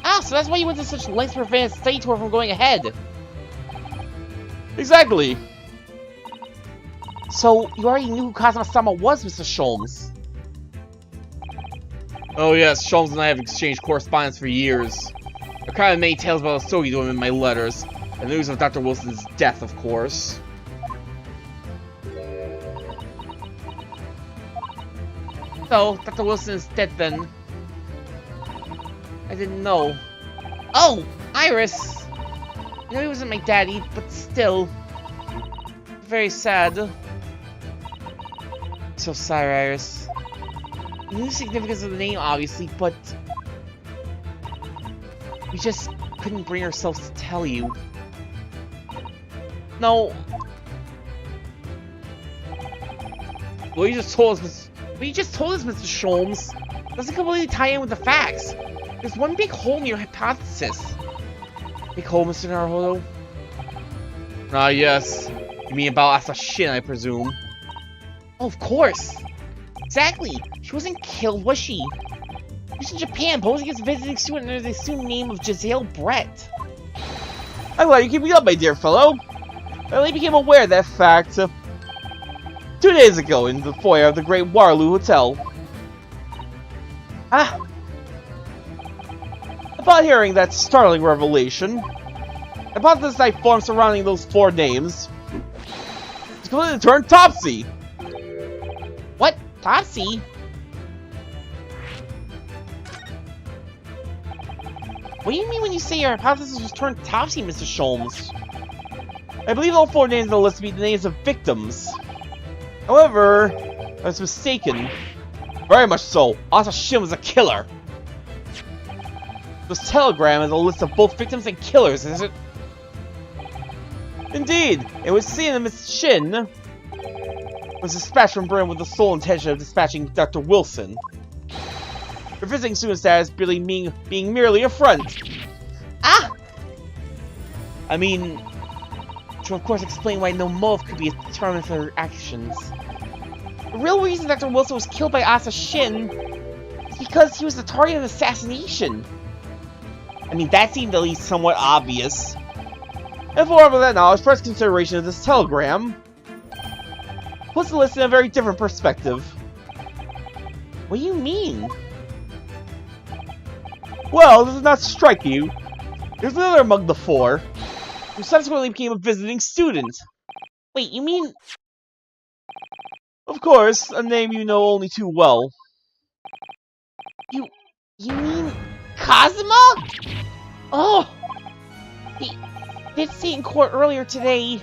Ah, so that's why you went to such lengths to prevent a study tour from going ahead. Exactly. So, you already knew who Kazuma-sama was, Mr. Sholmes. Oh yes, Sholmes and I have exchanged correspondence for years. I've kind of made tales about Sogi to him in my letters, and the news of Dr. Wilson's death, of course. So, Dr. Wilson is dead then. I didn't know. Oh! Iris! I know he wasn't my daddy, but still. Very sad. So sorry, Iris. I knew the significance of the name, obviously, but we just couldn't bring ourselves to tell you. No. What you just told us, Mr. Sholmes, doesn't completely tie in with the facts. There's one big hole in your hypothesis. Big hole, Mr. Naruhodo? Ah, yes. You mean about Asa Shin, I presume. Oh, of course. Exactly. She wasn't killed, was she? She was in Japan, posing as a visiting student under the assumed name of Giselle Brett. I'm glad you keep me up, my dear fellow. I only became aware of that fact 2 days ago in the foyer of the Great Waterloo Hotel. Ah! Upon hearing that startling revelation, the hypothesis I formed surrounding those 4 names is completely turned topsy. What? Topsy? What do you mean when you say your hypothesis was turned topsy, Mr. Sholmes? I believe all 4 names on the list to be the names of victims. However, I was mistaken. Very much so. Asa Shin was a killer. This telegram is a list of both victims and killers, is it? Indeed, it was seen that Miss Shin was dispatched from Berlin with the sole intention of dispatching Dr. Wilson. Her visiting student status being merely a front. Ah! I mean, to of course explain why no motive could be determined for her actions. The real reason Dr. Wilson was killed by Asa Shin is because he was the target of assassination. I mean, that seemed at least somewhat obvious. And for all of that knowledge, first consideration of this telegram puts the list in a very different perspective. What do you mean? Well, does it not strike you? There's another among the 4 who subsequently became a visiting student. Wait, you mean... Of course, a name you know only too well. You mean... Kazuma? Oh! He did say in court earlier today.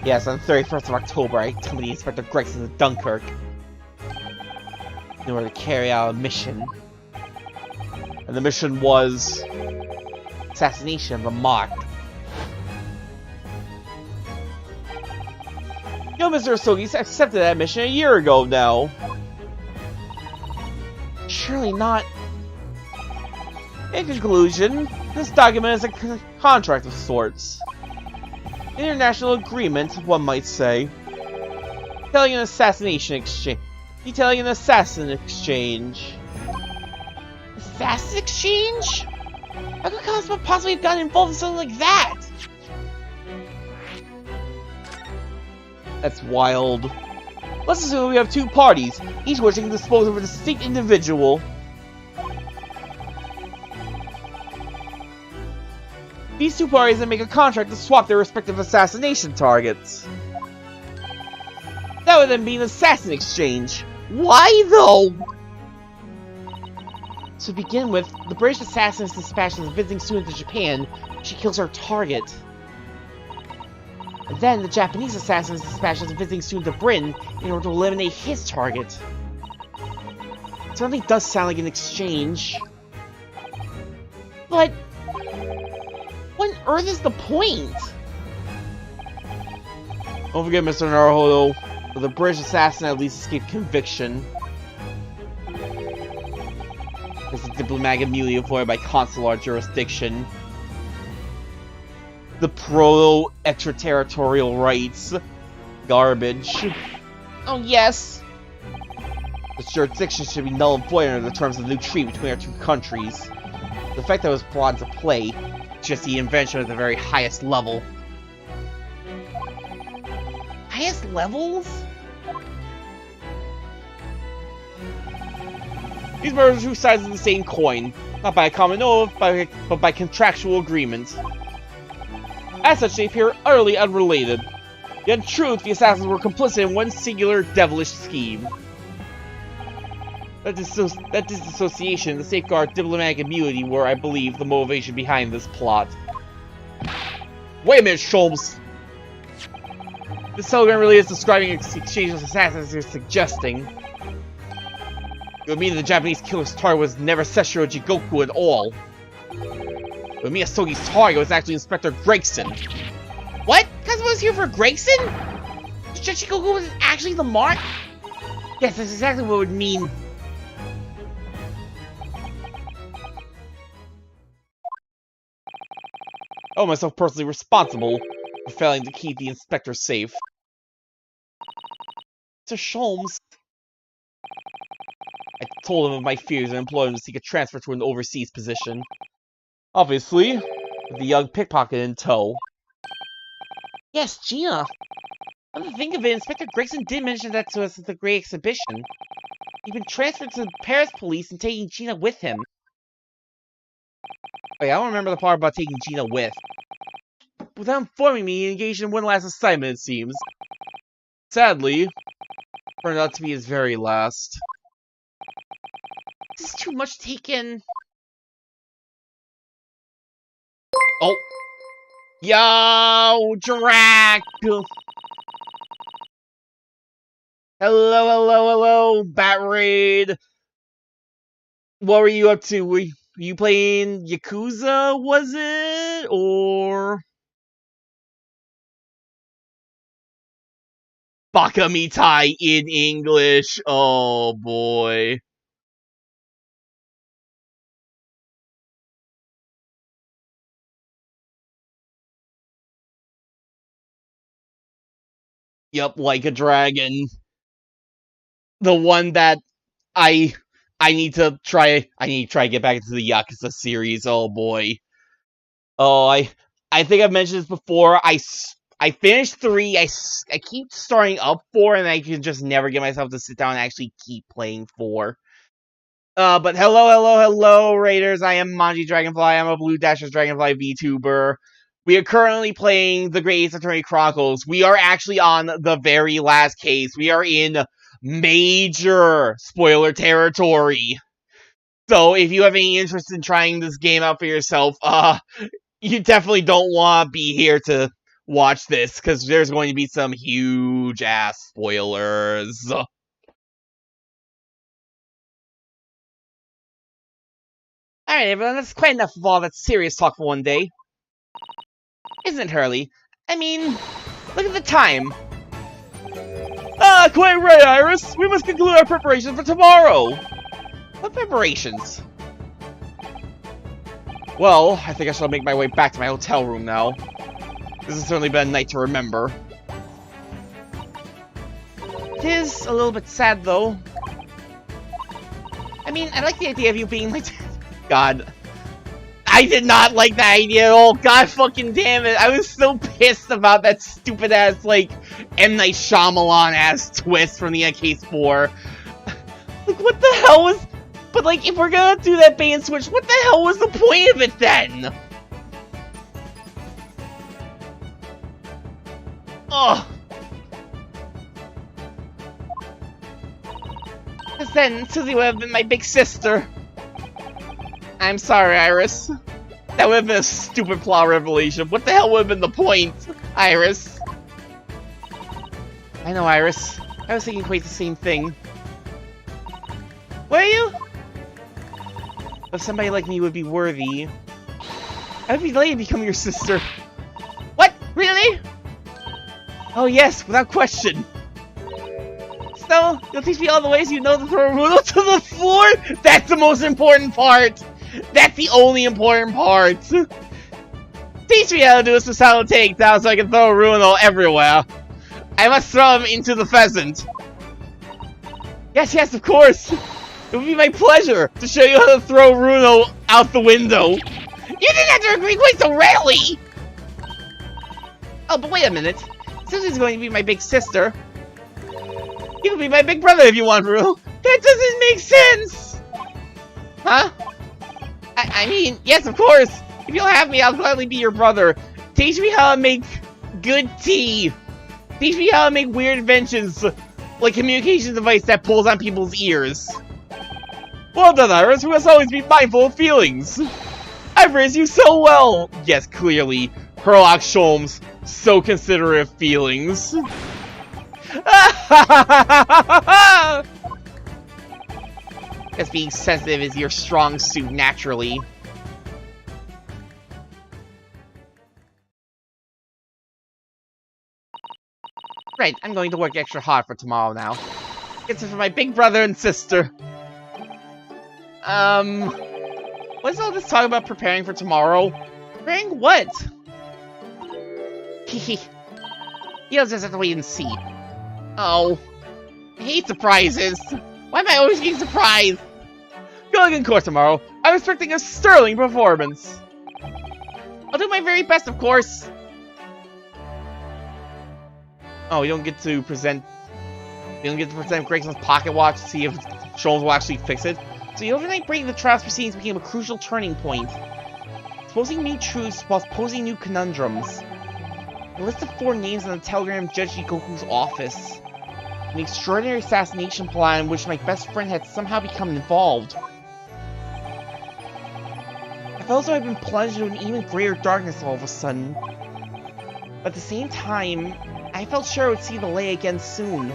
Yes, on the 31st of October, I accompanied Inspector Gregson to Dunkirk in order to carry out a mission. And the mission was... assassination of a Moth. You know, Mr. Asogi accepted that mission a year ago now. Surely not. In conclusion, this document is a contract of sorts. International agreement, one might say. Detailing an assassination exchange. Detailing an assassin exchange. Assassin exchange? How could Cosmo possibly have gotten involved in something like that? That's wild. Let's assume we have 2 parties, each wishing to dispose of a distinct individual. These 2 parties then make a contract to swap their respective assassination targets. That would then be an assassin exchange. Why though? To begin with, the British assassin is dispatched as a visiting student to Japan. She kills her target. And then the Japanese assassin is dispatched as a visiting student to Britain in order to eliminate his target. It certainly does sound like an exchange. But... what on earth is the point? Don't forget, Mr. Naruhodo, that the British assassin at least escaped conviction. This is diplomatic immunity avoided by consular jurisdiction. The proto-extraterritorial rights. Garbage. Oh, yes! This jurisdiction should be null and void under the terms of the new treaty between our 2 countries. The fact that it was brought into play is just the invention at the very highest level. Highest levels? These murders are 2 sides of the same coin. Not by a common oath, but by contractual agreement. As such, they appear utterly unrelated. Yet in truth, the assassins were complicit in one singular devilish scheme. That disassociation to safeguard diplomatic immunity were, I believe, the motivation behind this plot. Wait a minute, Sholmes! This telegram really is describing an exchange of assassins you're suggesting. It would mean that the Japanese killer's target was never Seshiro Jigoku at all. It would mean Asogi's target was actually Inspector Gregson. What? Kazuma was here for Gregson? Jigoku was actually the mark? Yes, that's exactly what it would mean. I hold myself personally responsible for failing to keep the inspector safe. Mr. Sholmes. I told him of my fears and implored him to seek a transfer to an overseas position. Obviously, with the young pickpocket in tow. Yes, Gina. Come to think of it, Inspector Gregson did mention that to us at the Great Exhibition. He'd been transferred to the Paris police and taking Gina with him. Wait, I don't remember the part about taking Gina with. Without informing me, he engaged in one last assignment, it seems. Sadly, turned out to be his very last. This is too much taken. Oh. Yo, Drac! Hello, Bat Raid! What were you up to? Were you playing Yakuza, was it? Or... Bakamitai in English? Oh, boy. Yup, like a dragon. The one that I need to try to get back into the Yakuza series. Oh boy. Oh, I think I've mentioned this before. I finished 3. I keep starting up 4, and I can just never get myself to sit down and actually keep playing 4. But hello, Raiders. I am Manji Dragonfly. I'm a Blue Dashers Dragonfly VTuber. We are currently playing the Great Ace Attorney Chronicles. We are actually on the very last case. We are in major spoiler territory. So if you have any interest in trying this game out for yourself, you definitely don't want to be here to watch this, because there's going to be some huge ass spoilers. Alright everyone, that's quite enough of all that serious talk for one day. Isn't it, Hurley? I mean, look at the time. Ah, quite right, Iris! We must conclude our preparations for tomorrow! What preparations? Well, I think I shall make my way back to my hotel room now. This has certainly been a night to remember. It is a little bit sad, though. I mean, I like the idea of you being my God. I did not like that idea at all. God fucking damn it. I was so pissed about that stupid ass, like, M. Night Shyamalan ass twist from the Case 4. Like, what the hell was... But, like, if we're gonna do that bait and switch, what the hell was the point of it then? Ugh. Because then, Susie would have been my big sister. I'm sorry, Iris. That would have been a stupid plot revelation. What the hell would have been the point, Iris? I know, Iris. I was thinking quite the same thing. Were you? If somebody like me would be worthy, I would be delighted to become your sister. What? Really? Oh yes, without question. So, you'll teach me all the ways you know to throw a ruler to the floor? That's the most important part! That's the only important part! Teach me how to do a suicidal takedown so I can throw a Runo everywhere. I must throw him into the pheasant. Yes, of course! It would be my pleasure to show you how to throw Runo out the window. You didn't have to agree quite so readily! Oh, but wait a minute. Since he's going to be my big sister, you can be my big brother if you want, Rue. That doesn't make sense! Huh? I mean, yes, of course. If you'll have me, I'll gladly be your brother. Teach me how to make good tea. Teach me how to make weird inventions, like communication device that pulls on people's ears. Well done, Iris, who must always be mindful of feelings. I've raised you so well. Yes, clearly. Herlock Sholmes, so considerate of feelings. Guess being sensitive is your strong suit naturally. Right, I'm going to work extra hard for tomorrow now. It's for my big brother and sister. What's all this talk about preparing for tomorrow? Preparing what? Hehe. You'll just have to wait and see. Oh. I hate surprises. Why am I always getting surprised? Going in court tomorrow. I'm expecting a sterling performance. I'll do my very best, of course. Oh, you don't get to present Gregson's pocket watch to see if Sholmes will actually fix it. So the overnight break of the trials proceedings became a crucial turning point. Exposing new truths whilst posing new conundrums. A list of 4 names on the telegram Judge Goku's office. An extraordinary assassination plan in which my best friend had somehow become involved. I felt as though I'd been plunged into an even greater darkness all of a sudden. But at the same time, I felt sure I would see the light again soon.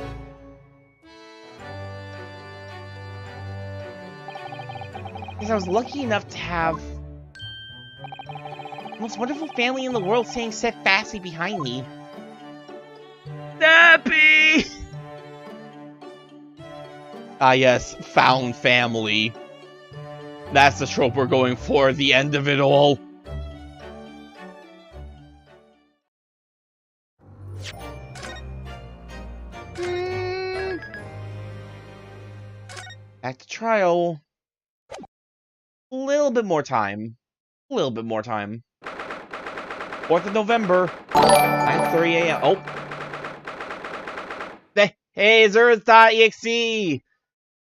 Because I was lucky enough to have the most wonderful family in the world staying steadfastly behind me. Happy! Ah yes, found family. That's the trope we're going for, the end of it all. Back to trial. A little bit more time. 4th of November. 9:30 a.m. Oh. Hey, Zerus.exe!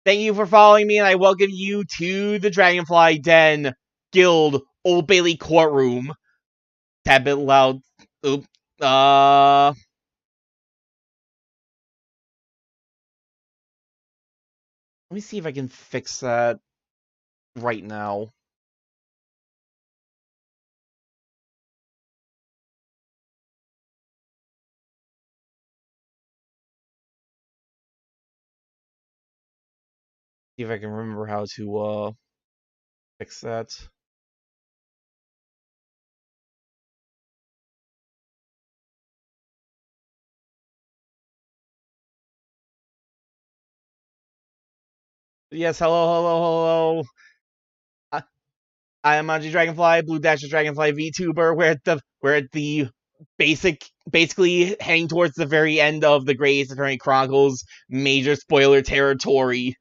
Thank you for following me, and I welcome you to the Dragonfly Den Guild Old Bailey Courtroom. Tad bit loud. Oop. Let me see if I can fix that right now. See if I can remember how to fix that. Yes, hello. I am Manji Dragonfly, Blue Dasher Dragonfly VTuber. We're at the basically heading towards the very end of the Great Ace Attorney Chronicles major spoiler territory.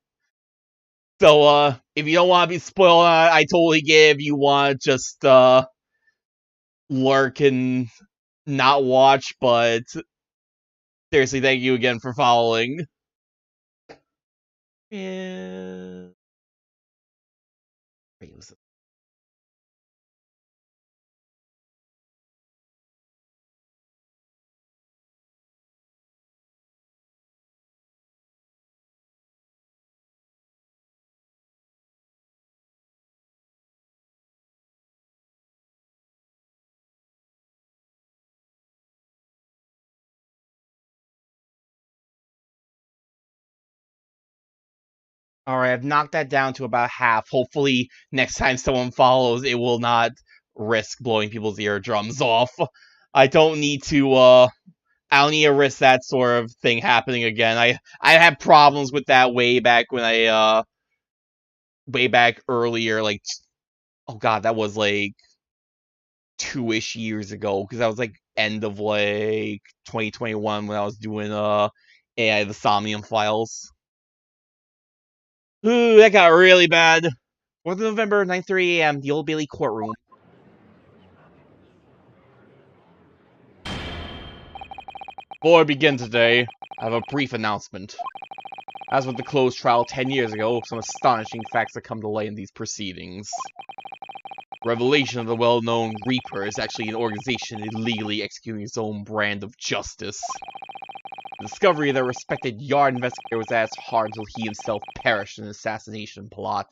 So, if you don't want to be spoiled, I totally get if you want to just, lurk and not watch, but seriously, thank you again for following. Yeah. Wait, was it? Alright, I've knocked that down to about half. Hopefully, next time someone follows, it will not risk blowing people's eardrums off. I don't need to risk that sort of thing happening again. I had problems with that way back when way back earlier, like, oh god, that was like 2-ish years ago, because that was like end of like 2021 when I was doing AI the Somnium Files. Ooh, that got really bad. 4th of November, 9:30 a.m., the Old Bailey Courtroom. Before I begin today, I have a brief announcement. As with the closed trial 10 years ago, some astonishing facts have come to light in these proceedings. Revelation of the well-known Reaper is actually an organization illegally executing its own brand of justice. The discovery of the respected Yard investigator was at its heart until he himself perished in an assassination plot.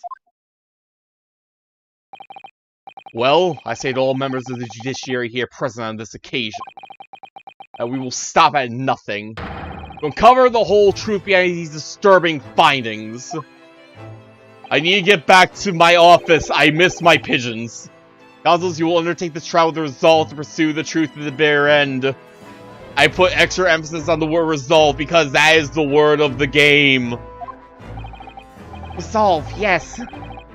Well, I say to all members of the judiciary here present on this occasion, that we will stop at nothing. We'll uncover the whole truth behind these disturbing findings. I need to get back to my office. I miss my pigeons. Councils, you will undertake this trial with the resolve to pursue the truth to the bitter end. I put extra emphasis on the word resolve because that is the word of the game. Resolve, yes.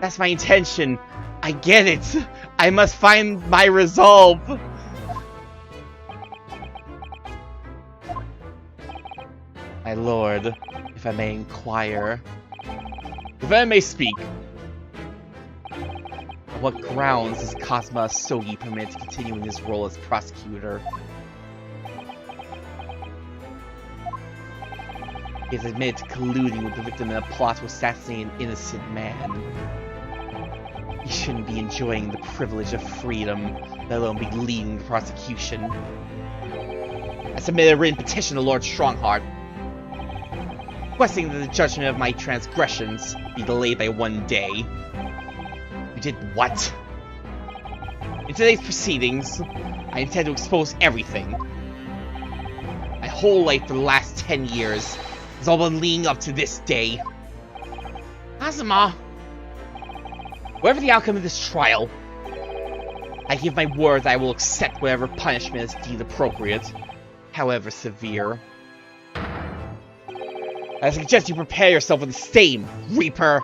That's my intention. I get it. I must find my resolve. My lord, if I may inquire. If I may speak. On what grounds does Kazuma Asogi permit to continue in his role as prosecutor? He has admitted to colluding with the victim in a plot to assassinate an innocent man. He shouldn't be enjoying the privilege of freedom, let alone be leading the prosecution. I submitted a written petition to Lord Strongheart, requesting that the judgment of my transgressions be delayed by 1 day. You did what? In today's proceedings, I intend to expose everything. My whole life for the last 10 years has all been leading up to this day. Kazuma! Whatever the outcome of this trial, I give my word that I will accept whatever punishment is deemed appropriate, however severe. I suggest you prepare yourself for the same, Reaper!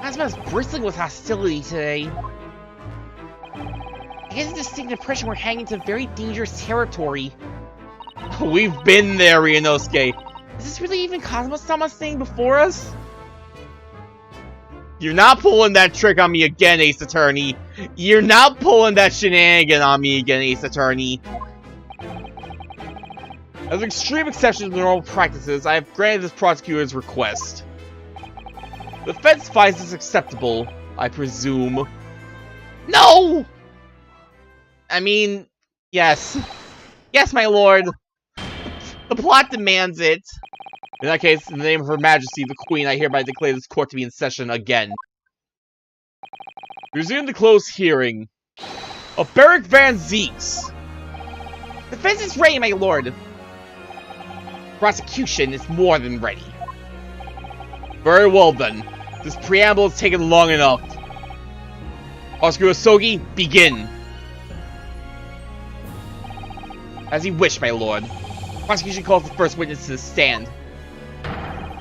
Kazuma is bristling with hostility today. I get a distinct impression we're hanging to very dangerous territory. We've been there, Ryunosuke. Is this really even Kazuma-sama staying before us? You're not pulling that trick on me again, Ace Attorney. You're not pulling that shenanigan on me again, Ace Attorney. As an extreme exception to normal practices, I have granted this prosecutor's request. The defense finds this acceptable, I presume. No! I mean, yes. Yes, my lord. The plot demands it. In that case, in the name of Her Majesty, the Queen, I hereby declare this court to be in session again. Resume the closed hearing. Of Beric Van Zeeks. Defense is ready, my lord. Prosecution is more than ready. Very well then. This preamble has taken long enough. Prosecutor Asogi, begin. As you wish, my lord. Prosecution calls the first witness to the stand.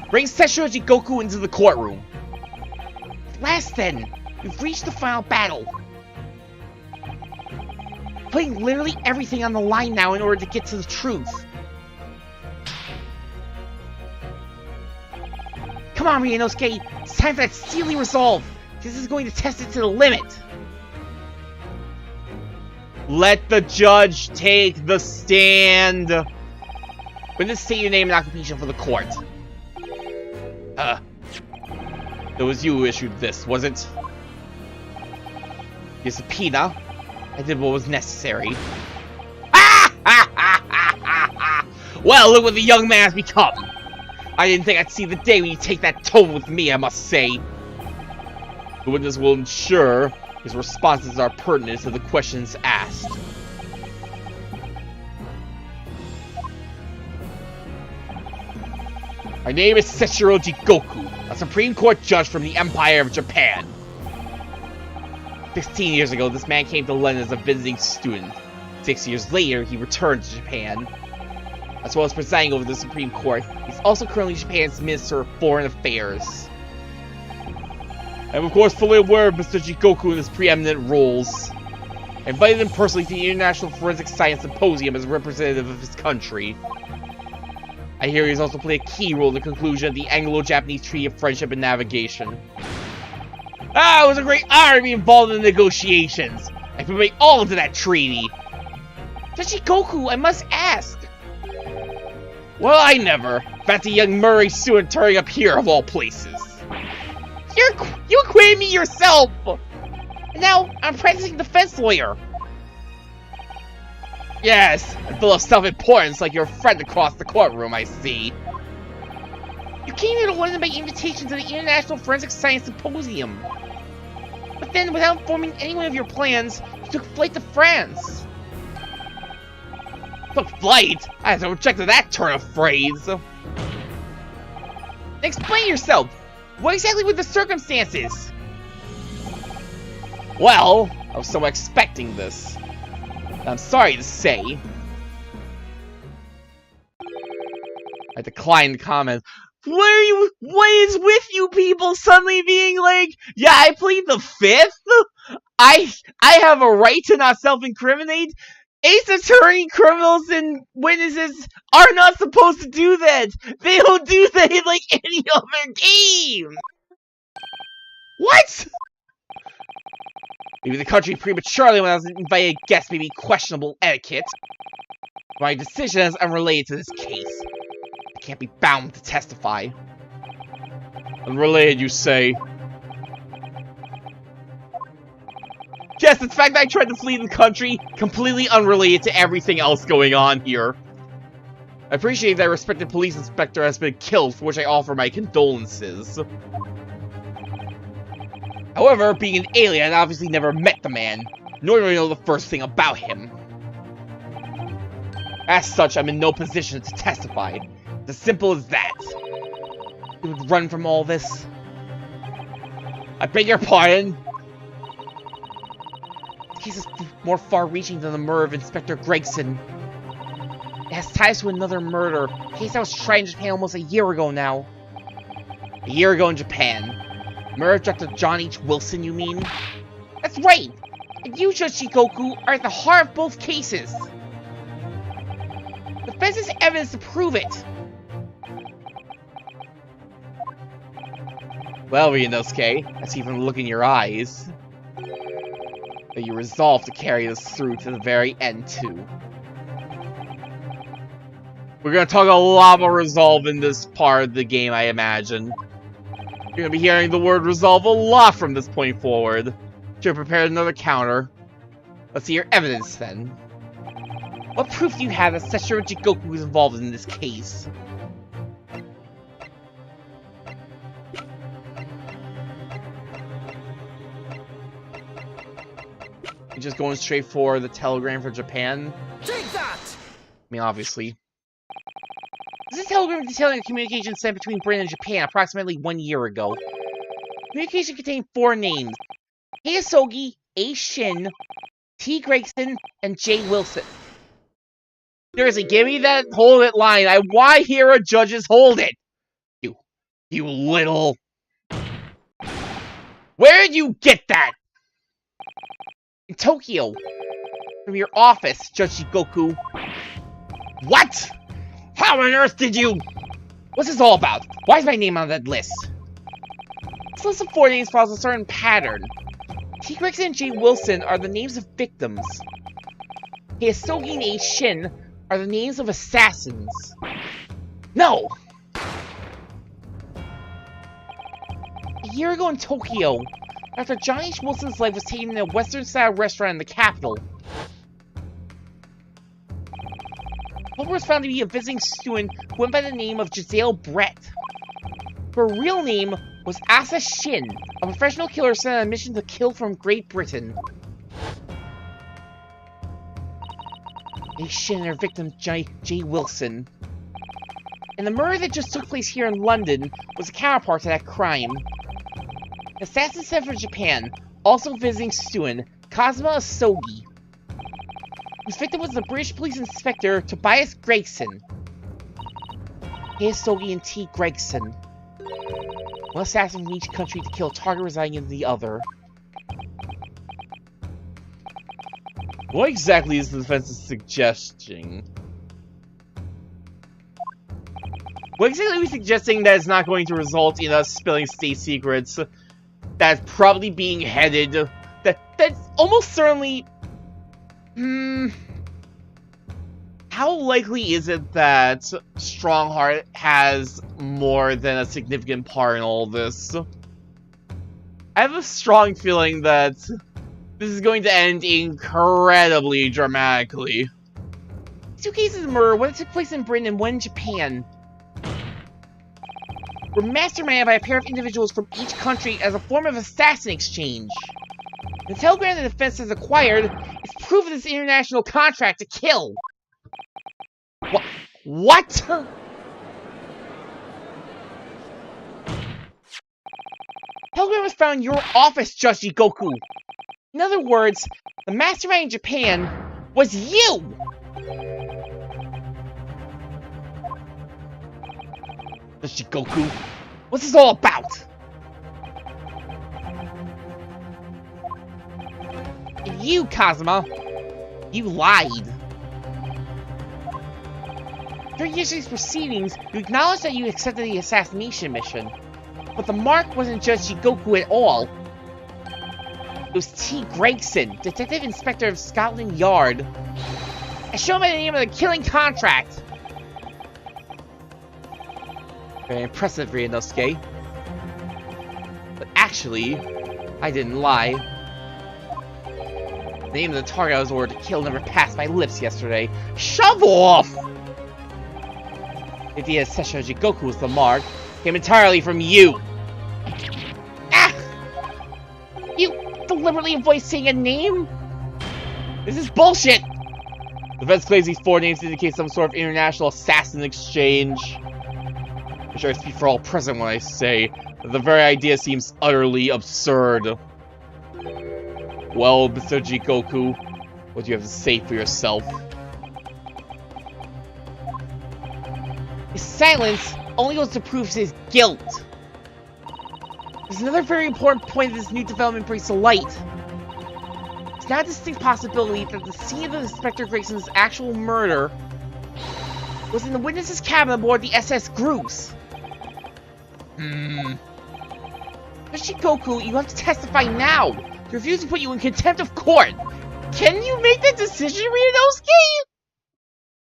Bring Sylvierchii Goku into the courtroom. Last then, we've reached the final battle. Putting literally everything on the line now in order to get to the truth. Come on, Ryunosuke, it's time for that steely resolve. This is going to test it to the limit. Let the judge take the stand. Witness, state your name and occupation for the court. It was you who issued this, was it? Your subpoena? I did what was necessary. Well, look what the young man has become. I didn't think I'd see the day when you take that tone with me, I must say. The witness will ensure his responses are pertinent to the questions asked. My name is Sylvierchii Goku, a Supreme Court judge from the Empire of Japan. 16 years ago, this man came to London as a visiting student. 6 years later, he returned to Japan. As well as presiding over the Supreme Court, he's also currently Japan's Minister of Foreign Affairs. I'm of course fully aware of Mr. Jikoku and his preeminent roles. I invited him personally to the International Forensic Science Symposium as a representative of his country. I hear he's also played a key role in the conclusion of the Anglo-Japanese Treaty of Friendship and Navigation. It was a great honor to be involved in the negotiations. I put my all into that treaty. Jikoku, I must ask. Well, I never. Fancy young Murray student turning up here of all places. You acquitted me yourself! And now, I'm practicing defense lawyer. Yes, and full of self-importance like your friend across the courtroom, I see. You came here to London by invitation to the International Forensic Science Symposium. But then, without informing anyone of your plans, you took flight to France. Took flight? I have rejected that turn of phrase. Explain yourself! What exactly were the circumstances? Well, I was somewhat expecting this. I'm sorry to say. I declined the comment. What is with you people suddenly being like, yeah, I plead the fifth? I have a right to not self-incriminate? Ace Attorney criminals and witnesses are not supposed to do that! They don't do that in, like, any other game! What?! Maybe the country prematurely when I was an invited guest may be questionable etiquette. My decision is unrelated to this case. I can't be bound to testify. Unrelated, you say? Yes, the fact that I tried to flee the country, completely unrelated to everything else going on here. I appreciate that a respected police inspector has been killed, for which I offer my condolences. However, being an alien, I obviously never met the man, nor do I know the first thing about him. As such, I'm in no position to testify. It's as simple as that. You would run from all this? I beg your pardon? This case is more far-reaching than the murder of Inspector Gregson. It has ties to another murder, a case that was tried in Japan almost a year ago now. A year ago in Japan. Murder of Dr. John H. Wilson, you mean? That's right! And you, Judge Shikoku, are at the heart of both cases. The defense has evidence to prove it. Well, Ryunosuke, I see from the look in your eyes that you resolve to carry this through to the very end, too. We're gonna talk a lot about resolve in this part of the game, I imagine. You're gonna be hearing the word resolve a lot from this point forward. Should have prepared another counter. Let's see your evidence, then. What proof do you have that Sessuro Jigoku is involved in this case? You're just going straight for the telegram for Japan? Take that! I mean, obviously. This is a telegram detailing a communication sent between Britain and Japan approximately 1 year ago. Communication contained 4 names: Heisogi, A. Shin, T. Gregson, and J. Wilson. Seriously, give me that hold it line. I want to hear a judge's hold it. You little... Where did you get that? In Tokyo. From your office, Judge Shigoku. What? How on earth did you... What's this all about? Why is my name on that list? This list of 4 names follows a certain pattern. T. Gregson and J. Wilson are the names of victims. Heisogi and A. Shin are the names of assassins. No! A year ago in Tokyo, Dr. John H. Wilson's life was taken in a Western-style restaurant in the capital. Culprit was found to be a visiting student who went by the name of Giselle Brett. Her real name was Asa Shin, a professional killer sent on a mission to kill from Great Britain. A. Shin and her victim, J. Wilson. And the murder that just took place here in London was a counterpart to that crime. An assassin sent from Japan, also visiting student, Kazuma Asogi, whose victim was the British police inspector Tobias Gregson. Heisogi and T. Gregson. One assassin from each country to kill a target residing in the other. What exactly is the defense suggesting? What exactly are we suggesting that is not going to result in us spilling state secrets? That's probably being headed... That's almost certainly... How likely is it that Strongheart has more than a significant part in all this? I have a strong feeling that this is going to end incredibly dramatically. 2 cases of murder, one took place in Britain and one in Japan, were masterminded by a pair of individuals from each country as a form of assassin exchange. The telegram the defense has acquired is proof of this international contract to kill. What? Telegram was found in your office, Judge Goku. In other words, the mastermind in Japan was you! Judge Goku, what's this all about? And you, Kazuma, You lied. During yesterday's proceedings, you acknowledged that you accepted the assassination mission. But the mark wasn't just Jigoku at all. It was T. Gregson, Detective Inspector of Scotland Yard. I show him by the name of the killing contract. Very impressive, Ryunosuke. But actually, I didn't lie. The name of the target I was ordered to kill never passed my lips yesterday. Shove off! The idea that Sessho Jigoku was the mark came entirely from you. Ah! You deliberately avoid saying a name? This is bullshit! The defense claims these 4 names indicate some sort of international assassin exchange. I'm sure I speak for all present when I say that the very idea seems utterly absurd. Well, Mr. Jigoku, what do you have to say for yourself? His silence only goes to prove his guilt. There's another very important point that this new development brings to light. It's now a distinct possibility that the scene of Inspector Grayson's actual murder was in the witness's cabin aboard the SS Groose. Shikoku, you have to testify now. They refuse to put you in contempt of court. Can you make that decision, Ryunosuke?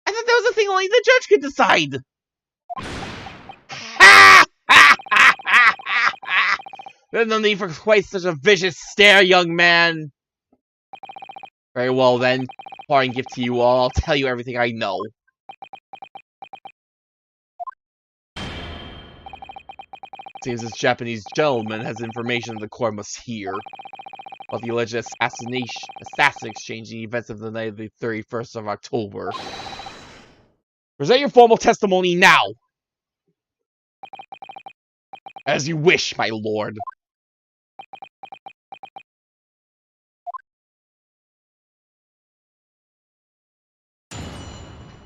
I thought that was a thing only the judge could decide. There's no need for quite such a vicious stare, young man. Very well then, parting gift to you all, I'll tell you everything I know. Seems this Japanese gentleman has information the court must hear about the alleged assassin exchange in the events of the night of the 31st of October. Present your formal testimony now! As you wish, my lord.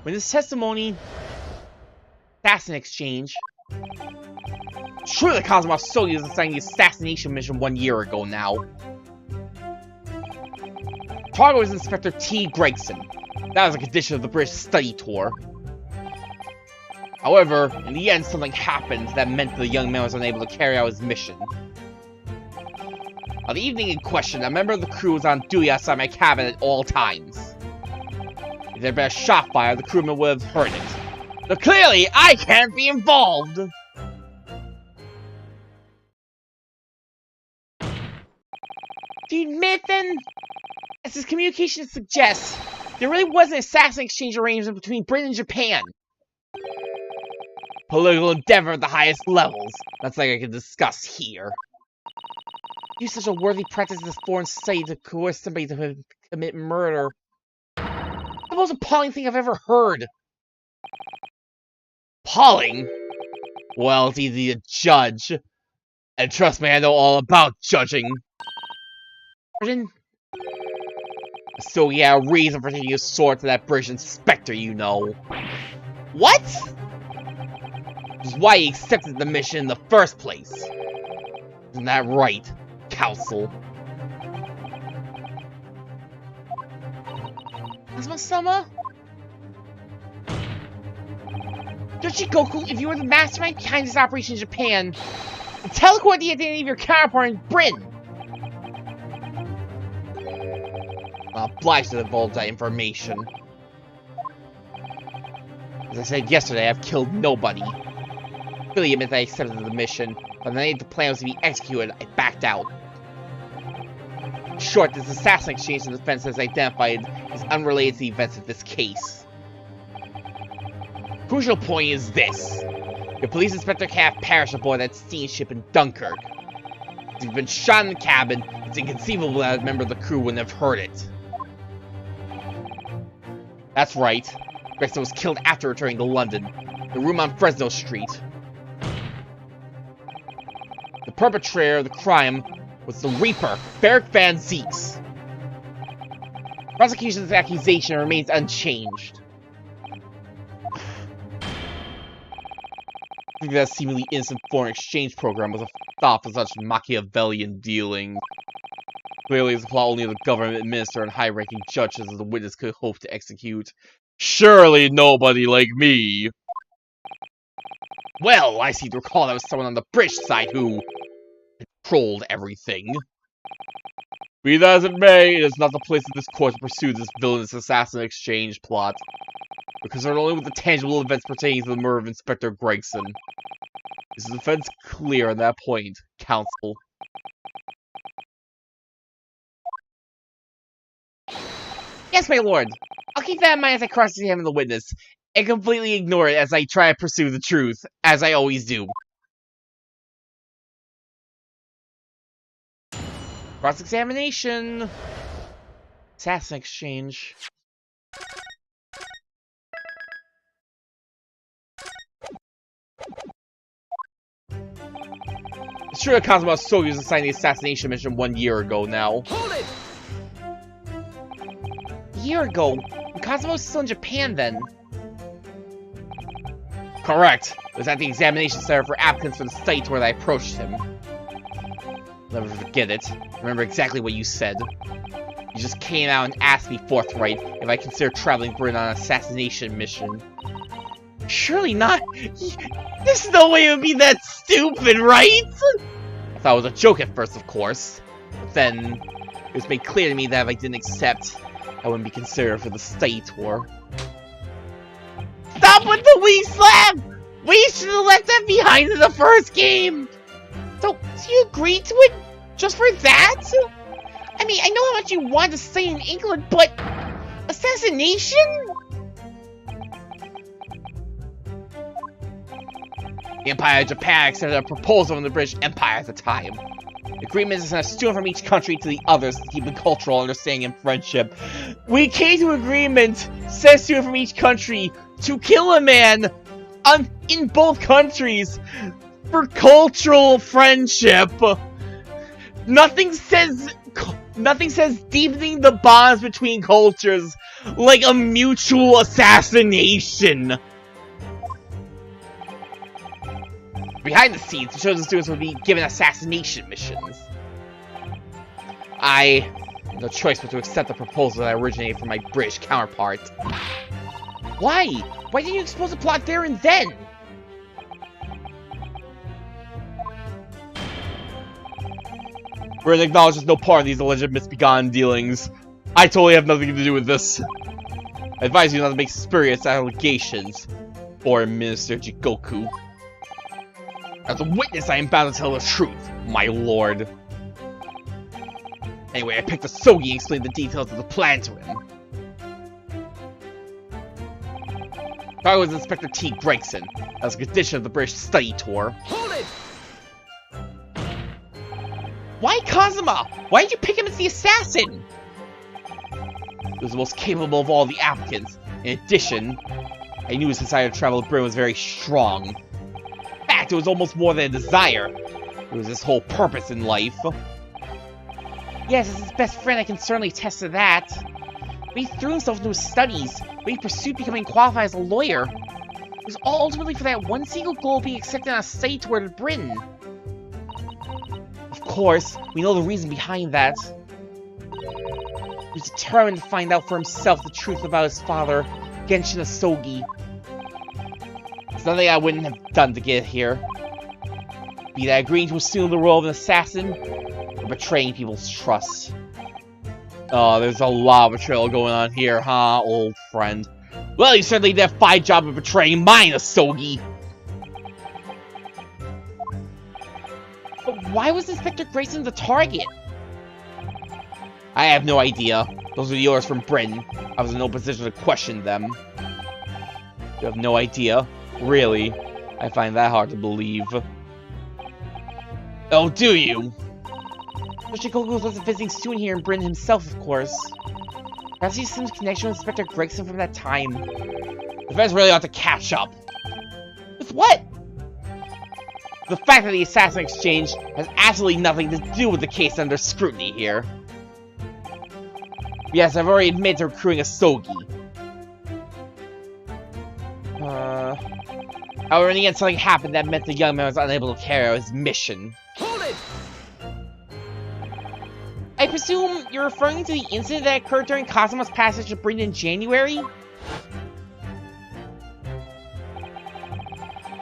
When this testimony, assassin exchange, it's true that Kazuma Sogi was assigned the assassination mission 1 year ago now. Target was Inspector T. Gregson. That was a condition of the British study tour. However, in the end, something happened that meant the young man was unable to carry out his mission. On the evening in question, a member of the crew was on duty outside my cabin at all times. If there had been a shot fired, the crewman would have heard it. But clearly, I can't be involved! Do you admit, then, as his communication suggests, there really was an assassin exchange arrangement between Britain and Japan? Political endeavor at the highest levels. That's like I can discuss here. Use such a worthy practice in this foreign society to coerce somebody to commit murder. The most appalling thing I've ever heard. Appalling? Well, it's easy to judge. And trust me, I know all about judging. So yeah, a reason for taking a sword to that British inspector, you know. What? Which is why he accepted the mission in the first place. Isn't that right, Council? Kazuma-sama? Yoshikoku, if you were the mastermind behind this operation in Japan, then tell the court the identity of your counterpart in Britain. I'm obliged to divulge that information. As I said yesterday, I've killed nobody. Really admit that I accepted the mission, but the night the plan was to be executed, I backed out. In short, this assassin exchange the defense has identified is unrelated to the events of this case. Crucial point is this. Your police inspector can't have perished aboard that steamship in Dunkirk. If he's been shot in the cabin, it's inconceivable that a member of the crew wouldn't have heard it. That's right. Gregson was killed after returning to London, in a room on Fresno Street. The perpetrator of the crime was the Reaper, Beric Van Zeeks. Prosecution's accusation remains unchanged. I think that seemingly innocent foreign exchange program was a thought for such Machiavellian dealing. Clearly, it's a plot only the government minister and high-ranking judges as the witness could hope to execute. Surely nobody like me. Well, I seem to recall that was someone on the British side who controlled everything. Be that as it may, it is not the place of this court to pursue this villainous assassin exchange plot. We're concerned only with the tangible events pertaining to the murder of Inspector Gregson. Is the defense clear on that point, counsel? Yes, my lord. I'll keep that in mind as I cross-examine the witness, and completely ignore it as I try to pursue the truth, as I always do. Cross-examination. Assassin exchange. It's true that Kazuma Sogi was assigned the assassination mission 1 year ago now. Hold it! A year ago? Kazuma was still in Japan then. Correct. It was at the examination center for applicants for the site where I approached him. Never forget it. Remember exactly what you said. You just came out and asked me forthright if I consider traveling Britain on an assassination mission. Surely not. There's no way it would be that stupid, right? I thought it was a joke at first, of course. But then, it was made clear to me that if I didn't accept, I wouldn't be considered for the study tour. Stop with the weak slap! We should have left that behind in the first game! So you agreed to it just for that? I mean, I know how much you want to stay in England, but... assassination? The Empire of Japan accepted a proposal from the British Empire at the time. The agreement is to send a student from each country to the others to keep the cultural understanding and friendship. We came to agreement, send a student from each country to kill a man in both countries for cultural friendship. Nothing says deepening the bonds between cultures like a mutual assassination. Behind the scenes, the chosen students would be given assassination missions. I had no choice but to accept the proposal that originated from my British counterpart. Why? Why didn't you expose the plot there and then? Britain acknowledges no part of these alleged misbegotten dealings. I totally have nothing to do with this. I advise you not to make spurious allegations, Foreign Minister Jigoku. As a witness, I am bound to tell the truth, my lord. Anyway, I picked a Sogi and explained the details of the plan to him. I was Inspector T. Gregson, as a condition of the British study tour. Hold it! Why Kazuma? Why did you pick him as the assassin? He was the most capable of all the applicants. In addition, I knew his desire to travel to Britain was very strong. In fact, it was almost more than a desire. It was his whole purpose in life. Yes, as his best friend, I can certainly attest to that. But he threw himself into his studies, but he pursued becoming qualified as a lawyer. It was all ultimately for that one single goal of being accepted on a study tour to Britain. Of course, we know the reason behind that. He was determined to find out for himself the truth about his father, Genshin Asogi. It's nothing I wouldn't have done to get here. Be that agreeing to assume the role of an assassin, or betraying people's trust. Oh, there's a lot of betrayal going on here, huh, old friend? Well, you certainly did a fine job of betraying mine, Asogi! But why was Inspector Grayson the target? I have no idea. Those were the orders from Britain. I was in no position to question them. You have no idea? Really? I find that hard to believe. Oh, do you? Yoshikoku was a visiting student here in Britain himself, of course. Perhaps he has some connection with Inspector Gregson from that time. The feds really ought to catch up. With what? The fact that the assassin exchange has absolutely nothing to do with the case under scrutiny here. Yes, I've already admitted to recruiting Asogi. However, in the end, something happened that meant the young man was unable to carry out his mission. Hold it! I assume you're referring to the incident that occurred during Kazuma's passage to Britain in January?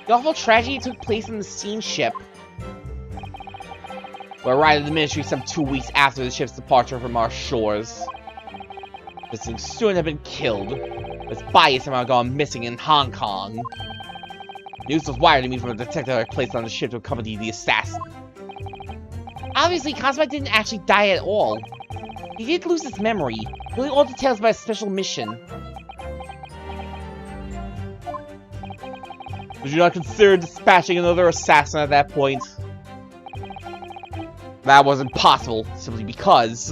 The awful tragedy took place on the steamship. We arrived at the ministry some 2 weeks after the ship's departure from our shores. Missing student had been killed. His body somehow gone missing in Hong Kong. News was wired to me from a detective I placed on the ship to accompany the assassin. Obviously, Kazuma didn't actually die at all. He did lose his memory, really all details about a special mission. Would you not consider dispatching another assassin at that point? That wasn't possible, simply because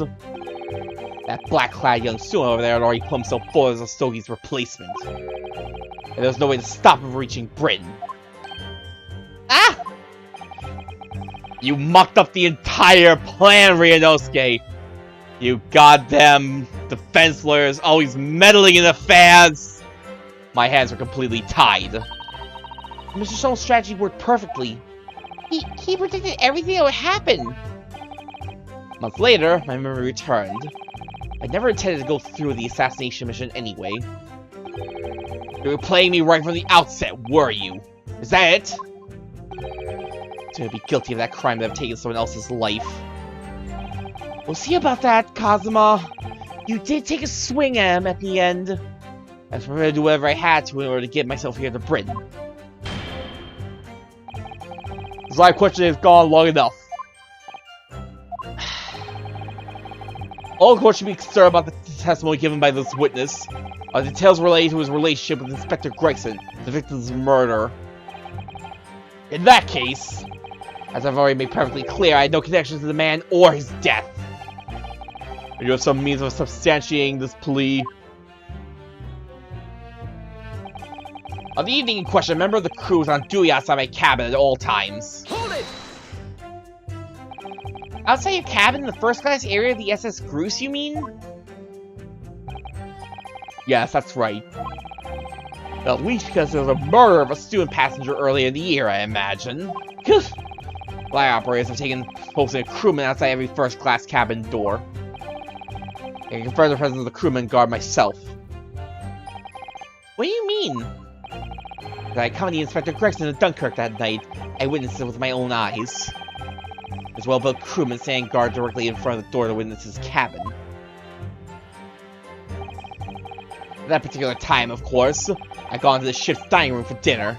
that black-clad young student over there had already put himself forward as Astogi's replacement. And there was no way to stop him from reaching Britain. Ah! You mucked up the entire plan, Ryunosuke! You goddamn defense lawyers always meddling in affairs! My hands were completely tied. Mr. Stone's strategy worked perfectly. He predicted everything that would happen. Months later, my memory returned. I never intended to go through the assassination mission anyway. You were playing me right from the outset, were you? Is that it? To be guilty of that crime that I've taken someone else's life. We'll see about that, Kazuma. You did take a swing at him at the end. I was prepared to do whatever I had to in order to get myself here to Britain. This live question has gone long enough. All the court should be concerned about the testimony given by this witness. Details related to his relationship with Inspector Gregson, the victim's murder. In that case, as I've already made perfectly clear, I had no connection to the man or his death. Do you have some means of substantiating this plea? On the evening in question, a member of the crew was on duty outside my cabin at all times. Hold it! Outside your cabin in the first-class area of the SS Groose, you mean? Yes, that's right. At least because there was a murder of a student passenger earlier in the year, I imagine. Flight operators have taken posting a crewman outside every first-class cabin door. I can confirm the presence of the crewman guard myself. What do you mean? I accompanied Inspector Gregson to Dunkirk that night. I witnessed it with my own eyes. There's a well-built crewman standing guard directly in front of the door to witness his cabin. At that particular time, of course, I got into the ship's dining room for dinner.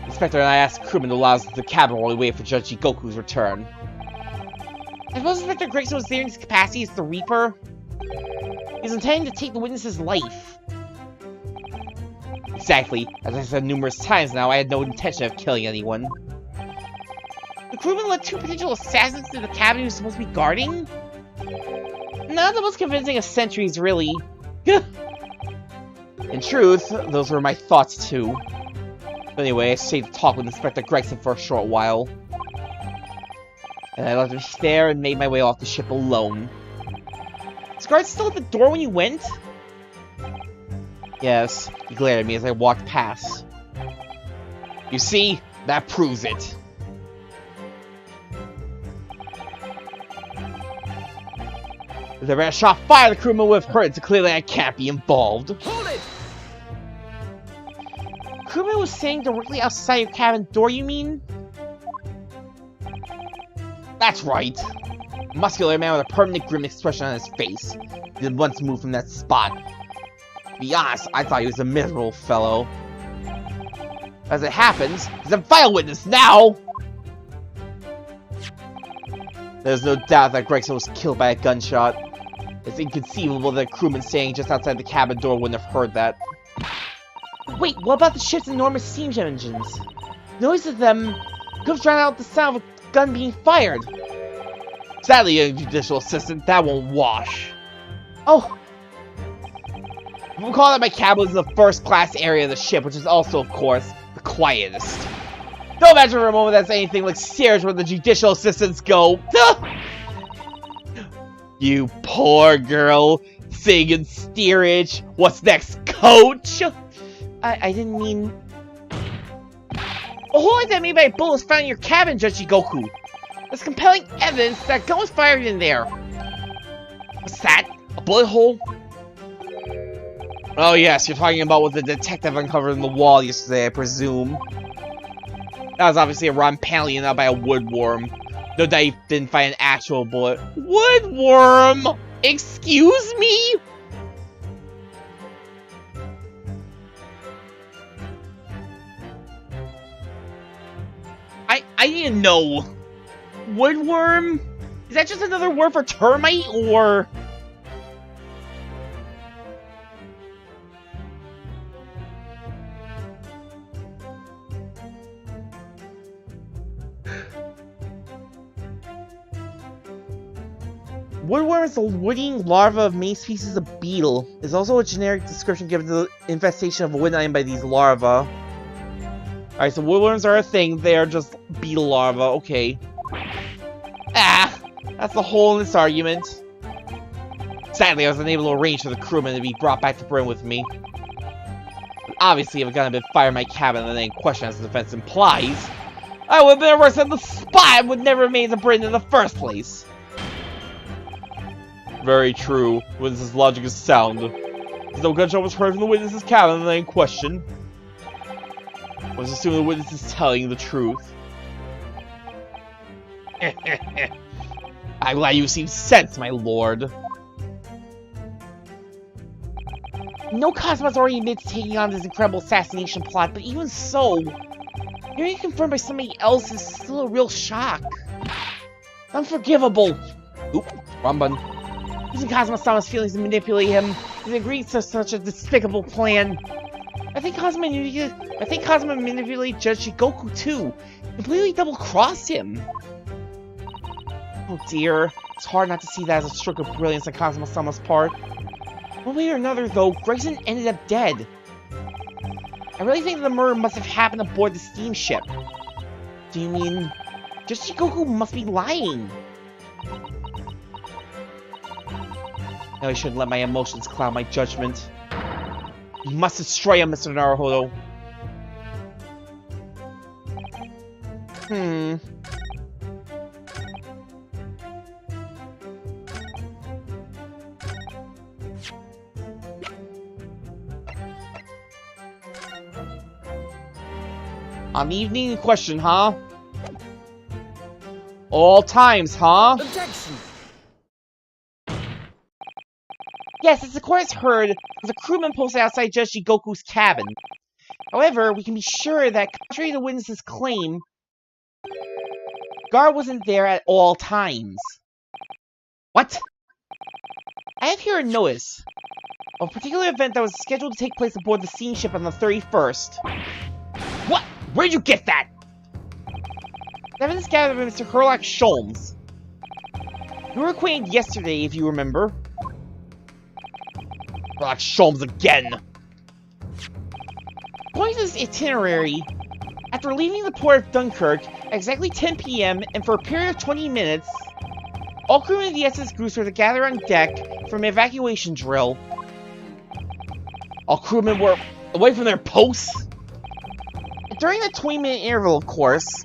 The Inspector and I asked the crewman to allow us into the cabin while we waited for Judge Goku's return. I suppose Inspector Gregson was there in his capacity as the Reaper. He was intending to take the witness's life. Exactly. As I said numerous times now, I had no intention of killing anyone. The crewman let 2 potential assassins into the cabin he was supposed to be guarding? Not the most convincing of centuries, really. In truth, those were my thoughts too. But anyway, I stayed to talk with Inspector Gregson for a short while. And I left him there and made my way off the ship alone. Was the guard still at the door when you went? Yes, he glared at me as I walked past. You see, that proves it. If there had been a shot fired, the crewman would have heard it, so clearly I can't be involved. Hold it! The crewman was standing directly outside your cabin door, you mean? That's right. A muscular man with a permanent grim expression on his face. He didn't once move from that spot. To be honest, I thought he was a miserable fellow. As it happens, he's a vital witness now! There's no doubt that Gregson was killed by a gunshot. It's inconceivable that a crewman standing just outside the cabin door wouldn't have heard that. Wait, what about the ship's enormous steam engines? The noise of them could have drowned out the sound of a gun being fired. Sadly, young judicial assistant, that won't wash. Oh! Recall that my cabin was in the first-class area of the ship, which is also, of course, the quietest. Don't imagine for a moment that's anything like serious where the judicial assistants go. You poor girl, sing in steerage. What's next, coach? I didn't mean... A hole like that made by a bullet was found in your cabin, Judge Goku. There's compelling evidence that a gun was fired in there. What's that? A bullet hole? Oh yes, you're talking about what the detective uncovered in the wall yesterday, I presume. That was obviously a rotten paneling out by a woodworm. No doubt he didn't find an actual bullet. Woodworm! Excuse me? I need to know. Woodworm? Is that just another word for termite, or...? Woodworm is a wooding larva of main species of beetle. It's also a generic description given to the infestation of a wood iron by these larvae. Alright, so woodworms are a thing. They are just beetle larvae. Okay. Ah! That's the hole in this argument. Sadly, I was unable to arrange for the crewman to be brought back to Britain with me. But obviously, if a gun had been fired in my cabin and then questioned as the defense implies, I would have been arrested on the spot and would never have made it to Britain in the first place. Very true. Witness's logic is sound. As no gunshot was heard from the witness's cabin and then in question. I was assuming the witness is telling the truth. I'm glad you seem sense, my lord. No Cosmo's already admits taking on this incredible assassination plot, but even so, hearing it confirmed by somebody else is still a real shock. Unforgivable. Oop, wrong button. Using Cosmo-sama's feelings to manipulate him, he agreed to such a despicable plan. I think Cosmo manipulated Judge Shigoku too. Completely double-crossed him. Oh dear, it's hard not to see that as a stroke of brilliance on Cosmo-sama's part. One way or another, though, Grayson ended up dead. I really think the murder must have happened aboard the steamship. Do you mean... Judge Shigoku must be lying? No, I shouldn't let my emotions cloud my judgment. You must destroy him, Mr. Naruhodo. On the evening in question, huh? All times, huh? Objection! Yes, as the court has heard, there's a crewman posted outside Judge Shigoku's cabin. However, we can be sure that, contrary to the witness's claim, guard wasn't there at all times. What? I have here a notice of a particular event that was scheduled to take place aboard the steamship on the 31st. What? Where'd you get that? Evidence gathered by Mr. Herlock Sholmes. We were acquainted yesterday, if you remember. Herlock Sholmes again! According to this itinerary, after leaving the port of Dunkirk at exactly 10 PM and for a period of 20 minutes, all crewmen of the SS Goose were to gather on deck for an evacuation drill. All crewmen were away from their posts. And during the 20-minute interval, of course,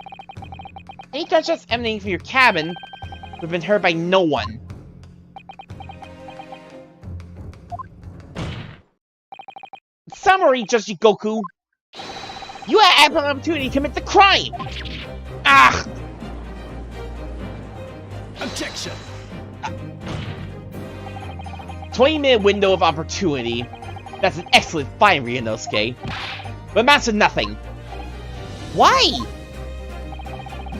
any gunshots emanating from your cabin would have been heard by no one. Summary, Judge Shigoku. You had ample opportunity to commit the crime! Ah! Objection! 20-minute window of opportunity. That's an excellent find, Ryunosuke. But amounts to nothing. Why?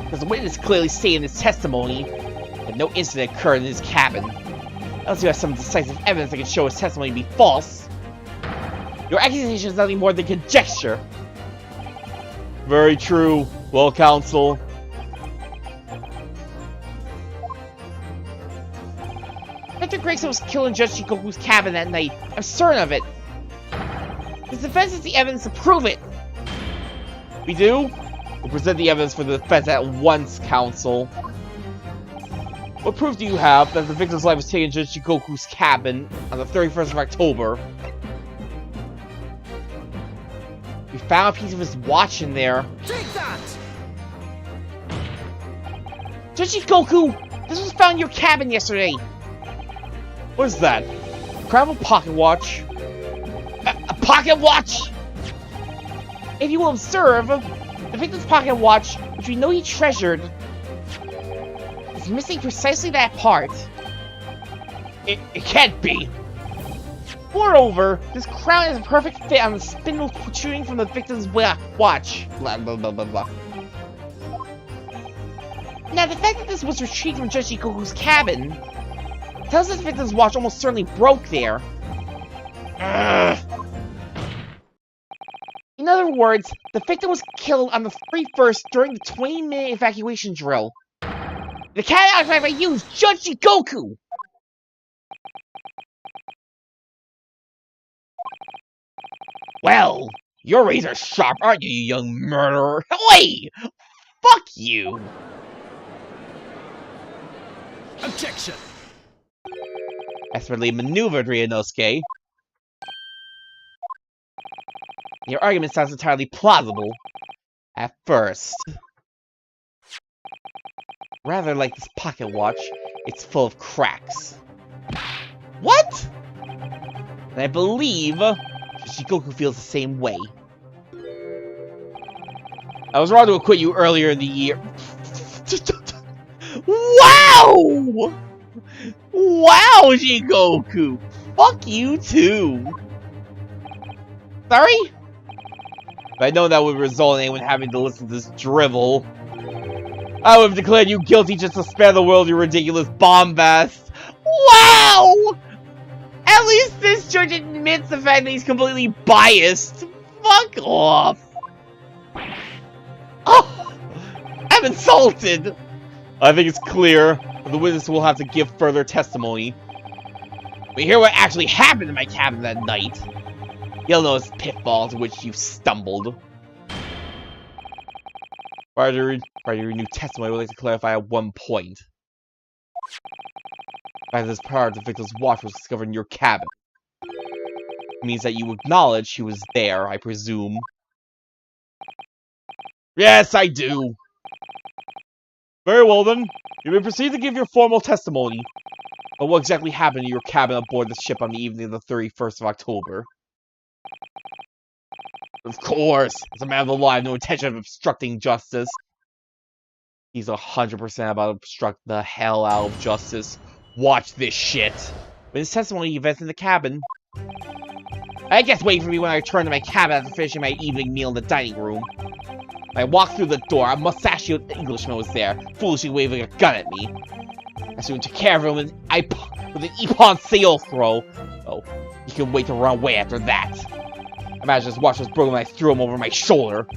Because the witness clearly stated in his testimony that no incident occurred in his cabin. Unless you have some decisive evidence that can show his testimony to be false. Your accusation is nothing more than conjecture. Very true. Well, counsel. Dr. Grayson was killed in Judge Shigoku's cabin that night. I'm certain of it. His defense has the evidence to prove it. We do? We'll present the evidence for the defense at once, counsel. What proof do you have that the victim's life was taken in Judge Shigoku's cabin on the 31st of October? We found a piece of his watch in there. Take that! Goku, this was found in your cabin yesterday. What is that? Grab a pocket watch. A pocket watch? If you will observe, the victim's pocket watch, which we know he treasured, is missing precisely that part. It can't be. Moreover, this crown is a perfect fit on the spindle protruding from the victim's watch. Blah, blah, blah, blah, blah. Now, the fact that this was retrieved from Goku's cabin tells us the victim's watch almost certainly broke there. In other words, the victim was killed on the 31st during the 20-minute evacuation drill. The cat driver used Goku! Well, your razor sharp, aren't you, you young murderer? Wait! Fuck you! Objection! Expertly maneuvered, Ryunosuke. Your argument sounds entirely plausible. At first. Rather like this pocket watch, it's full of cracks. What? And I believe Goku feels the same way. I was wrong to acquit you earlier in the year. Wow! Wow, Goku! Fuck you too! Sorry? If I'd known that would result in anyone having to listen to this drivel, I would have declared you guilty just to spare the world your ridiculous bombast. Wow! At least this judge admits the fact that he's completely biased. Fuck off! Oh! I'm insulted! I think it's clear that the witness will have to give further testimony. We hear what actually happened in my cabin that night. You'll know its pitfalls in which you stumbled. Prior to your new testimony, I would like to clarify at one point. The fact that this part of the victim's watch was discovered in your cabin. It means that you acknowledge she was there, I presume. Yes, I do! Very well then, you may proceed to give your formal testimony. But what exactly happened in your cabin aboard the ship on the evening of the 31st of October? Of course, as a man of the law, I have no intention of obstructing justice. He's 100% about to obstruct the hell out of justice. Watch this shit. With his testimony events in the cabin. I guess wait for me when I return to my cabin after finishing my evening meal in the dining room. When I walked through the door, a mustachioed Englishman was there, foolishly waving a gun at me. I soon took care of him with an Ippon Seoi throw. Oh, he can wait to run away after that. Imagine his watch was broken when I threw him over my shoulder.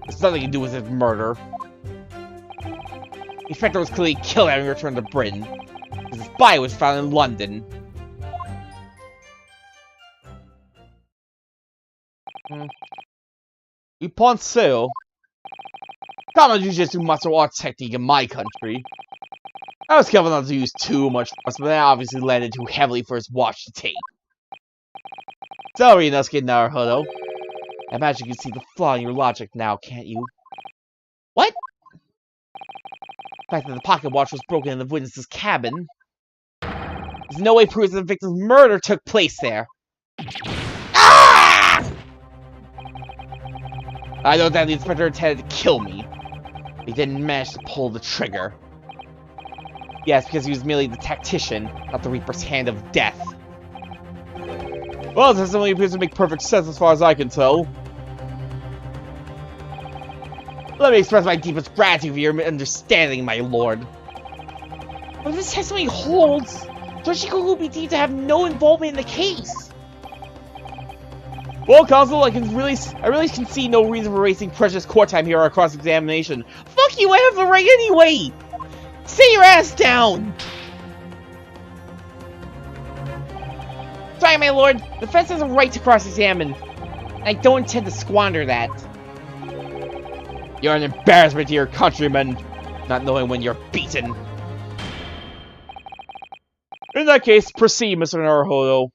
It's nothing to do with his murder. The inspector was clearly killed having returned to Britain. His body was found in London. Ippon Seoi? Common jujitsu martial arts technique in my country. I was careful not to use too much force, but that obviously landed too heavily for his watch to take. Sorry, Inosuke Naruhodo. I imagine you can see the flaw in your logic now, can't you? What? The fact that the pocket watch was broken in the witness's cabin. There's no way proves that the victim's murder took place there. Ah! I know that the inspector intended to kill me. But he didn't manage to pull the trigger. Yes, because he was merely the tactician, not the Reaper's hand of death. Well, this only appears to make perfect sense as far as I can tell. Let me express my deepest gratitude for your understanding, my lord. But if this testimony holds, Toshiko will be deemed to have no involvement in the case. Well, Counsel, I really can see no reason for wasting precious court time here on our cross-examination. Fuck you, I have the right anyway! Sit your ass down! Sorry, my lord. The defense has a right to cross-examine. I don't intend to squander that. You're an embarrassment to your countrymen, not knowing when you're beaten. In that case, proceed, Mr. Naruhodo.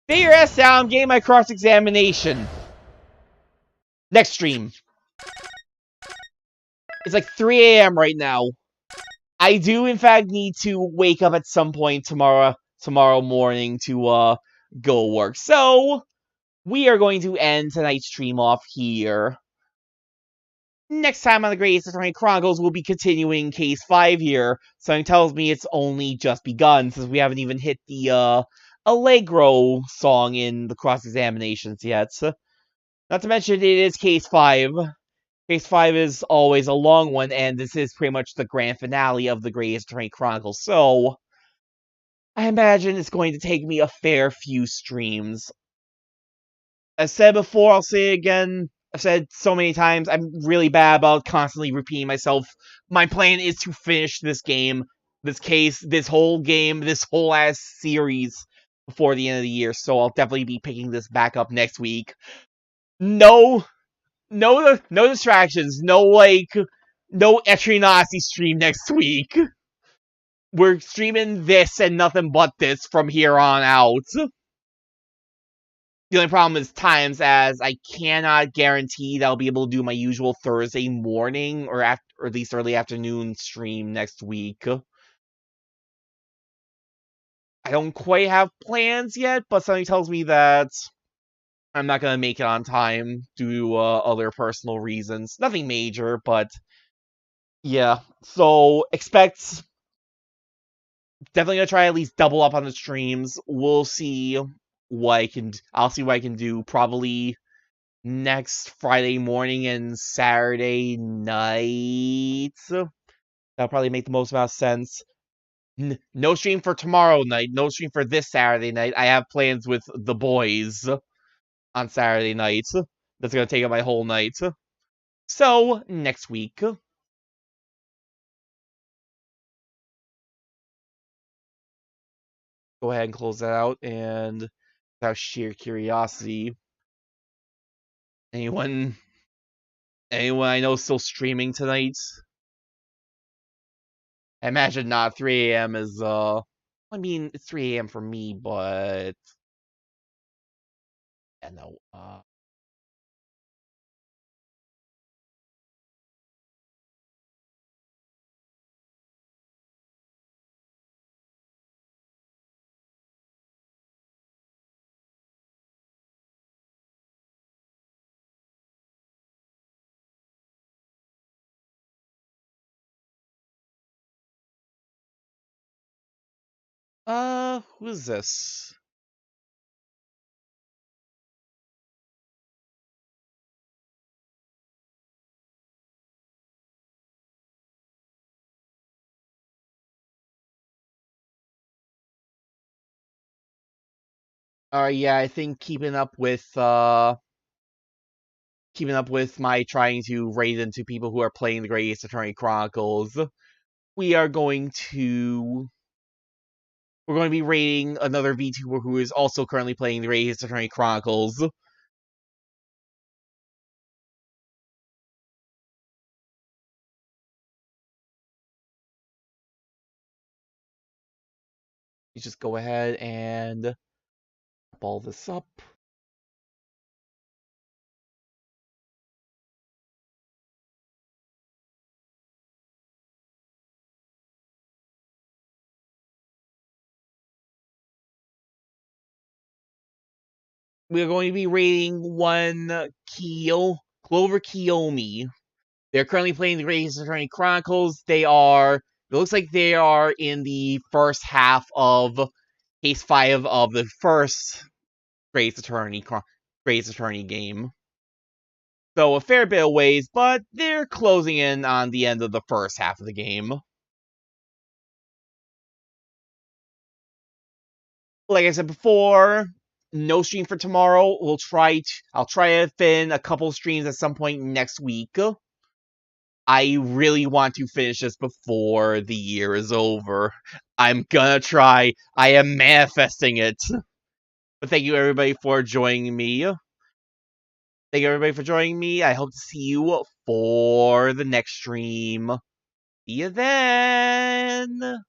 Stay your ass down, I'm getting my cross-examination. Next stream. It's like 3 a.m. right now. I do, in fact, need to wake up at some point tomorrow morning to go work. So, we are going to end tonight's stream off here. Next time on the Great Ace Attorney Chronicles, we'll be continuing Case 5 here. Something tells me it's only just begun, since we haven't even hit the Allegro song in the cross-examinations yet. Not to mention, it is Case 5. Case 5 is always a long one, and this is pretty much the grand finale of the Great Ace Attorney Chronicles, so I imagine it's going to take me a fair few streams. As said before, I'll say it again. I've said so many times, I'm really bad about constantly repeating myself. My plan is to finish this game, this case, this whole game, this whole ass series before the end of the year, so I'll definitely be picking this back up next week. No distractions, no Etrinasi stream next week. We're streaming this and nothing but this from here on out. The only problem is times, as I cannot guarantee that I'll be able to do my usual Thursday morning or at least early afternoon stream next week. I don't quite have plans yet, but something tells me that I'm not gonna make it on time due to other personal reasons. Nothing major, but yeah. So definitely gonna try at least double up on the streams. We'll see what I can. I'll see what I can do. Probably next Friday morning and Saturday night. That'll probably make the most amount of sense. No stream for tomorrow night. No stream for this Saturday night. I have plans with the boys on Saturday night. That's gonna take up my whole night. So, next week. Go ahead and close that out, and without sheer curiosity, anyone I know still streaming tonight? I imagine not. 3 a.m. is, I mean, it's 3 a.m. for me, but yeah, no, who is this? Yeah, I think keeping up with my trying to raid into people who are playing the Great Ace Attorney Chronicles, we're going to be raiding another VTuber who is also currently playing the Great Ace Attorney Chronicles. You just go ahead and ball this up. We're going to be rating one Clover Kiyomi. They're currently playing the Great Ace Attorney Chronicles. It looks like they are in the first half of Case 5 of the first Great Ace Attorney game. So a fair bit of ways, but they're closing in on the end of the first half of the game. Like I said before, no stream for tomorrow. I'll try to fit in a couple streams at some point next week. I really want to finish this before the year is over. I'm gonna try. I am manifesting it. But thank you everybody for joining me. I hope to see you for the next stream. See you then!